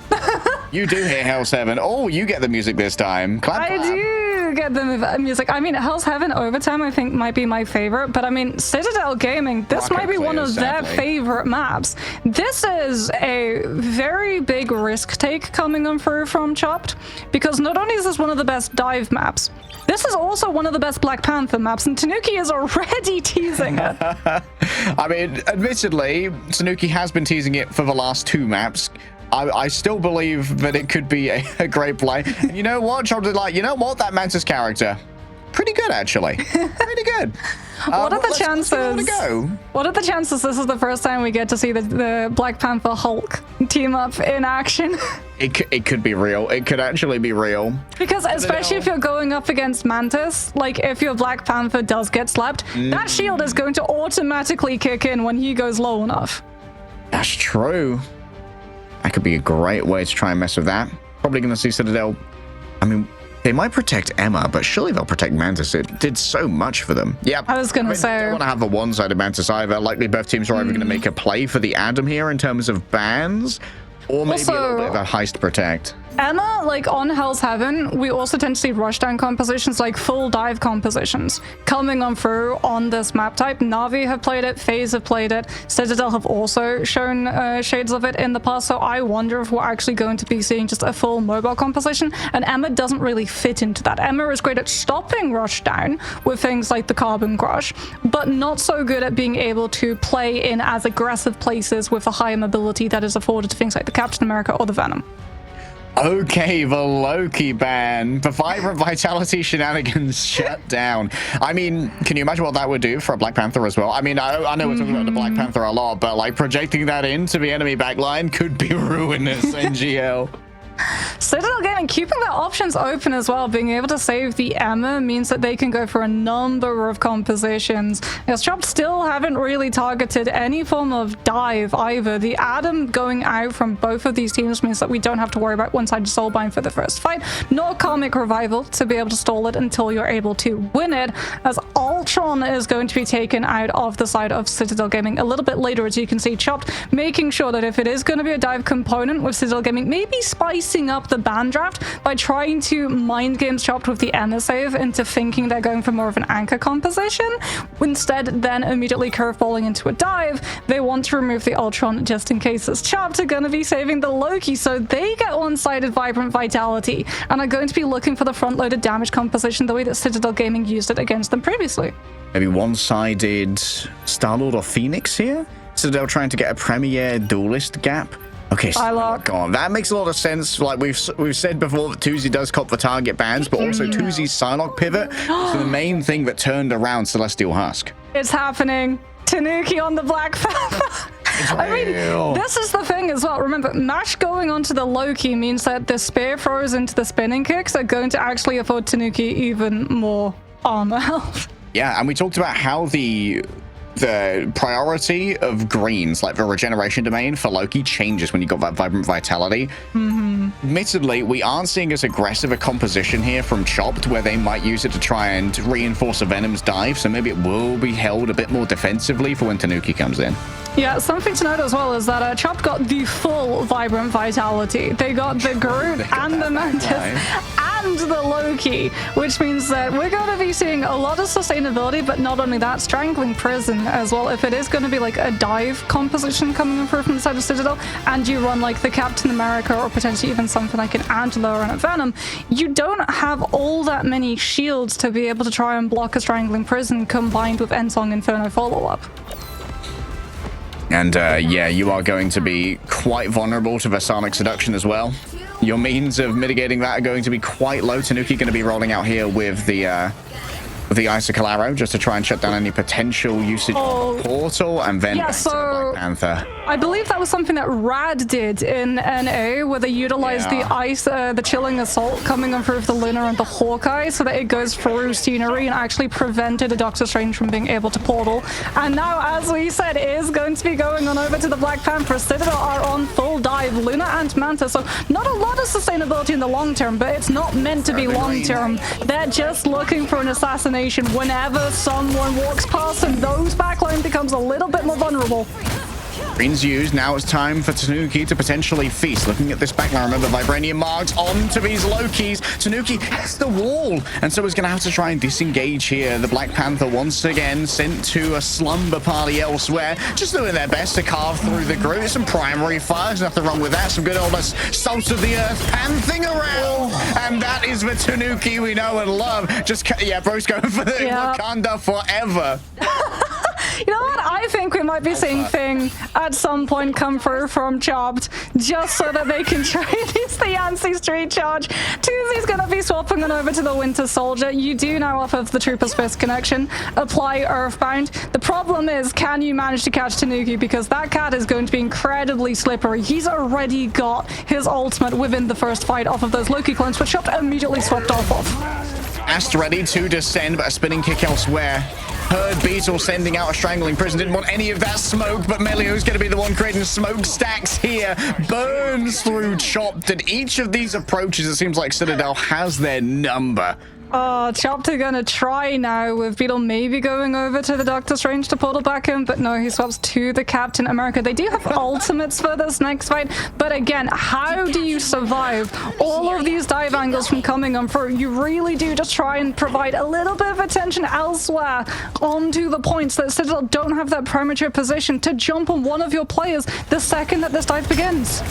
You do hear Hell's Heaven. Oh, you get the music this time. Clap, clap. I do get the music. I mean, Hell's Heaven Overtime, I think, might be my favorite. But I mean, Citadel Gaming, this might be one of their favorite maps. This is a very big risk take coming on through from Chopped, because not only is this one of the best dive maps, this is also one of the best Black Panther maps, and Tanuki is already teasing it. I mean, admittedly, Tanuki has been teasing it for the last two maps. I still believe that it could be a great play. And you know what? Chopped is like, you know what? That Mantis character, pretty good, actually. Pretty good. What are the chances? Go. What are the chances this is the first time we get to see the Black Panther Hulk team up in action? It could be real. It could actually be real. Because especially if you're going up against Mantis, like if your Black Panther does get slapped, that shield is going to automatically kick in when he goes low enough. That's true. That could be a great way to try and mess with that. Probably going to see Citadel. I mean, they might protect Emma, but surely they'll protect Mantis. It did so much for them. Yeah, I was going to say. They don't want to have a one-sided Mantis either. Likely both teams are either going to make a play for the Adam here in terms of bans, or maybe a little bit of a heist protect. Emma, like on Hell's Heaven, we also tend to see rushdown compositions, like full dive compositions, coming on through on this map type. Na'Vi have played it, FaZe have played it, Citadel have also shown shades of it in the past, so I wonder if we're actually going to be seeing just a full mobile composition, and Emma doesn't really fit into that. Emma is great at stopping rushdown with things like the Carbon Crush, but not so good at being able to play in as aggressive places with a higher mobility that is afforded to things like the Captain America or the Venom. Okay, the Loki ban. The Vibrant Vitality shenanigans shut down. I mean, can you imagine what that would do for a Black Panther as well? I mean, I know we're talking about the Black Panther a lot, but like projecting that into the enemy backline could be ruinous, NGL. Citadel Gaming keeping their options open as well. Being able to save the Emma means that they can go for a number of compositions. As Chopped still haven't really targeted any form of dive either. The Adam going out from both of these teams means that we don't have to worry about one-sided soulbind for the first fight, nor Karmic Revival to be able to stall it until you're able to win it, as Ultron is going to be taken out of the side of Citadel Gaming a little bit later. As you can see, Chopped making sure that if it is going to be a dive component with Citadel Gaming, maybe spicing up the ban draft Chopped by trying to mind games Chopped with the EMEA save into thinking they're going for more of an anchor composition. Instead, then immediately curveballing into a dive. They want to remove the Ultron just in case it's Chopped are going to be saving the Loki, so they get one-sided Vibrant Vitality and are going to be looking for the front-loaded damage composition the way that Citadel Gaming used it against them previously. Maybe one-sided Star-Lord or Phoenix here? Citadel trying to get a Premier Duelist gap? Okay, Psylocke. go on. That makes a lot of sense. Like we've said before that Tuzi does cop the target bans, but also Tuzi's Psylocke pivot is the main thing that turned around Celestial Husk. It's happening. Tanuki on the Black Panther. I mean, this is the thing as well. Remember, Mash going onto the Loki means that the spear throws into the spinning kicks are going to actually afford Tanuki even more armor health. Yeah, and we talked about how the priority of greens, like the regeneration domain for Loki, changes when you got that Vibrant Vitality. Admittedly, we aren't seeing as aggressive a composition here from Chopped, where they might use it to try and reinforce a Venom's dive, so maybe it will be held a bit more defensively for when Tanuki comes in. Yeah, something to note as well is that Chopped got the full Vibrant Vitality. They got the Groot and the Mantis and the Loki, which means that we're going to be seeing a lot of sustainability, but not only that, Strangling Prison as well. If it is going to be like a dive composition coming in from the side of Citadel, and you run like the Captain America or potentially even something like an Angela and a Venom, you don't have all that many shields to be able to try and block a Strangling Prison combined with Ensong Inferno follow-up. And yeah, you are going to be quite vulnerable to the Sonic Seduction as well. Your means of mitigating that are going to be quite low. Tanuki going to be rolling out here with the Isocalaro just to try and shut down any potential usage of the portal, and then back to the Black Panther. I believe that was something that Rad did in NA, where they utilized the Chilling Assault coming in through the Luna and the Hawkeye so that it goes through scenery and actually prevented a Doctor Strange from being able to portal. And now, as we said, it is going to be going on over to the Black Panther. Citadel are on full dive, Luna and Manta, so not a lot of sustainability in the long term, but it's not meant to be long term. They're just looking for an assassination whenever someone walks past, and those backline becomes a little bit more vulnerable. Green's used. Now it's time for Tanuki to potentially feast. Looking at this backline, remember, Vibranium marks onto these Lokis. Tanuki hits the wall, and so he's going to have to try and disengage here. The Black Panther once again sent to a slumber party elsewhere, just doing their best to carve through the Groot. Some primary fire, there's nothing wrong with that. Some good old salt of the earth panthing around, and that is the Tanuki we know and love. Just, yeah, bro's going for the Wakanda forever. You know what? I think we might be seeing Thing at some point come through from Chopped, just so that they can try and use the Yancey Street Charge. Tuzi's going to be swapping on over to the Winter Soldier. You do now, off of the Trooper's Fist connection, apply Earthbound. The problem is, can you manage to catch Tanuki? Because that cat is going to be incredibly slippery. He's already got his ultimate within the first fight off of those Loki clones, but Chopped immediately swapped off of. Ast ready to descend, but a spinning kick elsewhere. Heard Beetle sending out a Strangling Prison. Didn't want any of that smoke, but Melio's going to be the one creating smoke stacks here. Burns through Chopped. And each of these approaches, it seems like Citadel has their number. Chopped are gonna try now with Beetle maybe going over to the Doctor Strange to portal back in, but no, he swaps to the Captain America. They do have ultimates for this next fight, but again, how do you survive all of these dive angles from coming on through? You really do just try and provide a little bit of attention elsewhere onto the points that Citadel don't have that premature position to jump on one of your players the second that this dive begins.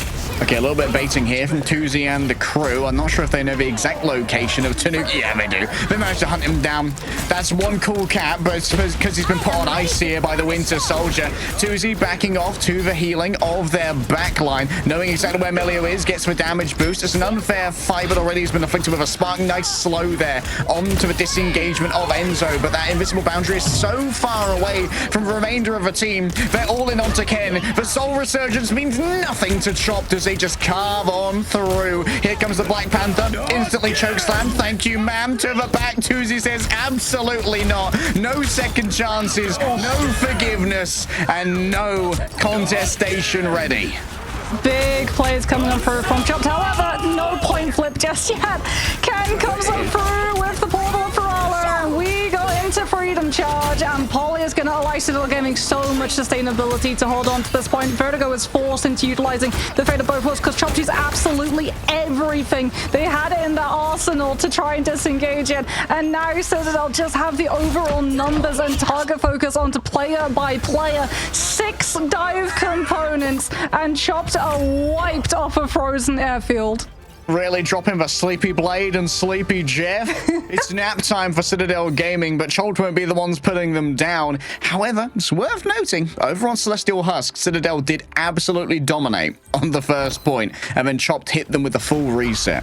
Okay, a little bit of baiting here from Tuzi and the crew. I'm not sure if they know the exact location of Tanuki. Yeah, they do. They managed to hunt him down. That's one cool cat, but it's because he's been put on ice here by the Winter Soldier. Tuzi backing off to the healing of their backline, knowing exactly where Melio is, gets the damage boost. It's an unfair fight, but already he's been afflicted with a spark. Nice slow there onto the disengagement of Enzo, but that invisible boundary is so far away from the remainder of the team. They're all in onto Ken. The Soul Resurgence means nothing to Chopped as they just carve on through. Here comes the Black Panther. Instantly chokeslam. Thank you, ma'am. To the back. Tuzi says absolutely not. No second chances, no forgiveness, and no contestation ready. Big plays coming on through from Chopped. However, no point flip just yet. Ken comes on through with the portal of Ferala. We go into free freedom charge, and Polly is going to allow Citadel Gaming so much sustainability to hold on to this point. Vertigo is forced into utilizing the fate of both worlds because Chop used absolutely everything they had in their arsenal to try and disengage it, and now Citadel just have the overall numbers and target focus onto player by player. 6 dive components, and Chopped are wiped off a frozen airfield. Really dropping the Sleepy Blade and Sleepy Jeff. It's nap time for Citadel Gaming, but Cholt won't be the ones putting them down. However, it's worth noting, over on Celestial Husk, Citadel did absolutely dominate on the first point, and then Chopped hit them with a full reset.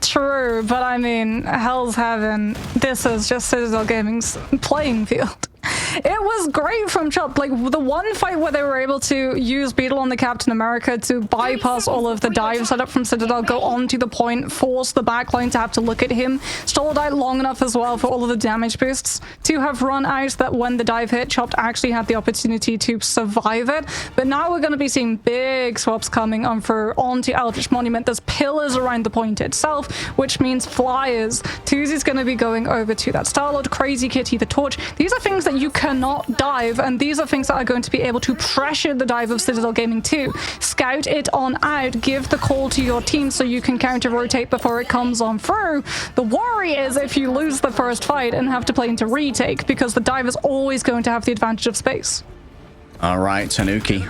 True, but I mean, hell's heaven. This is just Citadel Gaming's playing field. It was great from Chop. Like, the one fight where they were able to use Beetle on the Captain America to bypass all of the dive setup from Citadel, go on to the point, force the backline to have to look at him, stalled out long enough as well for all of the damage boosts to have run out that when the dive hit, Chopped actually had the opportunity to survive it. But now we're going to be seeing big swaps coming on for onto Eldritch Monument. There's pillars around the point itself, which means flyers. Tuzi's going to be going over to that Star-Lord, Crazy Kitty, the Torch. These are things that you cannot dive, and these are things that are going to be able to pressure the dive of Citadel Gaming too. Scout it on out, give the call to your team so you can counter rotate before it comes on through. The worry is if you lose the first fight and have to play into retake, because the dive is always going to have the advantage of space. All right, Tanuki.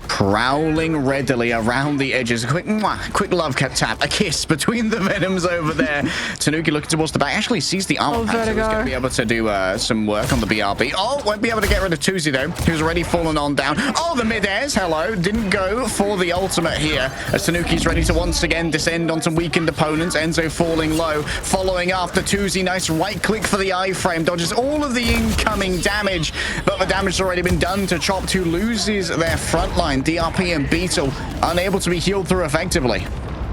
Prowling readily around the edges. A quick mwah, quick love tap, a kiss between the Venoms over there. Tanuki looking towards the back, actually sees the armor pack, so he's going to be able to do some work on the BRB. Oh, won't be able to get rid of Tuzi though, who's already fallen on down. Oh, the mid-airs, hello, didn't go for the ultimate here, as Tanuki's ready to once again descend on some weakened opponents. Enzo falling low, following after Tuzi. Nice right click for the iframe, dodges all of the incoming damage, but the damage has already been done to Chopped, who loses their front line. DRP and Beetle unable to be healed through effectively.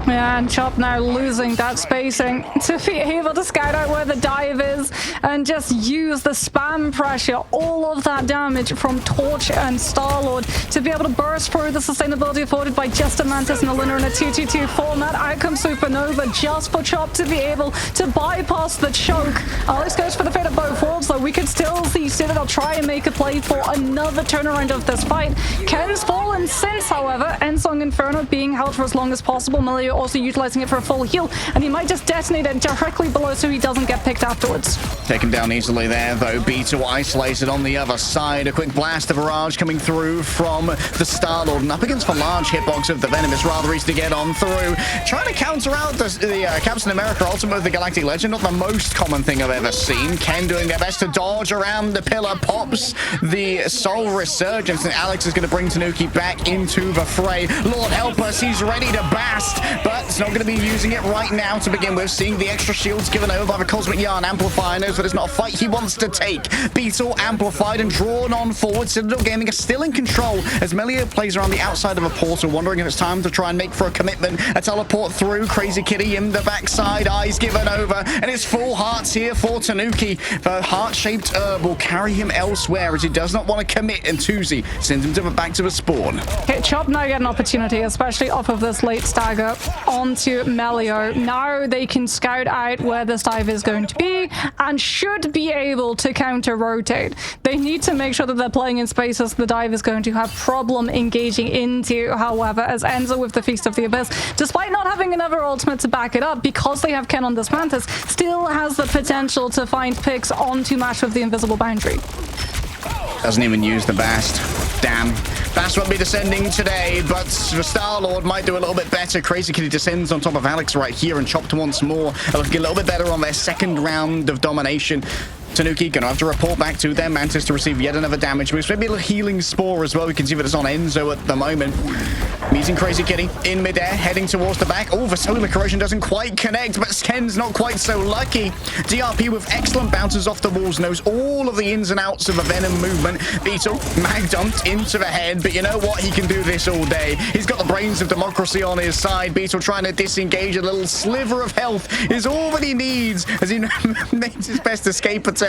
Yeah, and Chop now losing that spacing to be able to scout out where the dive is and just use the spam pressure, all of that damage from Torch and Star-Lord to be able to burst through the sustainability afforded by just a Mantis and a Luna in a 2-2-2 format. Out comes Supernova just for Chop to be able to bypass the choke. Alex goes for the fate of both worlds, though. We could still see Citadel try and make a play for another turnaround of this fight. Ken's fallen since, however. Ensong Inferno being held for as long as possible. Melio also utilizing it for a full heal, and he might just detonate it directly below so he doesn't get picked afterwards. Taken down easily there, though. Beetle isolated on the other side. A quick blast of barrage coming through from the Star-Lord, and up against the large hitbox of the Venom. It's rather easy to get on through. Trying to counter out the Captain America Ultimate with the Galactic Legend. Not the most common thing I've ever seen. Ken doing their best to dodge around the pillar. Pops the Soul Resurgence, and Alex is going to bring Tanuki back into the fray. Lord help us, he's ready to bast, but it's not going to be using it right now to begin with. Seeing the extra shields given over by the Cosmic Yarn. Amplifier knows that it's not a fight he wants to take. Beetle amplified and drawn on forward. Citadel Gaming is still in control as Melio plays around the outside of a portal, wondering if it's time to try and make for a commitment. A teleport through. Crazy Kitty in the backside. Eyes given over, and it's full hearts here for Tanuki. The heart-shaped herb will carry him elsewhere as he does not want to commit, and Tuzi sends him back to the spawn. Okay, Chop now get an opportunity, especially off of this late stagger onto Melio. Now they can scout out where this dive is going to be and should be able to counter rotate. They need to make sure that they're playing in spaces the dive is going to have problem engaging into. However, as Enzo with the Feast of the Abyss, despite not having another ultimate to back it up, because they have Ken on this Mantis, still has the potential to find picks onto match with the invisible boundary. Doesn't even use the Bast. Damn. Bast won't be descending today, but the Star-Lord might do a little bit better. Crazy Kitty descends on top of Alex right here and Chopped once more. They're looking a little bit better on their second round of domination. Tanuki gonna have to report back to their Mantis to receive yet another damage boost. Maybe a little healing spore as well. We can see that it's on Enzo at the moment. Meeting Crazy Kitty in midair, heading towards the back. Oh, the solar corrosion doesn't quite connect, but Ken's not quite so lucky. DRP with excellent bounces off the walls, knows all of the ins and outs of a Venom movement. Beetle mag dumped into the head, but you know what? He can do this all day. He's got the brains of democracy on his side. Beetle trying to disengage. A little sliver of health is all that he needs as he makes his best escape attempt.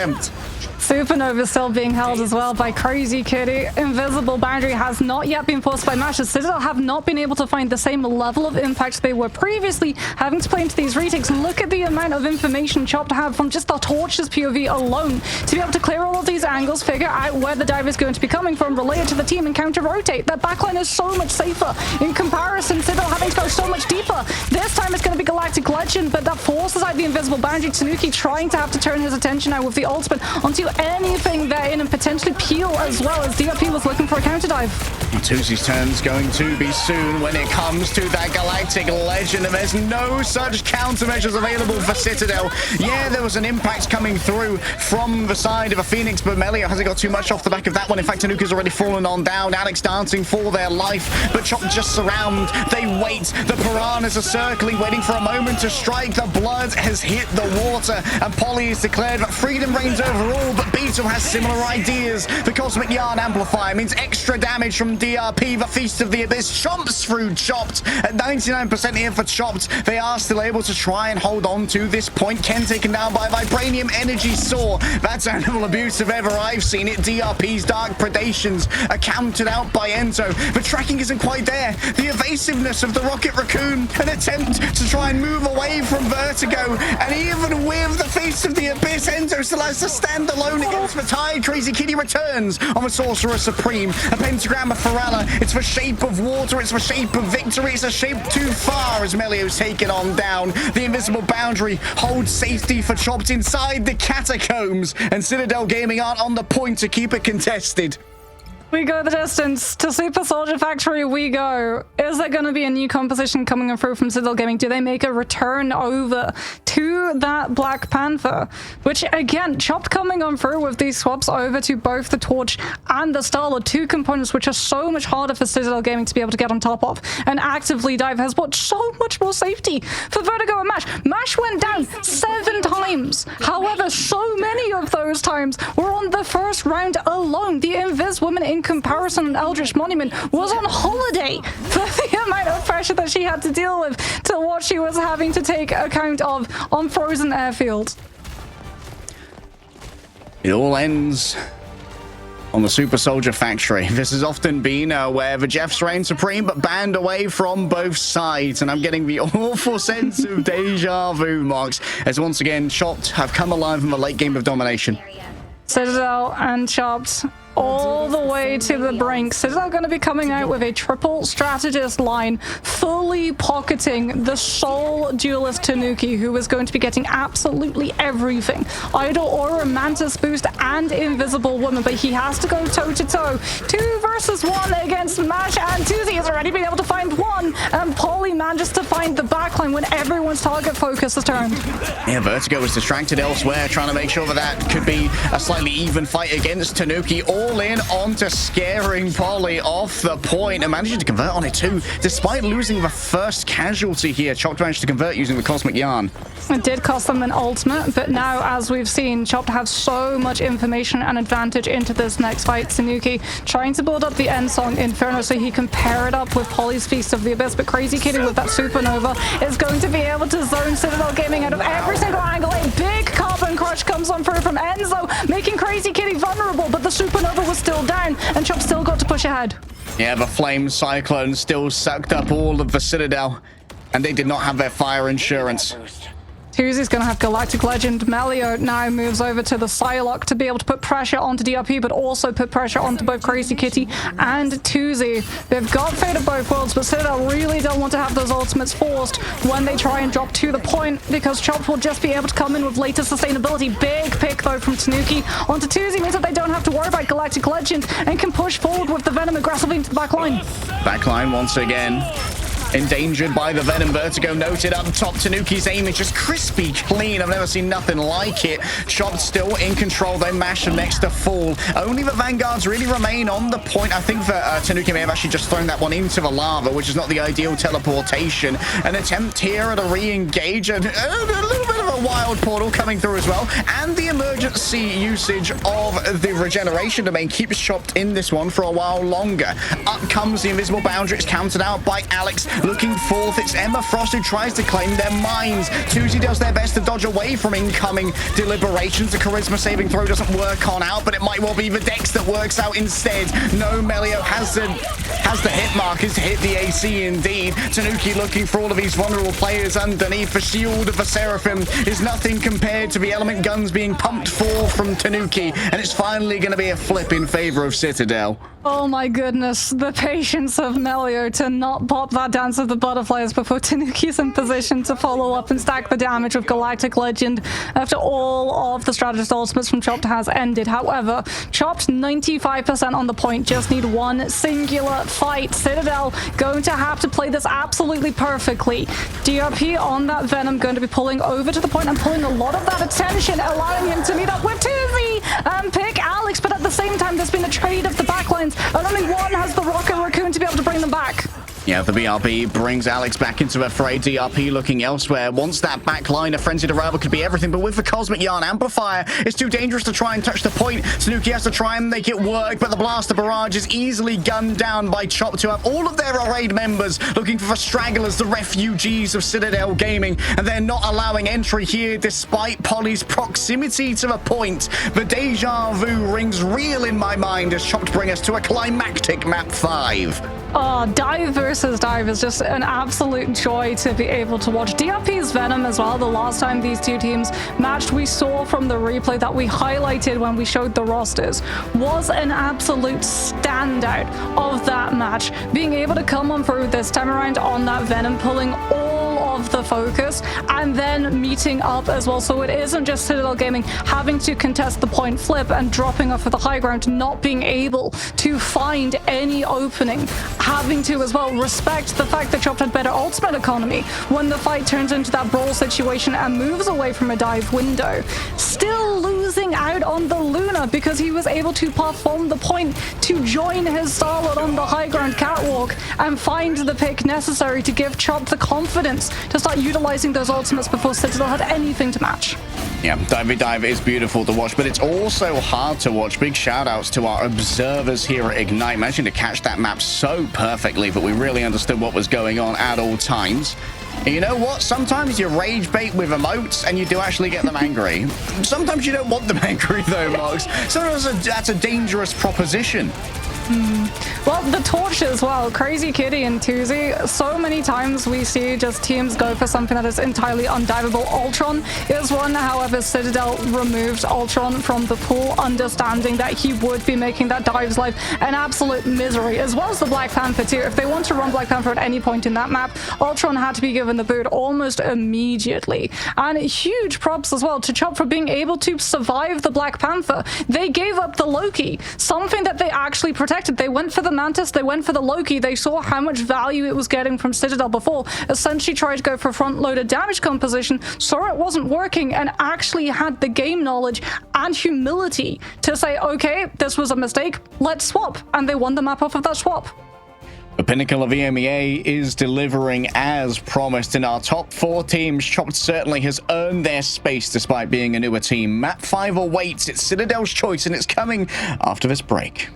Supernova still being held as well by Crazy Kitty. Invisible boundary has not yet been forced by Mashes. Citadel have not been able to find the same level of impact they were previously, having to play into these retakes. Look at the amount of information Chop have from just the Torch's POV alone to be able to clear all of these angles, figure out where the dive is going to be coming from, relay it to the team, and counter-rotate. That backline is so much safer in comparison. Citadel having to go so much deeper. This time it's going to be Galactic Legend, but that forces out the invisible boundary. Tanuki trying to have to turn his attention now with the ultimate onto anything there in and potentially peel as well, as DRP was looking for a counter dive. Tuzi's turn's going to be soon when it comes to that Galactic Legend, and there's no such countermeasures available for Citadel. Yeah, there was an impact coming through from the side of a Phoenix, but Melio hasn't got too much off the back of that one. In fact, Tanuki's already fallen on down. Alex dancing for their life, but Chop just surround. They wait. The Piranhas are circling, waiting for a moment to strike. The blood has hit the water, and Polly is declared that freedom reigns overall, but Beetle has similar ideas. The Cosmic Yarn Amplifier means extra damage from DRP. The Feast of the Abyss chomps through Chopped. At 99% here for Chopped, they are still able to try and hold on to this point. Ken taken down by Vibranium Energy Saw. That's animal abuse if ever I've seen it. DRP's Dark Predations are counted out by Enzo. The tracking isn't quite there. The evasiveness of the Rocket Raccoon, an attempt to try and move away from Vertigo, and even with the Feast of the Abyss, Enzo still has to stand alone against the Tide. Crazy Kitty returns on the Sorcerer Supreme. A pentagram of Ferralla. It's the shape of water. It's the shape of victory. It's a shape too far as Melio's taken on down. The invisible boundary holds safety for Chopped inside the catacombs, and Citadel Gaming aren't on the point to keep it contested. We go the distance. To Super Soldier Factory we go. Is there going to be a new composition coming through from Citadel Gaming? Do they make a return over to that Black Panther? Which, again, Chopped coming on through with these swaps over to both the Torch and the Starlord, two components which are so much harder for Citadel Gaming to be able to get on top of. And actively dive has brought so much more safety for Vertigo and Mash. Mash went down 7 times. However, so many of those times were on the first round alone. The Invis woman in comparison, Eldritch Monument was on holiday for the amount of pressure that she had to deal with to what she was having to take account of on frozen airfields. It all ends on the Super Soldier Factory. This has often been where the Jeffs reign supreme, but banned away from both sides, and I'm getting the awful sense of deja vu, Marks, as once again Chopped have come alive in the late game of domination. Citadel and Chopped all the way to the brink. Citadel going to be coming out with a triple strategist line, fully pocketing the sole duelist Tanuki, who is going to be getting absolutely everything. Idol Aura, Mantis Boost, and Invisible Woman, but he has to go toe-to-toe. 2 versus 1 against Mash, and Tuzi has already been able to find one, and Polly manages to find the backline when everyone's target focus has turned. Yeah, Vertigo was distracted elsewhere, trying to make sure that could be a slightly even fight against Tanuki. All in onto scaring Polly off the point and managing to convert on it too. Despite losing the first casualty here, Chopped managed to convert using the Cosmic Yarn. It did cost them an ultimate, but now, as we've seen, Chopped have so much information and advantage into this next fight. Tanuki trying to build up the end song Inferno so he can pair it up with Polly's Feast of the Abyss, but Crazy Kitty with that Supernova is going to be able to zone Citadel Gaming out of every single angle. A big carbon crush comes on through from Enzo, making Crazy Kitty vulnerable, but the Supernova was still down, and Chop still got to push ahead. Yeah, the Flame Cyclone still sucked up all of the Citadel, and they did not have their fire insurance. Tuzi's going to have Galactic Legend. Melio now moves over to the Psylocke to be able to put pressure onto DRP, but also put pressure onto both Crazy Kitty and Tuzi. They've got Fate of both worlds, but Citadel really don't want to have those ultimates forced when they try and drop to the point, because Chopped will just be able to come in with later sustainability. Big pick, though, from Tanuki onto Tuzi means that they don't have to worry about Galactic Legend and can push forward with the Venom aggressively into the backline. Backline once again endangered by the Venom. Vertigo noted up top. Tanuki's aim is just crispy clean. I've never seen nothing like it. Chopped still in control. They Mash them next to fall. Only the Vanguards really remain on the point. I think that Tanuki may have actually just thrown that one into the lava, which is not the ideal teleportation. An attempt here at a re-engage and a little bit of a a wild portal coming through as well, and the emergency usage of the regeneration domain keeps Chopped in this one for a while longer. Up comes the invisible boundary. It's countered out by Alex. Looking forth, it's Emma Frost who tries to claim their mines. TwoZ does their best to dodge away from incoming deliberations. The charisma saving throw doesn't work on out, but it might well be the Dex that works out instead. No, Melio has the hit markers to hit the AC indeed. Tanuki looking for all of these vulnerable players underneath. The shield of the Seraphim is nothing compared to the element guns being pumped forth from Tanuki, and it's finally going to be a flip in favor of Citadel. Oh my goodness, the patience of Melio to not pop that Dance of the Butterflies before Tanuki's in position to follow up and stack the damage with Galactic Legend after all of the strategist ultimates from Chopped has ended. However, Chopped 95% on the point, just need one singular fight. Citadel going to have to play this absolutely perfectly. DRP on that Venom going to be pulling over to the point and pulling a lot of that attention, allowing him to meet up with TwoZ and pick Alex, but at the same time there's been a trade of the backlines and only one has the Rocket Raccoon to be able to bring them back. Yeah, the BRB brings Alex back into the fray. DRP looking elsewhere. Once that backline, a frenzied arrival could be everything, but with the Cosmic Yarn Amplifier, it's too dangerous to try and touch the point. Tanuki has to try and make it work, but the Blaster Barrage is easily gunned down by Chop to have all of their arrayed members looking for the stragglers, the refugees of Citadel Gaming, and they're not allowing entry here despite Polly's proximity to the point. The deja vu rings real in my mind as Chop bring us to a climactic map 5. Dive versus Dive is just an absolute joy to be able to watch. DRP's Venom as well, the last time these two teams matched, we saw from the replay that we highlighted when we showed the rosters, was an absolute standout of that match. Being able to come on through this time around on that Venom, pulling all of the focus and then meeting up as well. So it isn't just Citadel Gaming having to contest the point flip and dropping off of the high ground, not being able to find any opening, having to as well respect the fact that Chopped had better ultimate economy when the fight turns into that brawl situation and moves away from a dive window. Still losing out on the Luna because he was able to perform the point to join his Starlord on the high ground catwalk and find the pick necessary to give Chopped the confidence to start utilizing those ultimates before Citadel had anything to match. Yeah, Dive is beautiful to watch, but it's also hard to watch. Big shout outs to our observers here at Ignite, managing to catch that map so perfectly that we really understood what was going on at all times. And you know what? Sometimes you rage bait with emotes and you do actually get them angry. Sometimes you don't want them angry though, Mox. Sometimes that's a dangerous proposition. Well, the torch as well. Crazy Kitty and TwoZ. So many times we see just teams go for something that is entirely undiveable. Ultron is one. However, Citadel removed Ultron from the pool, understanding that he would be making that dive's life an absolute misery, as well as the Black Panther too. If they want to run Black Panther at any point in that map, Ultron had to be given the boot almost immediately. And huge props as well to Chop for being able to survive the Black Panther. They gave up the Loki, something that they actually protected. They went for the Mantis, they went for the Loki, they saw how much value it was getting from Citadel before, essentially tried to go for front-loaded damage composition, saw it wasn't working, and actually had the game knowledge and humility to say, okay, this was a mistake, let's swap, and they won the map off of that swap. The pinnacle of EMEA is delivering as promised. In our top 4 teams, Chopped certainly has earned their space despite being a newer team. Map 5 awaits. It's Citadel's choice, and it's coming after this break.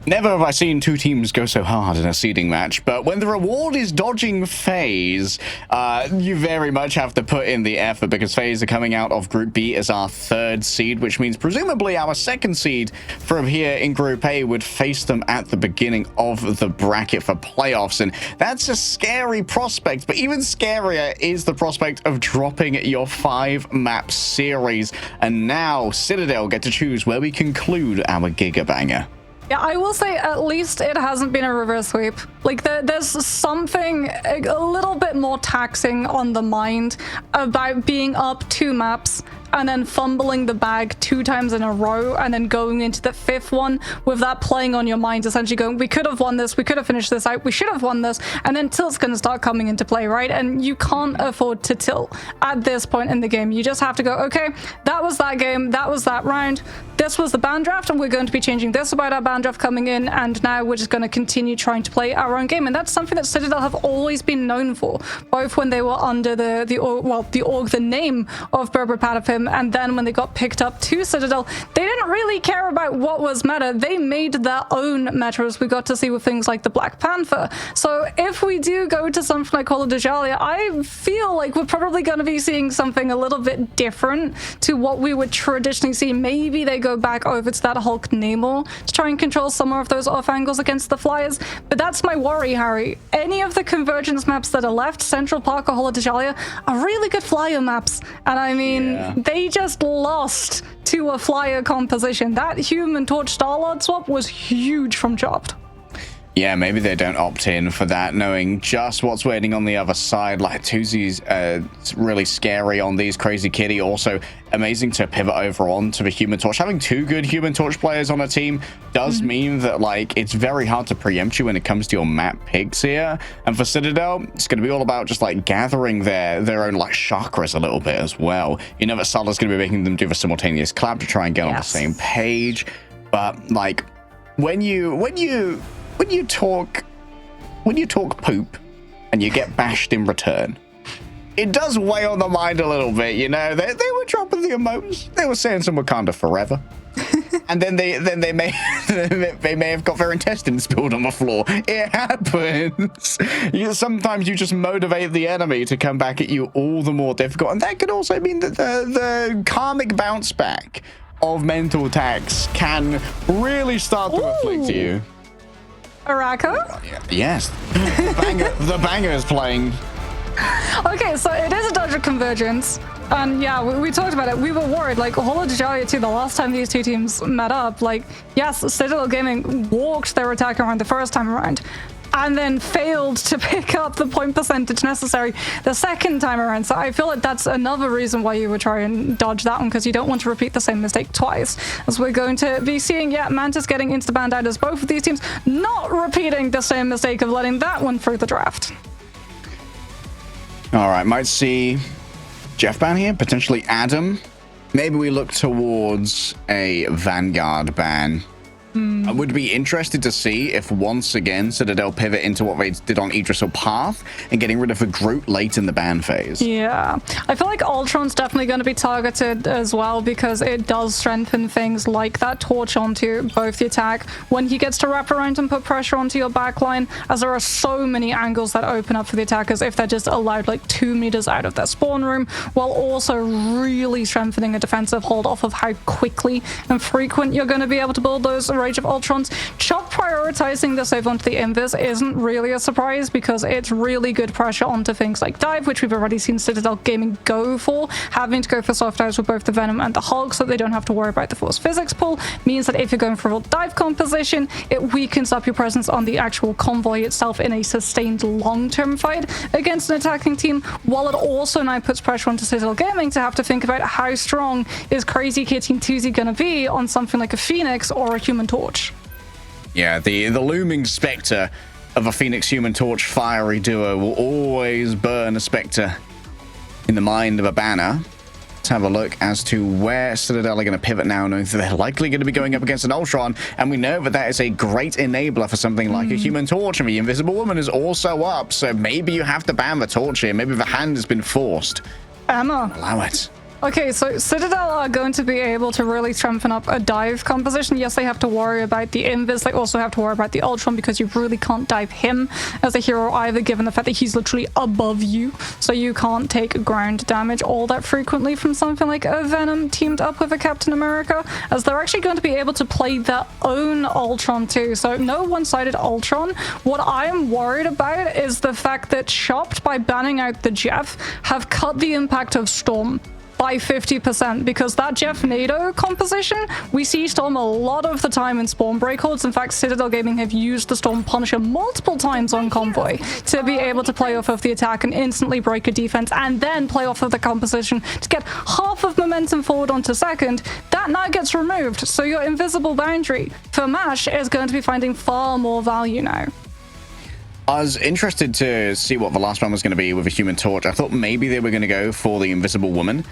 Never have I seen two teams go so hard in a seeding match, but when the reward is dodging FaZe, you very much have to put in the effort, because FaZe are coming out of Group B as our 3rd seed, which means presumably our 2nd seed from here in Group A would face them at the beginning of the bracket for playoffs, and that's a scary prospect. But even scarier is the prospect of dropping your 5-map series, and now Citadel get to choose where we conclude our Gigabanger. Yeah, I will say at least it hasn't been a reverse sweep. Like, there's something a little bit more taxing on the mind about being up 2 maps and then fumbling the bag 2 times in a row and then going into the 5th one with that playing on your mind, essentially going, we could have won this, we could have finished this out, we should have won this, and then tilt's going to start coming into play, right? And you can't afford to tilt at this point in the game. You just have to go, okay, that was that game, that was that round, this was the ban draft, and we're going to be changing this about our ban draft coming in, and now we're just going to continue trying to play our own game. And that's something that Citadel have always been known for, both when they were under the name of Berber Patapim, and then when they got picked up to Citadel, they didn't really care about what was meta. They made their own meta, as we got to see with things like the Black Panther. So if we do go to something like Call of Duty, I feel like we're probably going to be seeing something a little bit different to what we would traditionally see. Maybe they go back over to that Hulk Namor to try and control some more of those off angles against the Flyers. But that's my worry, Harry. Any of the convergence maps that are left, Central Park or Call of Duty, are really good Flyer maps. And I mean, they just lost to a Flyer composition. That Human Torch Star-Lord swap was huge from Chopped. Yeah, maybe they don't opt in for that, knowing just what's waiting on the other side. Like, Tuzi's really scary on these. Crazy Kitty also amazing to pivot over on to the Human Torch. Having 2 good Human Torch players on a team does mean that, like, it's very hard to preempt you when it comes to your map picks here. And for Citadel, it's going to be all about just, like, gathering their own, like, chakras a little bit as well. You know that Salah's going to be making them do the simultaneous clap to try and get on the same page. But, like, when you talk poop and you get bashed in return, it does weigh on the mind a little bit, you know. They were dropping the emotes. They were saying some Wakanda forever. And then they may have got their intestines spilled on the floor. It happens. Sometimes you just motivate the enemy to come back at you all the more difficult. And that could also mean that the karmic bounce back of mental attacks can really start to afflict you. Araka? Yes. The banger is playing. Okay, so it is a dodge of convergence. And yeah, we talked about it. We were worried, like, Holo Jalia too, the last time these two teams met up, like, yes, Citadel Gaming walked their attack around the first time around, and then failed to pick up the point percentage necessary the second time around. So I feel like that's another reason why you would try and dodge that one, because you don't want to repeat the same mistake twice. As we're going to be seeing, yeah, Mantis getting into the band out as both of these teams not repeating the same mistake of letting that one through the draft. All right, might see Jeff ban here, potentially Adam. Maybe we look towards a Vanguard ban. I would be interested to see if once again Citadel pivot into what they did on Idris or Path and getting rid of a Groot late in the ban phase. Yeah, I feel like Ultron's definitely going to be targeted as well, because it does strengthen things like that torch onto both the attack when he gets to wrap around and put pressure onto your backline, as there are so many angles that open up for the attackers if they're just allowed like 2 meters out of their spawn room, while also really strengthening a defensive hold off of how quickly and frequent you're going to be able to build those Rage of Ultrons. Chop prioritizing the save onto the Invis isn't really a surprise, because it's really good pressure onto things like Dive, which we've already seen Citadel Gaming go for. Having to go for soft dives with both the Venom and the Hulk so they don't have to worry about the Force Physics pull means that if you're going for a Dive composition, it weakens up your presence on the actual convoy itself in a sustained long-term fight against an attacking team, while it also now puts pressure onto Citadel Gaming to have to think about how strong is Crazy Kitty and Tuzi going to be on something like a Phoenix or a Human Torch. Yeah, the looming specter of a Phoenix Human Torch fiery duo will always burn a specter in the mind of a banner. Let's have a look as to where Citadel are going to pivot now, knowing that they're likely going to be going up against an Ultron, and we know that that is a great enabler for something like a Human Torch, and the Invisible Woman is also up, so maybe you have to ban the Torch here. Maybe the hand has been forced. Emma. Allow it. Okay, so Citadel are going to be able to really strengthen up a dive composition. Yes, they have to worry about the invis. They also have to worry about the Ultron because you really can't dive him as a hero either, given the fact that he's literally above you. So you can't take ground damage all that frequently from something like a Venom teamed up with a Captain America, as they're actually going to be able to play their own Ultron too. So no one-sided Ultron. What I'm worried about is the fact that Chopped, by banning out the Jeff, have cut the impact of Storm by 50%, because that Jeff NATO composition, we see Storm a lot of the time in Spawn Break Hordes. In fact, Citadel Gaming have used the Storm Punisher multiple times on Convoy to be able to play off of the attack and instantly break a defense and then play off of the composition to get half of momentum forward onto second. That now gets removed, so your invisible boundary for MASH is going to be finding far more value now. I was interested to see what the last one was going to be with a Human Torch. I thought maybe they were going to go for the Invisible Woman.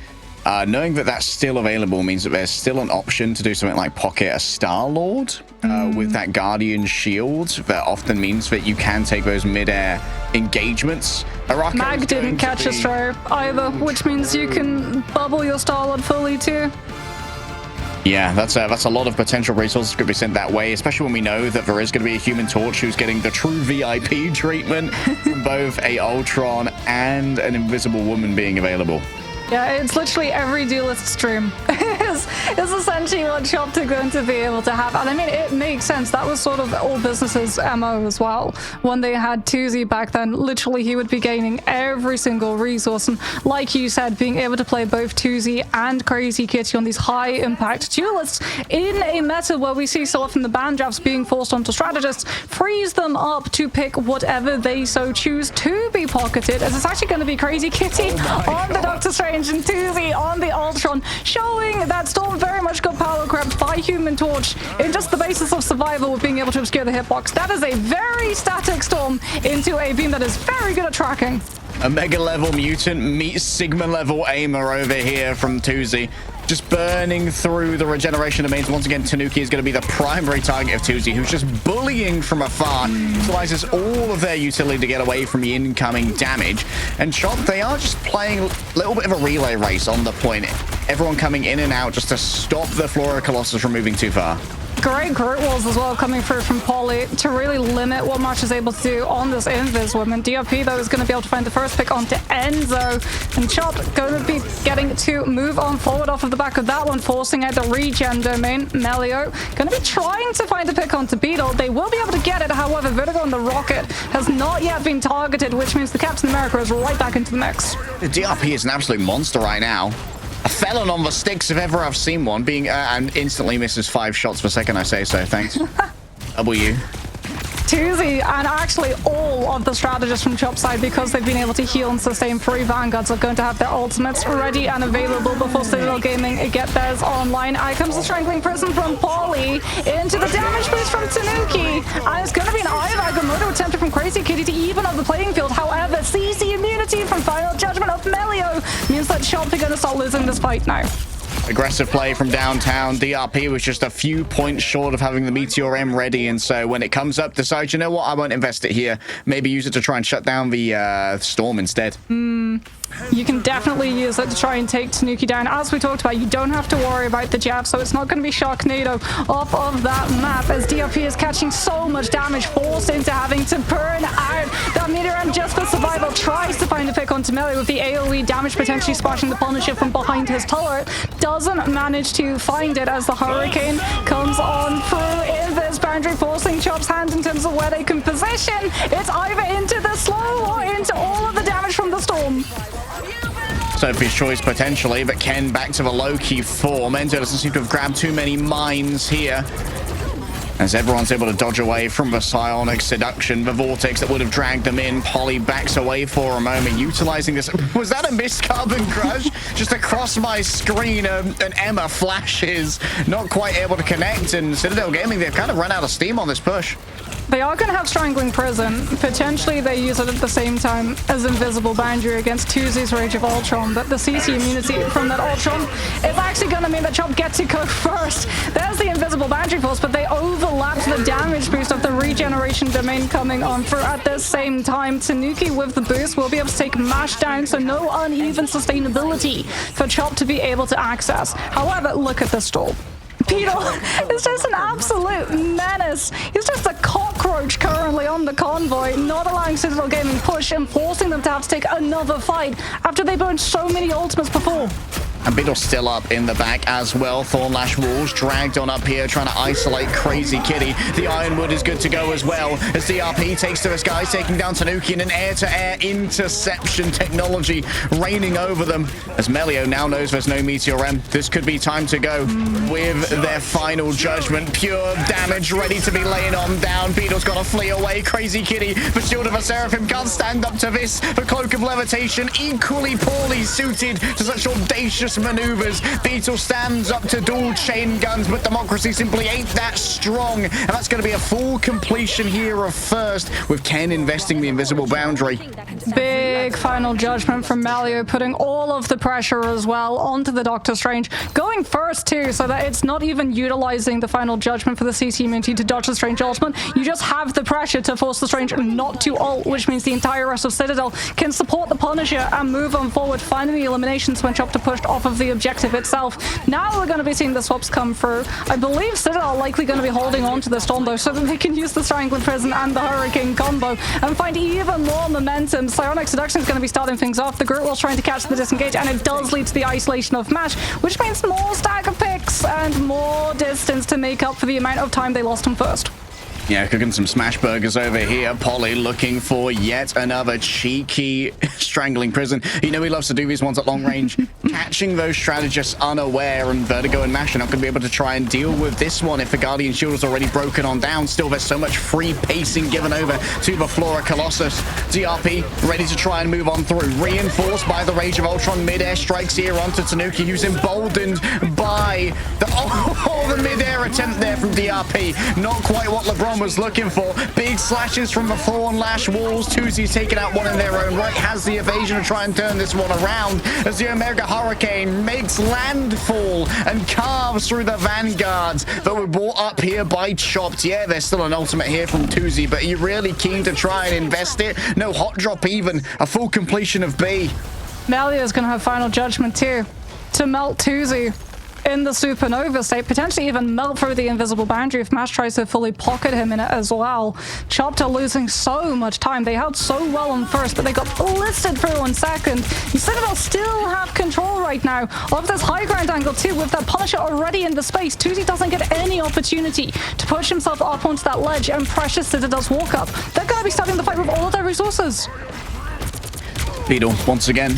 Knowing that that's still available means that there's still an option to do something like pocket a Star-Lord with that Guardian Shield. That often means that you can take those mid-air engagements. Mag didn't catch a strobe either, which means you can bubble your Star-Lord fully too. Yeah, that's a lot of potential resources could be sent that way, especially when we know that there is going to be a Human Torch who's getting the true VIP treatment from both a Ultron and an Invisible Woman being available. Yeah, it's literally every duelist stream is essentially what Chopped are going to be able to have. And I mean, it makes sense. That was sort of all businesses' MO as well. When they had Tuzi back then, literally he would be gaining every single resource. And like you said, being able to play both Tuzi and Crazy Kitty on these high impact duelists in a meta where we see so often the ban drafts being forced onto strategists frees them up to pick whatever they so choose to be pocketed, as it's actually going to be Crazy Kitty on the Doctor Strange and Tuzi on the Ultron, showing that Storm very much got power grabbed by Human Torch in just the basis of survival with being able to obscure the hitbox. That is a very static Storm into a beam that is very good at tracking. A Mega level mutant meets Sigma level aimer over here from Tuzi. Just burning through the regeneration domains. Once again, Tanuki is going to be the primary target of Tuzi, who's just bullying from afar. Utilizes all of their utility to get away from the incoming damage. And Chop, they are just playing a little bit of a relay race on the point. Everyone coming in and out just to stop the Flora Colossus from moving too far. Great Groot Walls as well coming through from Polly to really limit what March is able to do on this Invis woman. DRP though is going to be able to find the first pick onto Enzo, and Chop going to be getting to move on forward off of the back of that one, forcing out the regen domain. Melio going to be trying to find a pick onto Beetle. They will be able to get it, however Vertigo on the rocket has not yet been targeted, which means the Captain America is right back into the mix. The DRP is an absolute monster right now. A felon on the sticks if ever I've seen one, being and instantly misses 5 shots per second. I say so. Thanks. W. Tuzi and actually all of the strategists from Chop's side, because they've been able to heal and sustain 3 Vanguards, are going to have their ultimates ready and available before Citadel Gaming get theirs online. Out comes the Strangling Prison from Polly into the damage boost from Tanuki, and it's going to be an Agamotto attempted from Crazy Kitty to even up the playing field. However, CC immunity from Final Judgment of Melio means that Chop are going to start losing this fight now. Aggressive play from downtown. DRP was just a few points short of having the Meteor M ready, and so when it comes up, decides, you know what, I won't invest it here. Maybe use it to try and shut down the Storm instead. You can definitely use it to try and take Tanuki down. As we talked about, you don't have to worry about the jab, so it's not going to be Sharknado off of that map, as DRP is catching so much damage, forced into having to burn out that Meteor M just for survival. Tries to find a pick onto Melee with the AoE damage potentially splashing the Punisher from behind his turret. Doesn't manage to find it as the Hurricane comes on through in this boundary, forcing Chop's hand in terms of where they can position. It's either into the slow or into all of the damage from the Storm. Sophie's choice potentially, but Ken back to the low-key form. Enzo doesn't seem to have grabbed too many mines here, as everyone's able to dodge away from the Psionic Seduction, the Vortex that would have dragged them in. Polly backs away for a moment, utilizing this. Was that a missed Carbon Crush? Just across my screen, an Emma flashes, not quite able to connect, and Citadel Gaming, they've kind of run out of steam on this push. They are going to have Strangling Prison. Potentially they use it at the same time as Invisible Boundary against Tuzi's Rage of Ultron, but the CC immunity from that Ultron is actually going to mean that Chop gets to go first. There's the Invisible Boundary Force, but they overlapped the damage boost of the Regen regeneration domain coming on through at the same time. Tanuki with the boost will be able to take Mash down, so no uneven sustainability for Chop to be able to access. However, look at the stall. Beetle is just an absolute menace. He's just a cockroach currently on the convoy, not allowing Citadel Gaming push and forcing them to have to take another fight after they burned so many ultimates before. And Beetle's still up in the back as well. Thornlash Walls dragged on up here, trying to isolate Crazy Kitty. The Ironwood is good to go as well, as DRP takes to the skies, taking down Tanuki, and an air-to-air interception technology reigning over them. As Melio now knows there's no Meteor M, this could be time to go with their final judgment. Pure damage ready to be laying on down. Beetle's got to flee away. Crazy Kitty, the Shield of a Seraphim can't stand up to this. The Cloak of Levitation, equally poorly suited to such audacious maneuvers. Beetle stands up to dual chain guns, but Democracy simply ain't that strong, and that's going to be a full completion here of first, with Ken investing the invisible boundary. Big final judgment from Malio, putting all of the pressure as well onto the Doctor Strange, going first too, so that it's not even utilizing the final judgment for the CC immunity to Doctor Strange ultimate. You just have the pressure to force the Strange not to ult, which means the entire rest of Citadel can support the Punisher and move on forward, finding the eliminations when Chopper pushed off of the objective itself. Now we're going to be seeing the swaps come through. I believe Citadel are likely going to be holding on to the Storm though, so that they can use the Strangling Prison and the Hurricane combo and find even more momentum. Psionic Seduction is going to be starting things off. The Groot Will's trying to catch the disengage, and it does lead to the isolation of Mash, which means more stagger picks and more distance to make up for the amount of time they lost him first. Yeah, cooking some smash burgers over here. Polly looking for yet another cheeky Strangling Prison. You know he loves to do these ones at long range. Catching those strategists unaware, and Vertigo and Mash are not going to be able to try and deal with this one if the Guardian Shield is already broken on down. Still, there's so much free pacing given over to the Flora Colossus. DRP ready to try and move on through. Reinforced by the Rage of Ultron. Mid-air strikes here onto Tanuki, who's emboldened by the mid-air attempt there from DRP. Not quite what LeBron was looking for. Big slashes from the Thornlash Walls. Tuzi's taking out one in their own right. Has the evasion to try and turn this one around as the Omega Hurricane makes landfall and carves through the vanguards. But we're brought up here by Chopped. Yeah, there's still an ultimate here from Tuzi, but are you really keen to try and invest it? No hot drop even. A full completion of B. Malio's going to have final judgment too, to melt Tuzi in the supernova state, potentially even melt through the invisible boundary if Mash tries to fully pocket him in it as well. Chopped are losing so much time. They held so well on first, but they got blisted through on second. Citadel still have control right now of this high ground angle too, with that Punisher already in the space. Tuzi doesn't get any opportunity to push himself up onto that ledge and pressure Citadel's walk up. They're going to be starting the fight with all of their resources. Beetle, once again,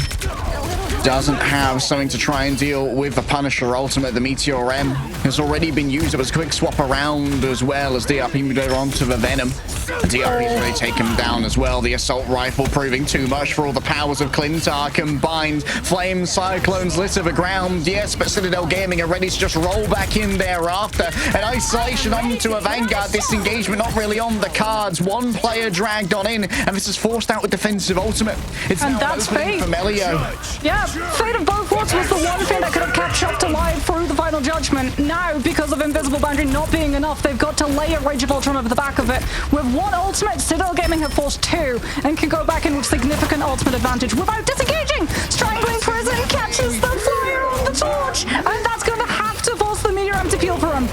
doesn't have something to try and deal with the Punisher ultimate. The Meteor M has already been used. It was a quick swap around as well as DRP moved over onto the Venom. DRP's really taken him down as well. The Assault Rifle proving too much for all the powers of Clintar combined. Flames, Cyclones litter the ground. Yes, but Citadel Gaming are ready to just roll back in thereafter. An isolation onto a Vanguard. Disengagement not really on the cards. One player dragged on in, and this is forced out with defensive ultimate. It's and now that's fate for Melio. Yeah, fate of both worlds was the one thing that could have kept Chopped alive through the final judgment. Now, because of Invisible Boundary not being enough, they've got to lay a Rage of Ultron over the back of it. With one ultimate, Citadel Gaming have forced two and can go back in with significant ultimate advantage without disengaging. Strangling Prison catches the flyer on the torch, and that's going to have to force the Meteor M to peel for him.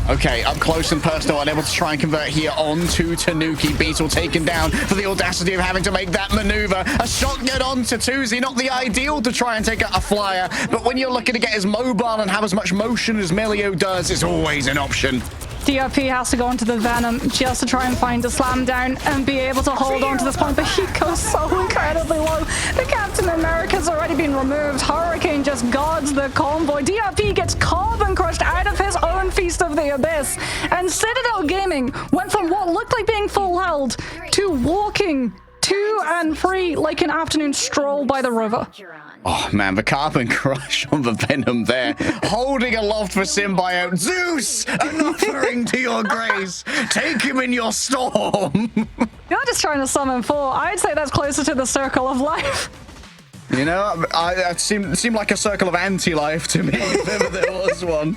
Okay, up close and personal, unable to try and convert here onto Tanuki. Beetle taken down for the audacity of having to make that maneuver. A shotgun onto Tuzi, not the ideal to try and take out a flyer, but when you're looking to get as mobile and have as much motion as Melio does, it's always an option. DRP has to go into the Venom just to try and find a slam down and be able to hold on to this point, but he goes so incredibly low. The Captain America's already been removed. Hurricane just guards the convoy. DRP gets carbon crushed out of his own Feast of the Abyss. And Citadel Gaming went from what looked like being full held to walking 2 and 3 like an afternoon stroll by the river. Oh man, the carbon crush on the Venom there. Holding aloft for Symbiote. Zeus, an offering to your grace. Take him in your storm. You're just trying to summon 4. I'd say that's closer to the circle of life. You know, it seemed like a circle of anti-life to me, if ever there was one.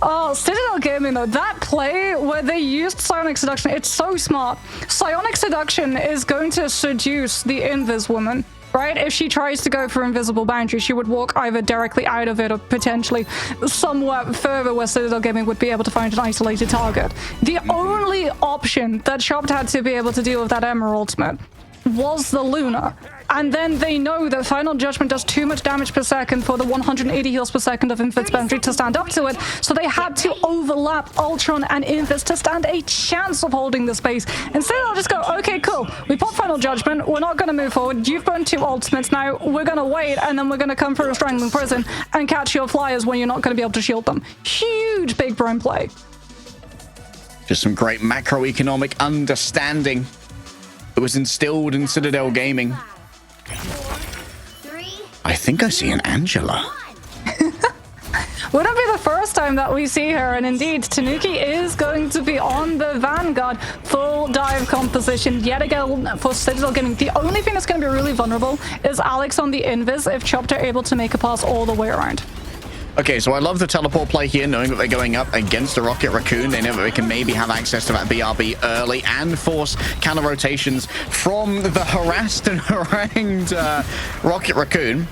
Oh, Citadel Gaming though, that play where they used Psionic Seduction, it's so smart. Psionic Seduction is going to seduce the Invis woman, right? If she tries to go for Invisible Boundary, she would walk either directly out of it or potentially somewhat further where Citadel Gaming would be able to find an isolated target. The only option that Chopped had to be able to deal with that Emma ultimate was the Luna. And then they know that Final Judgment does too much damage per second for the 180 heals per second of Invis Boundary to stand up to it, so they had to overlap Ultron and Invis to stand a chance of holding the space. Instead, I'll just go, okay, cool. We pop Final Judgment, we're not going to move forward. You've burned 2 ultimates now. We're going to wait, and then we're going to come through a Strangling Prison and catch your flyers when you're not going to be able to shield them. Huge big brain play. Just some great macroeconomic understanding that was instilled in Citadel Gaming. 4, 3, I think I see an Angela. Wouldn't be the first time that we see her, and indeed, Tanuki is going to be on the Vanguard. Full dive composition yet again for Citadel Gaming. The only thing that's going to be really vulnerable is Alex on the Invis if Chopped are able to make a pass all the way around. Okay, so I love the teleport play here, knowing that they're going up against the Rocket Raccoon. They know that they can maybe have access to that BRB early and force counter rotations from the harassed and harangued Rocket Raccoon.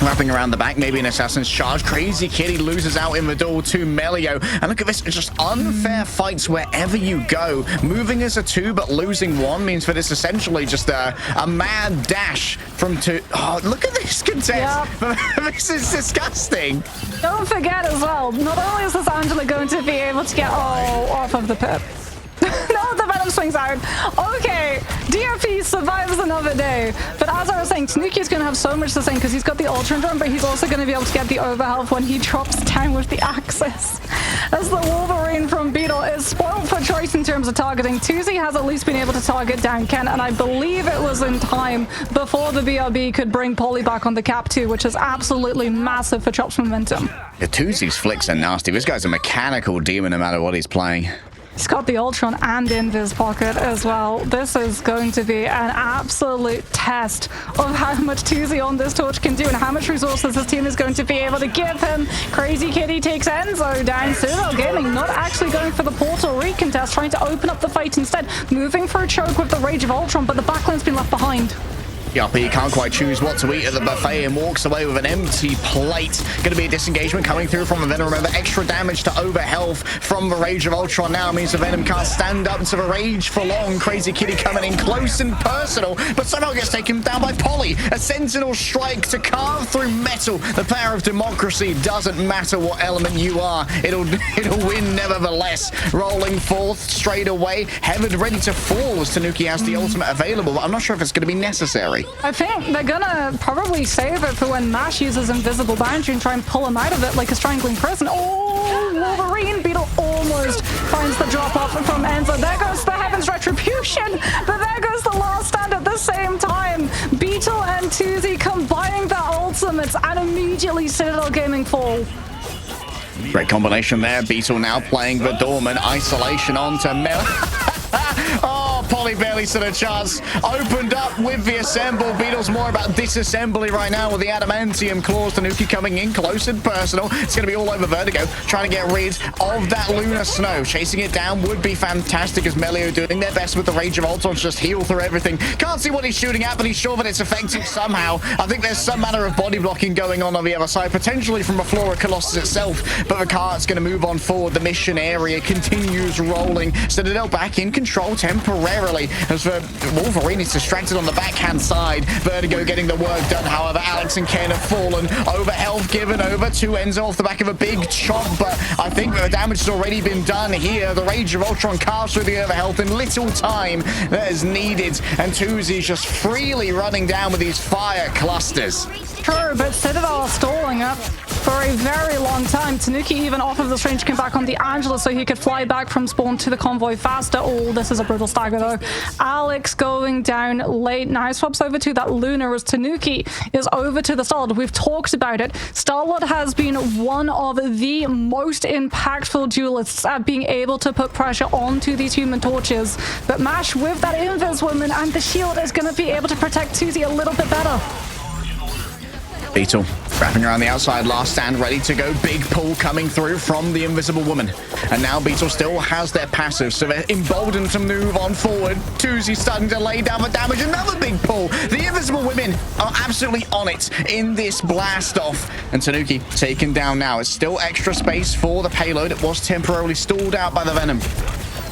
Wrapping around the back, maybe an Assassin's Charge. Crazy Kitty loses out in the duel to Melio. And look at this, just unfair fights wherever you go. Moving as a 2, but losing 1 means that it's essentially just a mad dash from 2. Oh, look at this contest. Yep. This is disgusting. Don't forget as well, not only is this Angela going to be able to get off of the pit. No, the Venom swings out. Okay, DFP survives another day. But as I was saying, Tanuki's going to have so much to say because he's got the Ultron drone, but he's also going to be able to get the overhealth when he drops down with the Axis. As the Wolverine from Beetle is spoiled for choice in terms of targeting, Tuzi has at least been able to target down Ken, and I believe it was in time before the BRB could bring Polly back on the cap too, which is absolutely massive for Chop's momentum. The Tuzi's flicks are nasty. This guy's a mechanical demon no matter what he's playing. He's got the Ultron and Invis pocket as well. This is going to be an absolute test of how much Tuzi on this torch can do and how much resources his team is going to be able to give him. Crazy Kitty takes Enzo down. Citadel Gaming not actually going for the portal recontest, trying to open up the fight instead. Moving for a choke with the Rage of Ultron, but the backline's been left behind. He can't quite choose what to eat at the buffet and walks away with an empty plate. Going to be a disengagement coming through from the Venom. Remember, extra damage to over health from the Rage of Ultron now means the Venom can't stand up to the Rage for long. Crazy Kitty coming in close and personal, but somehow gets taken down by Polly. A Sentinel strike to carve through metal. The power of democracy doesn't matter what element you are. It'll win nevertheless. Rolling forth straight away. Heaven ready to fall as Tanuki has the ultimate available, but I'm not sure if it's going to be necessary. I think they're gonna probably save it for when Mash uses Invisible Boundary and try and pull him out of it like a Strangling Prison. Oh, Wolverine Beetle almost finds the drop-off from Enzo. There goes the Heaven's Retribution, but there goes the last stand at the same time. Beetle and Tuzi combining their ultimates and immediately Citadel Gaming fall. Great combination there. Beetle now playing the Dorman. Isolation onto Mel. Oh, Polly barely stood a chance. Opened up with the assemble. Beetle's more about disassembly right now with the adamantium claws. Tanuki coming in close and personal. It's going to be all over Vertigo, trying to get rid of that Lunar Snow. Chasing it down would be fantastic as Melio doing their best with the Rage of Ultron to just heal through everything. Can't see what he's shooting at, but he's sure that it's effective somehow. I think there's some manner of body blocking going on the other side, potentially from a Flora Colossus itself, but the cart's going to move on forward. The mission area continues rolling. Citadel back in control temporarily as Wolverine is distracted on the backhand side. Vertigo getting the work done. However, Alex and Ken have fallen. Over health given over to Enzo off the back of a big chop, but I think the damage has already been done here. The Rage of Ultron carves through the over health in little time that is needed, and Tuzi's just freely running down with these fire clusters. True, but Citadel are stalling up for a very long time. Tanuki even off of the Strange came back on the Angela so he could fly back from spawn to the convoy faster. Oh, this is a brutal stagger though. Alex going down late. Now swaps over to that Luna as Tanuki is over to the Starlord. We've talked about it. Starlord has been one of the most impactful duelists at being able to put pressure onto these Human Torches. But Mash with that Invis woman and the shield is going to be able to protect Tuzi a little bit better. Beetle Wrapping around the outside, last stand ready to go. Big pull coming through from the Invisible Woman. And now Beetle still has their passive, so they're emboldened to move on forward. Tuzi starting to lay down the damage. Another big pull. The Invisible Women are absolutely on it in this blast off. And Tanuki taken down now. It's still extra space for the payload. It was temporarily stalled out by the Venom.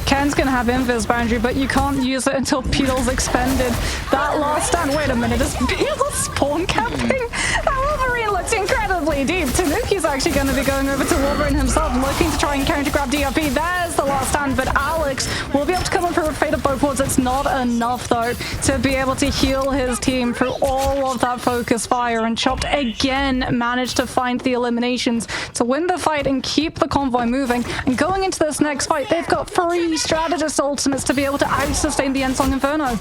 Ken's gonna have invis boundary, but you can't use it until Beetle's expended. That last stand, wait a minute, is Beetle spawn camping? That Wolverine looks incredibly deep. Tanuki's actually gonna be going over to Wolverine himself, looking to try and counter grab DRP. There's the last stand, but Alex will be able to come in for a fate of both worlds. It's not enough though to be able to heal his team through all of that focus fire, and Chopped again managed to find the eliminations to win the fight and keep the convoy moving. And going into this next fight, they've got 3 strategist ultimates to be able to out-sustain the Ensong Inferno.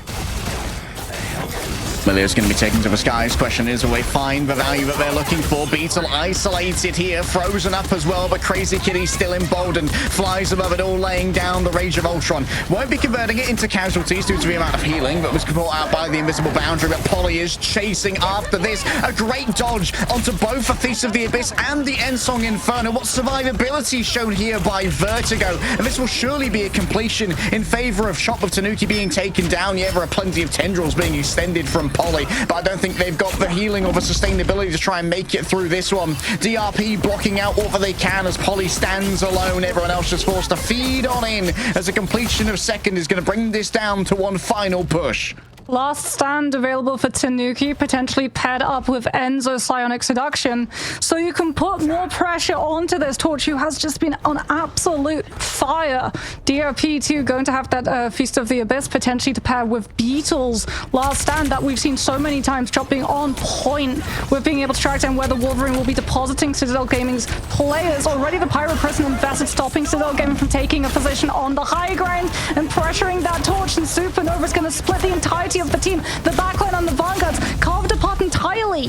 Melio's going to be taken to the skies. Question is, will they find the value that they're looking for? Beetle isolated here, frozen up as well, but Crazy Kitty still emboldened, flies above it all, laying down the Rage of Ultron. Won't be converting it into casualties due to the amount of healing, but was caught out by the Invisible Boundary. But Polly is chasing after this. A great dodge onto both the Thief of the Abyss and the Ensong Inferno. What survivability shown here by Vertigo. And this will surely be a completion in favor of Chop, with Tanuki being taken down. Yeah, there are plenty of tendrils being extended from Polly, but I don't think they've got the healing or the sustainability to try and make it through this one. DRP blocking out whatever they can as Polly stands alone. Everyone else just forced to feed on in, as a completion of second is going to bring this down to one final push. Last stand available for Tanuki, potentially paired up with Enzo Psionic Seduction, so you can put more pressure onto this Torch, who has just been on absolute fire. DRP too going to have that Feast of the Abyss potentially to pair with Beetle's last stand that we've seen so many times, dropping on point with being able to track down where the Wolverine will be depositing Citadel Gaming's players. Already the Pyro Prison invested, stopping Citadel Gaming from taking a position on the high ground and pressuring that Torch, and Supernova is going to split the entirety of the team. The backline on the Vanguards carved apart entirely.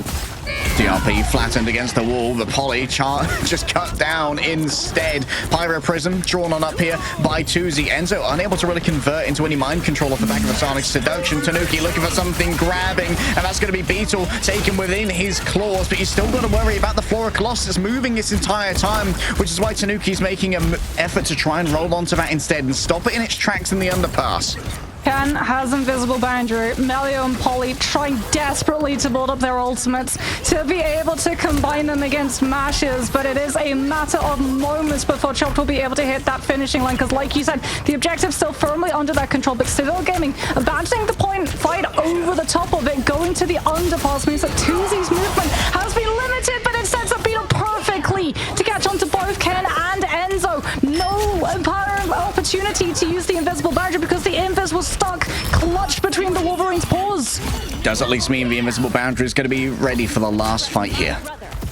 DRP flattened against the wall. The Polly just cut down instead. Pyro Prism drawn on up here by Tuzi. Enzo unable to really convert into any mind control off the back of the Sonic Seduction. Tanuki looking for something grabbing, and that's going to be Beetle taken within his claws, but he's still got to worry about the Flora Colossus moving this entire time, which is why Tanuki's making an effort to try and roll onto that instead and stop it in its tracks in the underpass. Ken has Invisible Boundary. Melio and Polly trying desperately to build up their ultimates to be able to combine them against Mashes, but it is a matter of moments before Chopped will be able to hit that finishing line, because like you said, the objective's still firmly under their control, but Citadel Gaming abandoning the point fight over the top of it, going to the underpass means that Tuzi's movement has been limited, but it sets up Beetle perfectly to catch on to both Ken and Enzo. No empowering opportunity to use the Invisible Boundary because the Invis was stuck, clutched between the Wolverine's paws. Does at least mean the Invisible Boundary is going to be ready for the last fight here.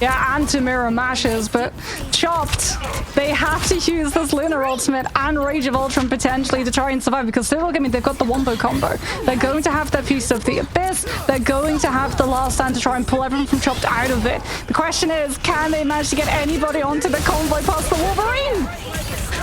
Yeah, and to mirror Mashes, but Chopped, they have to use this Lunar Ultimate and Rage of Ultron potentially to try and survive, because Citadel Gaming, they've got the Wombo combo. They're going to have their Feast of the Abyss. They're going to have the last stand to try and pull everyone from Chopped out of it. The question is, can they manage to get anybody onto the convoy past the Wolverine?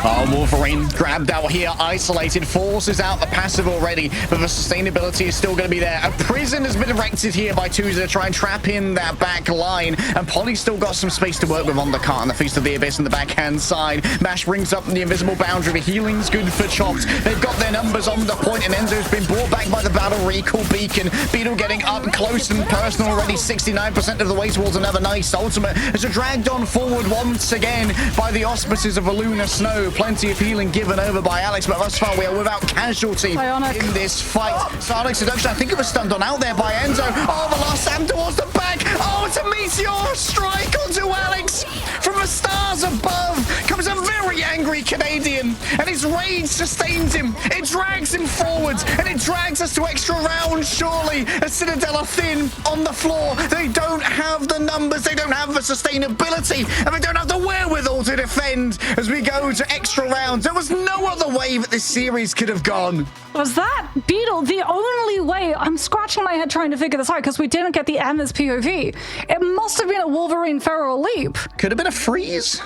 Oh, Wolverine grabbed out here, isolated, forces out the passive already, but the sustainability is still going to be there. A prison has been erected here by Tuzi to try and trap in that back line, and Polly's still got some space to work with on the cart and the Feast of the Abyss on the backhand side. Mash brings up the Invisible Boundary. The healing's good for Chopped. They've got their numbers on the point, and Enzo's been brought back by the Battle Recall Beacon. Beetle getting up close and personal already, 69% of the way towards another nice ultimate. As they're dragged on forward once again by the auspices of a Lunar Snow. Plenty of healing given over by Alex, but thus far we are without casualty in this fight. Sonic Seduction, I think it was stunned on out there by Enzo. Oh, the last stand towards the back. Oh, it's a meteor strike onto Alex. From the stars above comes a very angry Canadian, and his rage sustains him. It drags him forwards, and it drags us to extra rounds, surely. As Citadel are thin on the floor. They don't have the numbers, they don't have the sustainability, and they don't have the wherewithal to defend as we go to extra rounds. There was no other way that this series could have gone. Was that Beetle the only way? I'm scratching my head trying to figure this out because we didn't get the Emma's POV. It must have been a Wolverine Feral Leap. Could have been a freeze.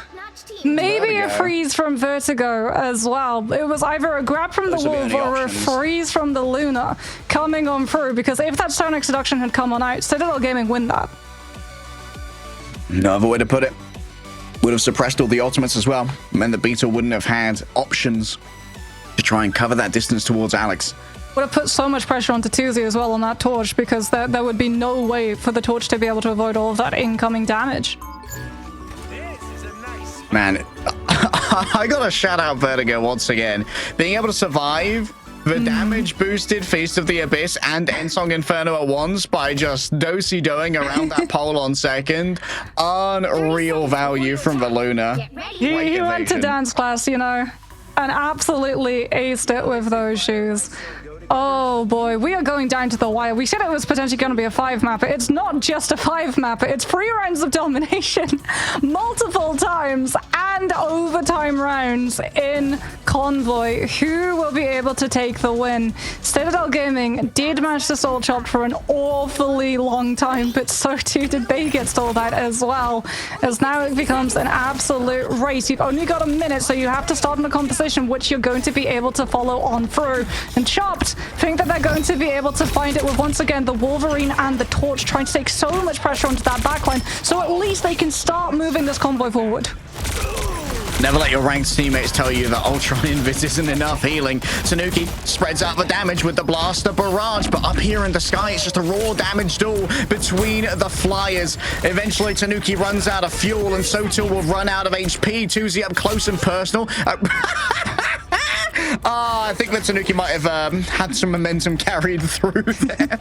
Maybe a freeze from Vertigo as well. It was either a grab from the Wolf or a freeze from the Luna coming on through, because if that Sonic Seduction had come on out, Citadel Gaming win that. No other way to put it. Would have suppressed all the ultimates as well. Meant that Beetle wouldn't have had options to try and cover that distance towards Alex. Would have put so much pressure onto Tuzi as well on that torch, because there would be no way for the torch to be able to avoid all of that incoming damage. Man, I gotta shout out Vertigo once again. Being able to survive the damage boosted Feast of the Abyss and Ensong Inferno at once by just do-si-doing around that pole on second. Unreal value from Valuna. He went to dance class, you know, and absolutely aced it with those shoes. Oh boy, we are going down to the wire. We said it was potentially going to be a 5-mapper. It's not just a 5-mapper. It's 3 rounds of domination, multiple times, and overtime rounds in Convoy. Who will be able to take the win? Citadel Gaming did manage to stall Chopped for an awfully long time, but so too did they get stalled out as well, as now it becomes an absolute race. You've only got a minute, so you have to start in a composition which you're going to be able to follow on through. And Chopped think that they're going to be able to find it with, once again, the Wolverine and the Torch trying to take so much pressure onto that backline, so at least they can start moving this convoy forward. Never let your ranked teammates tell you that Ultron Invis isn't enough healing. Tanuki spreads out the damage with the Blaster Barrage, but up here in the sky, it's just a raw damage duel between the Flyers. Eventually, Tanuki runs out of fuel, and so too will run out of HP. Tuzi up close and personal. I think that Tanuki might have had some momentum carried through there.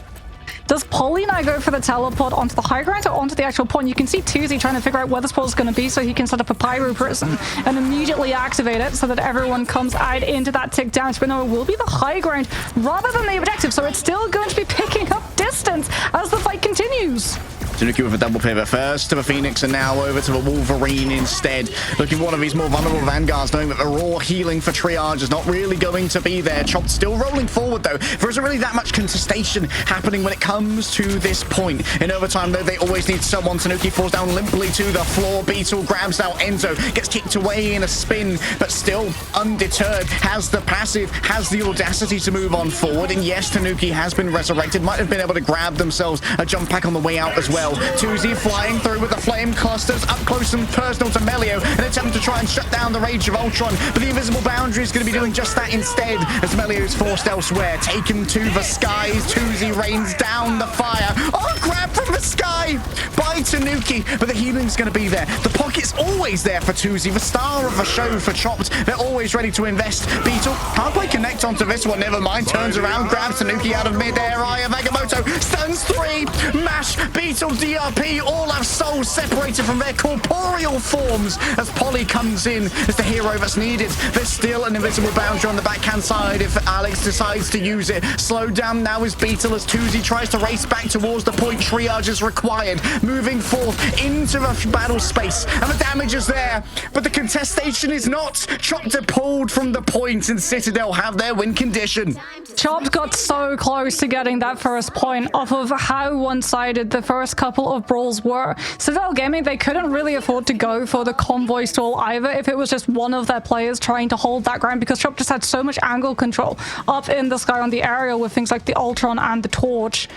Does Polly now go for the teleport onto the high ground or onto the actual point? You can see Tuzi trying to figure out where this portal is going to be so he can set up a Pyro Prison and immediately activate it so that everyone comes out into that tick down. But no, it will be the high ground rather than the objective, so it's still going to be picking up distance as the fight continues. Tanuki with a double pivot first to the Phoenix and now over to the Wolverine instead. Looking for one of these more vulnerable Vanguards, knowing that the raw healing for Triage is not really going to be there. Chopped still rolling forward though. There isn't really that much contestation happening when it comes to this point. In overtime though, they always need someone. Tanuki falls down limply to the floor. Beetle grabs out Enzo, gets kicked away in a spin, but still undeterred. Has the passive, has the audacity to move on forward. And yes, Tanuki has been resurrected. Might have been able to grab themselves a jump pack on the way out as well. Tuzi flying through with the flame clusters up close and personal to Melio, an attempt to try and shut down the rage of Ultron, but the invisible boundary is going to be doing just that instead as Melio is forced elsewhere, taken to the skies. Tuzi rains down the fire. Oh, grab from the sky by Tanuki, but the healing's going to be there. The pocket's always there for Tuzi, the star of the show for Chopped. They're always ready to invest. Beetle can't quite connect onto this one. Never mind, turns around, grabs Tanuki out of midair. Aya Vagamoto stuns 3. Mash, Beetle, DRP all have souls separated from their corporeal forms as Polly comes in as the hero that's needed. There's still an invisible boundary on the backhand side if Alex decides to use it. Slowed down now is Beetle as Tuzi tries to race back towards the point. Triage is required. Moving forth into the battle space, and the damage is there, but the contestation is not. Chopped are pulled from the point, and Citadel have their win condition. Chopped got so close to getting that first point off of how one-sided the first couple of brawls were. Citadel Gaming, they couldn't really afford to go for the convoy stall either if it was just one of their players trying to hold that ground, because Chopped just had so much angle control up in the sky on the aerial with things like the Ultron and the Torch.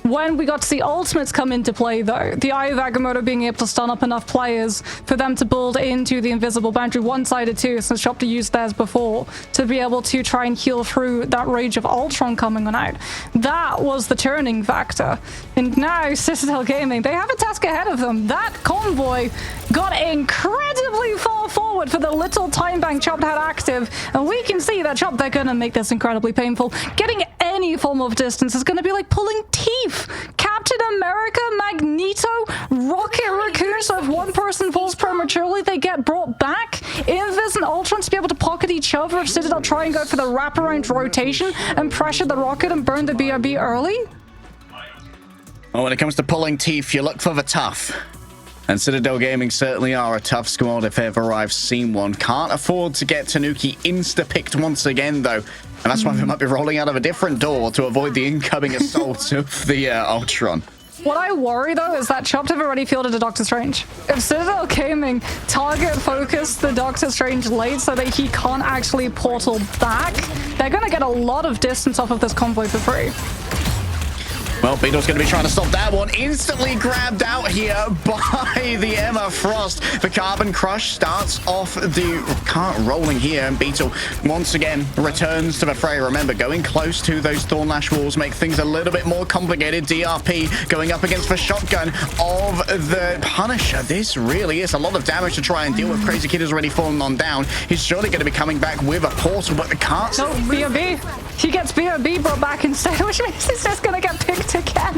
When we got to see ultimates come into play, though, the Eye of Agamotto being able to stun up enough players for them to build into the invisible boundary, one-sided too, since Chopped used theirs before, to be able to try and heal through that rage of Ultron coming on out. That was the turning factor. And now, Citadel Gaming, they have a task ahead of them. That convoy got incredibly far forward for the little time bank Chopped had active, and we can see that Chopped, they're going to make this incredibly painful. Getting any form of distance is going to be like pulling teeth. Captain America, Magneto, Rocket Raccoon, so if one person falls prematurely, they get brought back. Invis and Ultron to be able to pocket each other if Citadel try and go for the wraparound rotation and pressure the rocket and burn the BRB early. Well, when it comes to pulling teeth, you look for the tough. And Citadel Gaming certainly are a tough squad if ever I've seen one. Can't afford to get Tanuki insta-picked once again, though. And that's why they might be rolling out of a different door to avoid the incoming assault of the Ultron. What I worry, though, is that Chopped have already fielded a Doctor Strange. If Citadel Gaming target focus the Doctor Strange late so that he can't actually portal back, they're going to get a lot of distance off of this convoy for free. Well, Beetle's going to be trying to stop that one. Instantly grabbed out here by the Emma Frost. The Carbon Crush starts off the cart rolling here, and Beetle once again returns to the fray. Remember, going close to those Thornlash walls make things a little bit more complicated. DRP going up against the shotgun of the Punisher. This really is a lot of damage to try and deal with. Crazy Kid has already fallen on down. He's surely going to be coming back with a portal, but the cart's... No, BOB. He gets BOB brought back instead, which means he's just going to get picked again.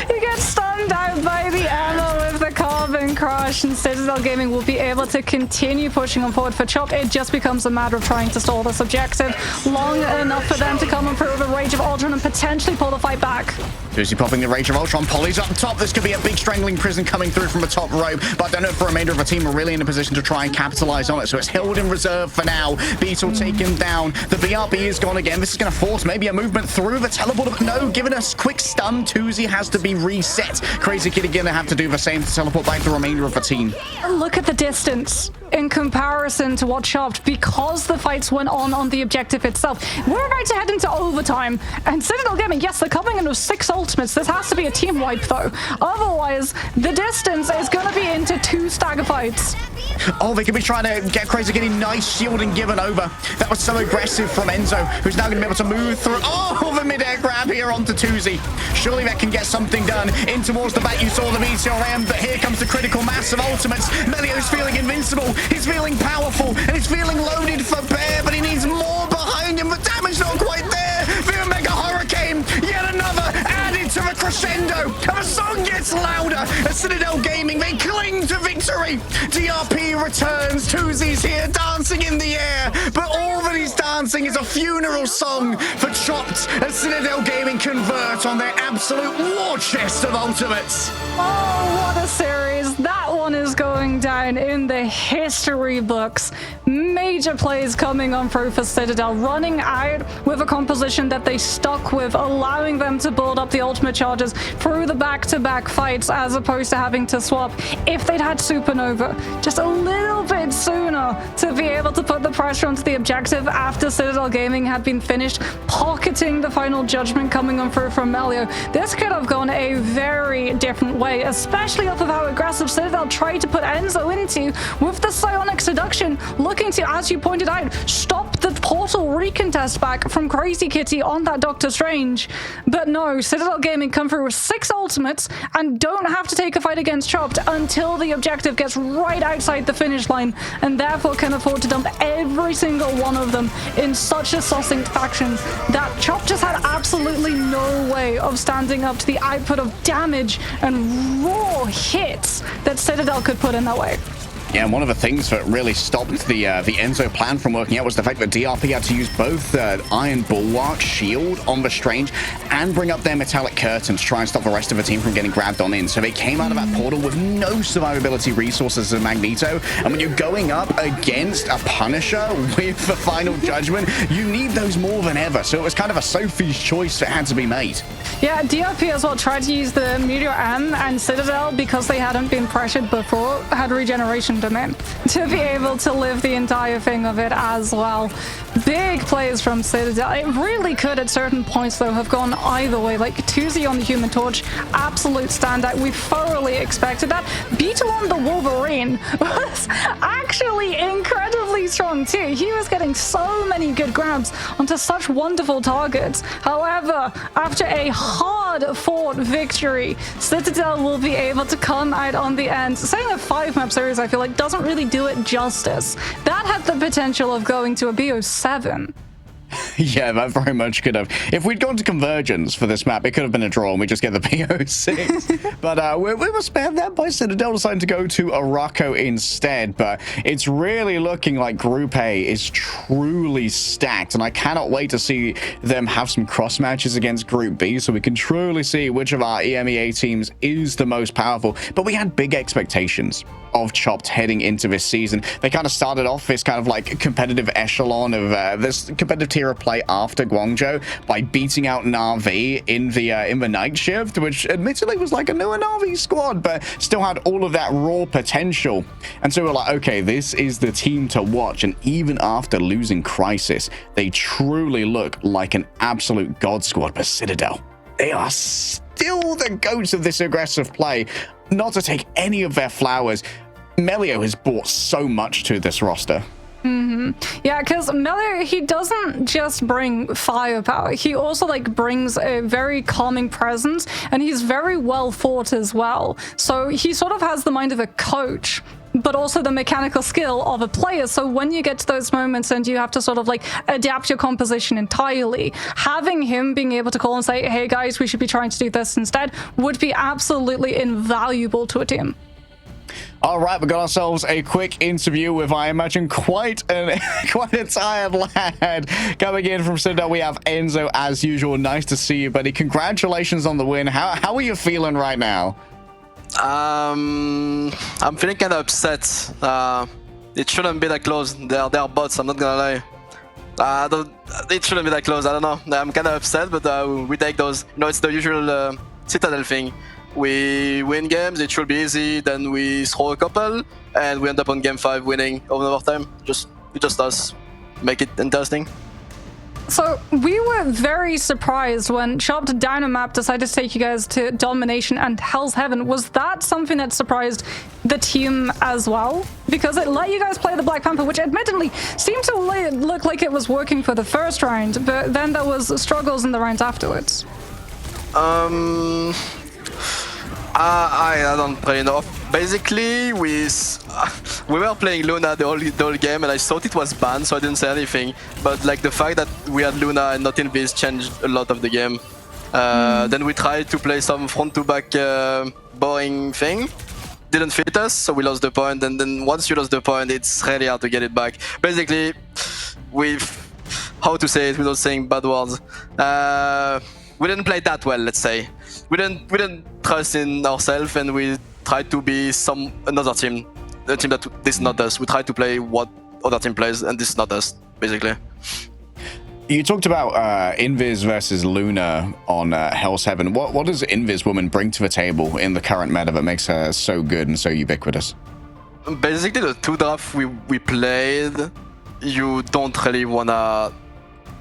He gets stunned out by the ammo with the Carbon Crush, and Citadel Gaming will be able to continue pushing on forward for Chopped. It just becomes a matter of trying to stall this objective long enough for them to come and prove a Rage of Ultron and potentially pull the fight back. Lucy popping the Rage of Ultron. Polly's up top. This could be a big strangling prison coming through from the top rope, but I don't know if the remainder of the team are really in a position to try and capitalize on it, so it's held in reserve for now. Beetle taken down. The BRB is gone again. This is going to force maybe a movement through the teleporter, but no, given a quick stun, Tuzi has to be reset. Crazy Kid again to have to do the same to teleport back the remainder of the team. Look at the distance in comparison to what Chopped, because the fights went on the objective itself. We're about to head into overtime, and Citadel Gaming, yes, they're coming in with 6 ultimates. This has to be a team wipe, though. Otherwise, the distance is going to be into 2 stagger fights. Oh, they could be trying to get Crazy Kid in. Nice shielding given over. That was so aggressive from Enzo, who's now going to be able to move through. Oh, the mid-air grab here onto Tuzi. Surely that can get something done. In towards the back, you saw the Meteor, but here comes the critical mass of ultimates. Melio's feeling invincible. He's feeling powerful, and he's feeling loaded for bear, but he needs more behind him. The damage not quite there. The Omega Hurricane, yet another added to the crescendo. And the song gets louder. As Citadel Gaming, they cling to victory. DRP returns. Tuzi's here dancing in the air, but all that he's dancing is a funeral song for Chopped as Citadel Gaming convert on their absolute war chest of ultimates. Oh, what a series. That one is going down in the history books. Major plays coming on through for Citadel, running out with a composition that they stuck with, allowing them to build up the ultimate charges through the back-to-back fights as opposed to having to swap. If they'd had Supernova just a little bit sooner to be able to put the pressure onto the objective after Citadel Gaming had been finished pocketing the final judgment coming on through from Melio, this could have gone a very different way, especially off of how aggressive Citadel tried to put Enzo into with the Psionic Seduction, looking to, as you pointed out, stop the portal recontest back from Crazy Kitty on that Doctor Strange. But no, Citadel Gaming come through with 6 ultimates and don't have to take a fight against Chopped until the objective gets right outside the finish line, and therefore can afford to dump every single one of them in such a succinct fashion that Chopped just had absolutely no way of standing up to the output of damage and raw hits that Citadel could put in that way. Yeah, and one of the things that really stopped the Enzo plan from working out was the fact that DRP had to use both Iron Bulwark Shield on the Strange and bring up their Metallic Curtain to try and stop the rest of the team from getting grabbed on in. So they came out of that portal with no survivability resources as Magneto. And when you're going up against a Punisher with the Final Judgment, you need those more than ever. So it was kind of a Sophie's choice that had to be made. Yeah, DRP as well tried to use the Meteor M, and Citadel, because they hadn't been pressured before, had regeneration domain to be able to live the entire thing of it as well. Big plays from Citadel. It really could at certain points though have gone either way. Like Tuzi on the Human Torch, absolute standout. We thoroughly expected that. Beetle on the Wolverine was actually incredibly strong too. He was getting so many good grabs onto such wonderful targets. However, after a hard-fought victory, Citadel will be able to come out on the end. Saying a 5-map series, I feel like, doesn't really do it justice. That had the potential of going to a BO7. Yeah, that very much could have. If we'd gone to Convergence for this map, it could have been a draw and we just get the PO6. But we were spared that by Citadel deciding to go to Araco instead. But it's really looking like Group A is truly stacked, and I cannot wait to see them have some cross matches against Group B so we can truly see which of our EMEA teams is the most powerful. But we had big expectations of Chopped heading into this season. They kind of started off this kind of like competitive echelon of this competitive tier of play after Guangzhou by beating out Na'Vi in the night shift, which admittedly was like a newer Na'Vi squad, but still had all of that raw potential. And so we're like, okay, this is the team to watch. And even after losing Crisis, they truly look like an absolute god squad. But Citadel, they are stacked. still the goats of this aggressive play. Not to take any of their flowers, Melio has brought so much to this roster. Yeah, because Melio, he doesn't just bring firepower. He also like brings a very calming presence, and he's very well fought as well. So he sort of has the mind of a coach, but also the mechanical skill of a player. So when you get to those moments and you have to sort of like adapt your composition entirely, having him being able to call and say, hey guys, we should be trying to do this instead, would be absolutely invaluable to a team. All right, we got ourselves a quick interview with, I imagine, quite a tired lad coming in from Citadel. We have Enzo as usual. Nice to see you, buddy. Congratulations on the win. How are you feeling right now? I'm feeling kind of upset. It shouldn't be that close. They are bots. I'm not gonna lie. It shouldn't be that close. I don't know. I'm kind of upset, but we take those. You know, it's the usual Citadel thing. We win games, it should be easy, then we throw a couple, and we end up on game 5 winning over time. Just us. Make it interesting. So we were very surprised when Chopped Dynamap decided to take you guys to Domination and Hell's Heaven. Was that something that surprised the team as well? Because it let you guys play the Black Panther, which admittedly seemed to look like it was working for the first round, but then there was struggles in the rounds afterwards. I don't really know. Basically, we were playing Luna the whole game, and I thought it was banned, so I didn't say anything. But like the fact that we had Luna and not Invis changed a lot of the game. Then we tried to play some front-to-back boring thing. Didn't fit us, so we lost the point. And then once you lost the point, it's really hard to get it back. Basically, how to say it without saying bad words. We didn't play that well, let's say. We didn't trust in ourselves, and we tried to be another team, a team that this is not us. We tried to play what other team plays, and this is not us, basically. You talked about Invis versus Luna on Hell's Heaven. What does Invis woman bring to the table in the current meta that makes her so good and so ubiquitous? Basically, the 2 drafts we played, you don't really wanna.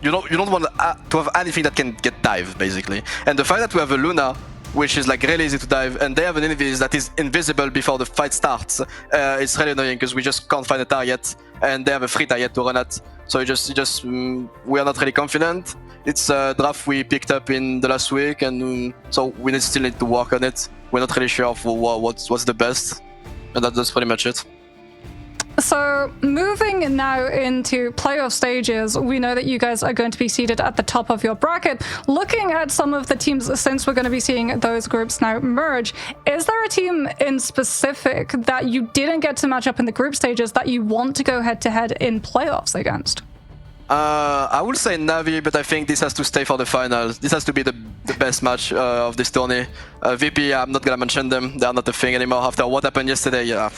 You don't want to have anything that can get dive, basically. And the fact that we have a Luna, which is like really easy to dive, and they have an Invis that is invisible before the fight starts, it's really annoying because we just can't find a target, and they have a free target to run at. So we are not really confident. It's a draft we picked up in the last week, and so we still need to work on it. We're not really sure for what's the best, and that's pretty much it. So moving now into playoff stages, we know that you guys are going to be seated at the top of your bracket. Looking at some of the teams, since we're going to be seeing those groups now merge, is there a team in specific that you didn't get to match up in the group stages that you want to go head-to-head in playoffs against? I would say Navi, but I think this has to stay for the finals. This has to be the best match of this tourney. VP, I'm not gonna mention them. They are not a thing anymore after what happened yesterday. Yeah.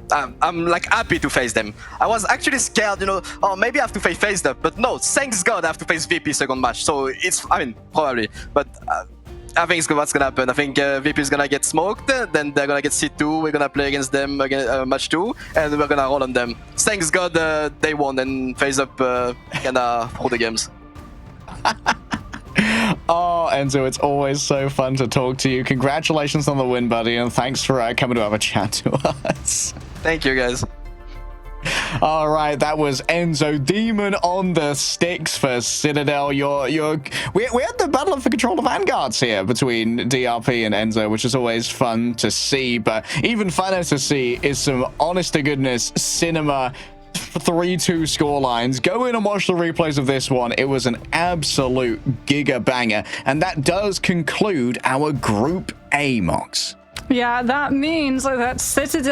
I'm like happy to face them. I was actually scared, you know, oh, maybe I have to face them, but no, thanks God I have to face VP second match. So it's, I mean, probably, but I think it's what's gonna happen. I think VP is gonna get smoked, then they're gonna get C2, we're gonna play against them again, match 2, and we're gonna roll on them. Thanks God they won and phase up kinda through the games. Oh, Enzo, it's always so fun to talk to you. Congratulations on the win, buddy, and thanks for coming to have a chat to us. Thank you, guys. All right, that was Enzo Demon on the sticks for Citadel. We had the battle for control of Vanguards here between DRP and Enzo, which is always fun to see, but even funner to see is some honest-to-goodness cinema 3-2 scorelines. Go in and watch the replays of this one. It was an absolute giga banger, and that does conclude our Group A, Mox. Yeah, that means that Citadel